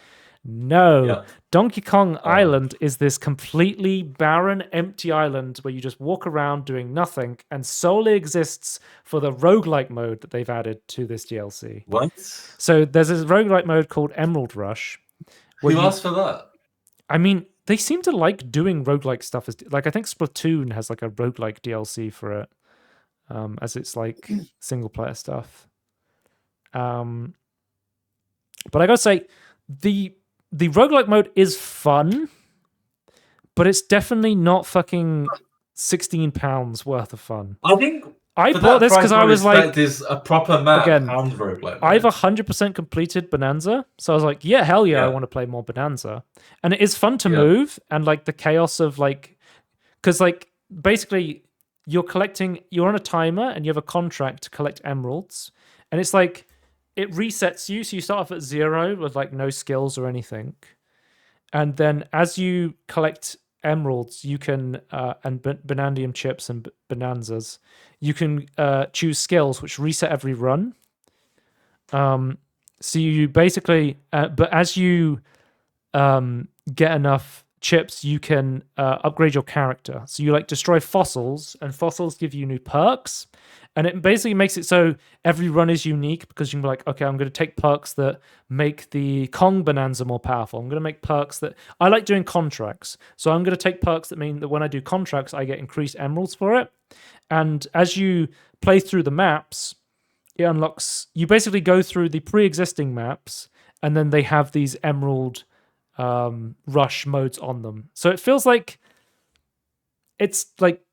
No, Donkey Kong Island is this completely barren, empty island where you just walk around doing nothing and solely exists for the roguelike mode that they've added to this DLC. What? So there's this roguelike mode called Emerald Rush. Who asked for that? I mean, they seem to like doing roguelike stuff. I think Splatoon has like a roguelike DLC for it, as it's like single player stuff. But I gotta say, the roguelike mode is fun, but it's definitely not fucking £16 worth of fun. I think I bought this because I was like, "There's a proper map and roguelike." I've 100% completed Bonanza, so I was like, "Yeah, hell yeah, I want to play more Bonanza." And it is fun to move, and like the chaos of because basically you're on a timer and you have a contract to collect emeralds, and it's like, it resets you, so you start off at 0 with like no skills or anything. And then as you collect emeralds, you can, and Bonandium chips and bonanzas, you can choose skills which reset every run. So you basically, but as you get enough chips, you can upgrade your character. So you destroy fossils, and fossils give you new perks. And it basically makes it so every run is unique, because you can be like, okay, I'm going to take perks that make the Kong Bonanza more powerful. I'm going to make perks that... I like doing contracts. So I'm going to take perks that mean that when I do contracts, I get increased emeralds for it. And as you play through the maps, it unlocks... You basically go through the pre-existing maps, and then they have these emerald rush modes on them. So it feels like...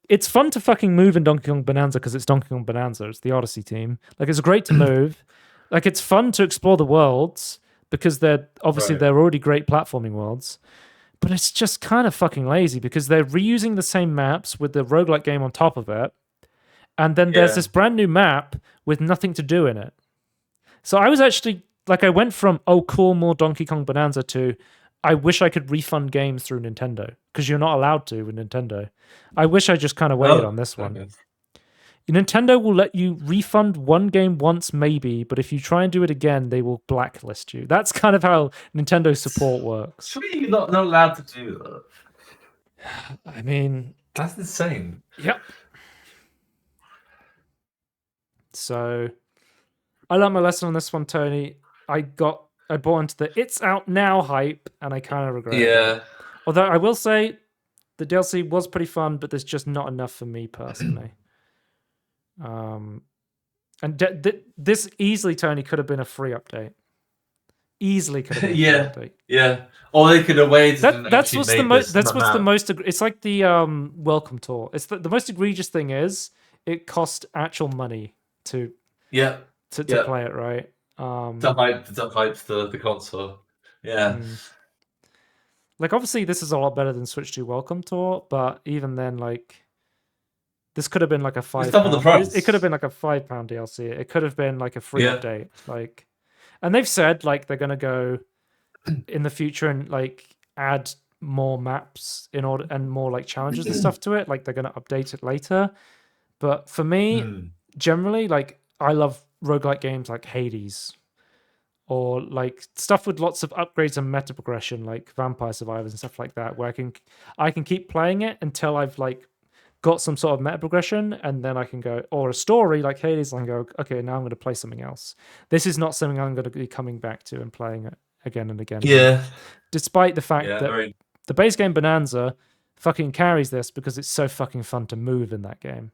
It's fun to fucking move in Donkey Kong Bonanza because it's Donkey Kong Bonanza. It's the Odyssey team. It's great to move. It's fun to explore the worlds because they're already great platforming worlds. But it's just kind of fucking lazy because they're reusing the same maps with the roguelike game on top of it. And then there's this brand new map with nothing to do in it. So I was actually, I went from, oh, cool, more Donkey Kong Bonanza to, I wish I could refund games through Nintendo because you're not allowed to with Nintendo. I wish I just kind of waited on this one. Nintendo will let you refund one game once, maybe, but if you try and do it again, they will blacklist you. That's kind of how Nintendo support works. Surely you're not allowed to do that. I mean... That's insane. Yep. So, I learned my lesson on this one, Tony. I bought into the it's out now hype, and I kind of regret it. Although I will say, the DLC was pretty fun, but there's just not enough for me personally. This easily, Tony, could have been a free update. Easily could have been a free update. Yeah. Or they could have waited. That's what's the most. That's what's the most. It's like the welcome tour. It's the most egregious thing is it cost actual money to play it, right? To hype the console. Yeah. Obviously, this is a lot better than Switch 2 Welcome Tour, but even then, this could have been like a £5. It could have been like a £5 DLC. It could have been like a free update. And they've said they're gonna go in the future and add more maps and more challenges and stuff to it. They're gonna update it later. But for me, generally, I love roguelike games like Hades, or stuff with lots of upgrades and meta progression, like Vampire Survivors and stuff like that, where I can keep playing it until I've got some sort of meta progression, and then I can go, or a story like Hades, and go, okay, now I'm going to play something else. This is not something I'm going to be coming back to and playing it again and again. Yeah. Despite the fact that the base game Bonanza fucking carries this because it's so fucking fun to move in that game.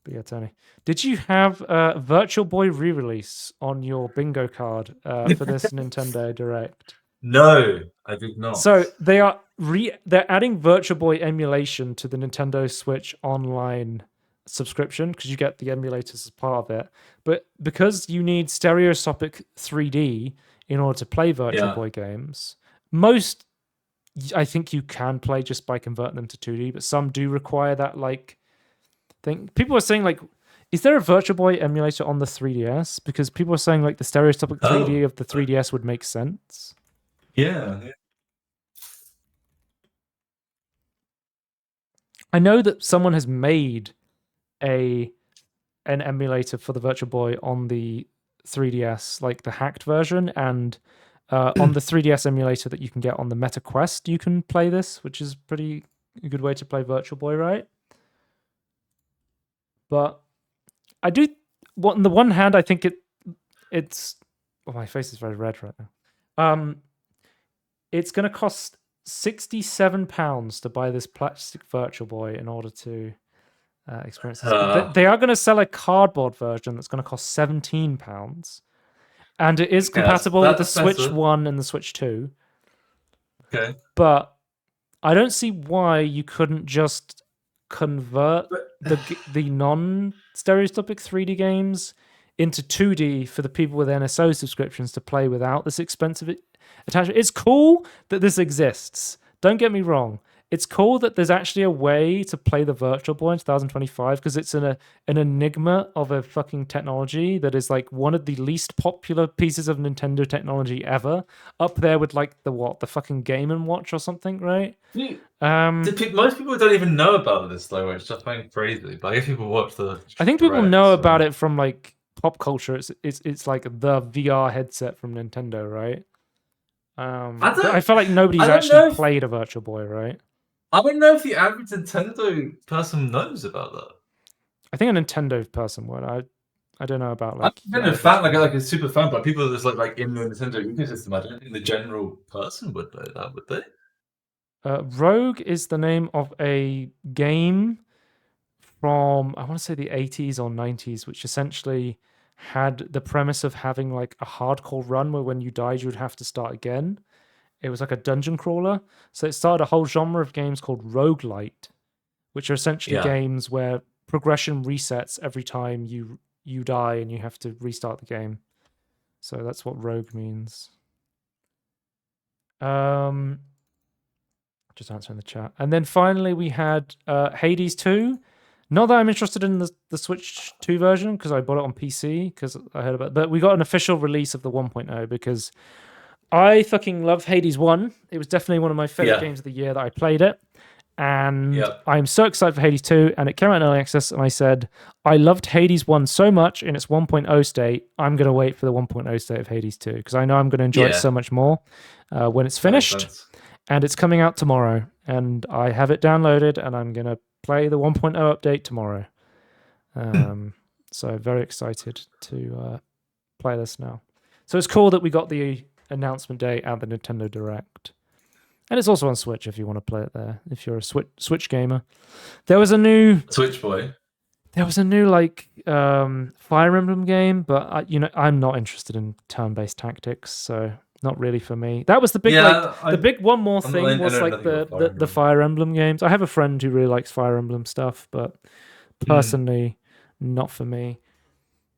But yeah, Tony, did you have a Virtual Boy re-release on your bingo card for this Nintendo Direct? No, I did not. So they're adding Virtual Boy emulation to the Nintendo Switch Online subscription because you get the emulators as part of it. But because you need stereoscopic 3D in order to play Virtual Boy games, most I think you can play just by converting them to 2D, but some do require that thing. People are saying is there a Virtual Boy emulator on the 3DS? Because people are saying the stereoscopic 3D of the 3DS would make sense. Yeah. I know that someone has made an emulator for the Virtual Boy on the 3DS, the hacked version, and on the 3DS emulator that you can get on the Meta Quest, you can play this, which is pretty a good way to play Virtual Boy, right? But I do. On the one hand, I think it's. Oh, my face is very red right now. It's going to cost £67 to buy this plastic Virtual Boy in order to experience this. They are going to sell a cardboard version that's going to cost £17, and it is compatible with the Switch 1 and the Switch 2. Okay, but I don't see why you couldn't just convert the non-stereoscopic 3D games into 2D for the people with NSO subscriptions to play without this expensive attachment. It's cool that this exists. Don't get me wrong. It's cool that there's actually a way to play the Virtual Boy in 2025 because it's an enigma of a fucking technology that is one of the least popular pieces of Nintendo technology ever. Up there with the fucking Game & Watch or something, right? Most people don't even know about this though. It's just crazy. But if people watch the, I think people know about it from pop culture. It's like the VR headset from Nintendo, right? I feel like nobody's actually played a Virtual Boy, right? I don't know if the average Nintendo person knows about that. I think a Nintendo person would. I don't know about I've been a fan, like a super fan, but people that's in the Nintendo ecosystem, I don't think the general person would know that, would they? Rogue is the name of a game from, I want to say, the 80s or 90s, which essentially had the premise of having a hardcore run where when you died, you would have to start again. It was like a dungeon crawler. So it started a whole genre of games called roguelite, which are essentially games where progression resets every time you die and you have to restart the game. So that's what Rogue means. Just answering the chat. And then finally we had Hades 2. Not that I'm interested in the Switch 2 version because I bought it on PC because I heard about it. But we got an official release of the 1.0 because I fucking love Hades 1. It was definitely one of my favorite games of the year that I played it. And I'm so excited for Hades 2. And it came out in early access. And I said, I loved Hades 1 so much in its 1.0 state. I'm going to wait for the 1.0 state of Hades 2 because I know I'm going to enjoy it so much more when it's finished. And it's coming out tomorrow, and I have it downloaded, and I'm going to play the 1.0 update tomorrow. So very excited to play this now. So it's cool that we got the announcement day at the Nintendo Direct. And it's also on Switch if you want to play it there, if you're a Switch gamer. There was a new... Switch boy. There was a new, Fire Emblem game, but, I'm not interested in turn-based tactics, so... Not really for me. That was the big the big one more thing was the Fire Emblem games. I have a friend who really likes Fire Emblem stuff, but personally, not for me.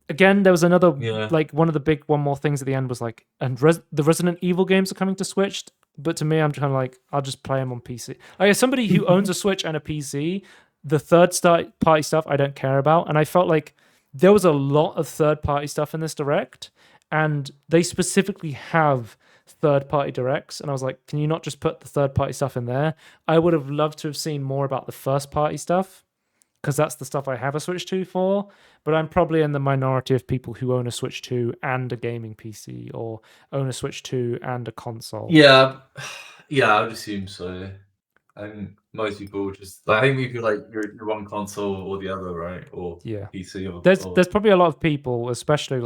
Again, there was another one of the big one more things at the end was the Resident Evil games are coming to Switch. But to me, I'm kind of I'll just play them on PC. As somebody who owns a Switch and a PC, the third-party stuff I don't care about, and I felt like there was a lot of third-party stuff in this Direct. And they specifically have third-party directs. And I was like, can you not just put the third-party stuff in there? I would have loved to have seen more about the first-party stuff because that's the stuff I have a Switch 2 for. But I'm probably in the minority of people who own a Switch 2 and a gaming PC or own a Switch 2 and a console. Yeah, I would assume so. And most people just... I think if you're you're one console or the other, right? Or PC or... There's probably a lot of people, especially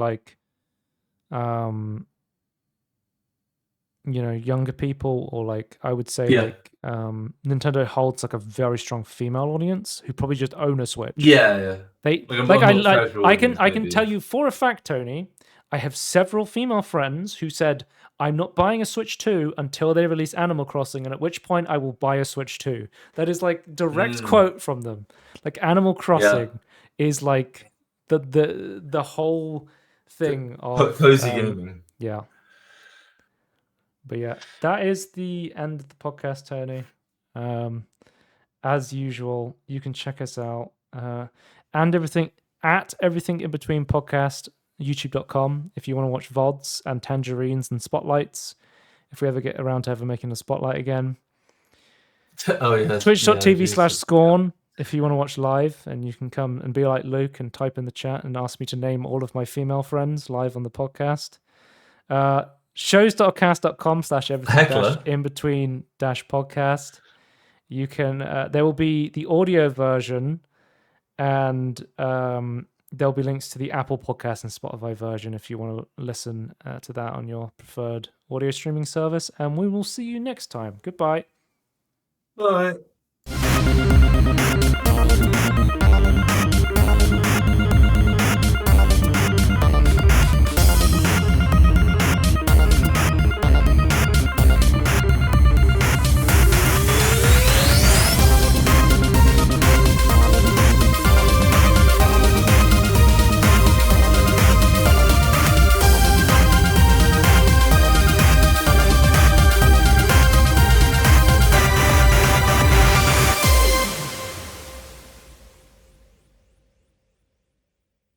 younger people, or I would say Nintendo holds a very strong female audience who probably just own a Switch. They I can tell you for a fact, Tony, I have several female friends who said I'm not buying a Switch 2 until they release Animal Crossing, and at which point I will buy a Switch 2. That is direct quote from them. Animal Crossing is the whole thing of cozy gaming. But that is the end of the podcast, Tony. As usual, you can check us out and everything at Everything In Between Podcast, youtube.com, if you want to watch VODs and tangerines and spotlights, if we ever get around to ever making a spotlight again. Twitch.tv/Scorn if you want to watch live, and you can come and be like Luke and type in the chat and ask me to name all of my female friends live on the podcast. Shows.cast.com/everything-in-between-podcast. You can there will be the audio version, and there'll be links to the Apple Podcast and Spotify version if you want to listen to that on your preferred audio streaming service. And we will see you next time. Goodbye. Bye.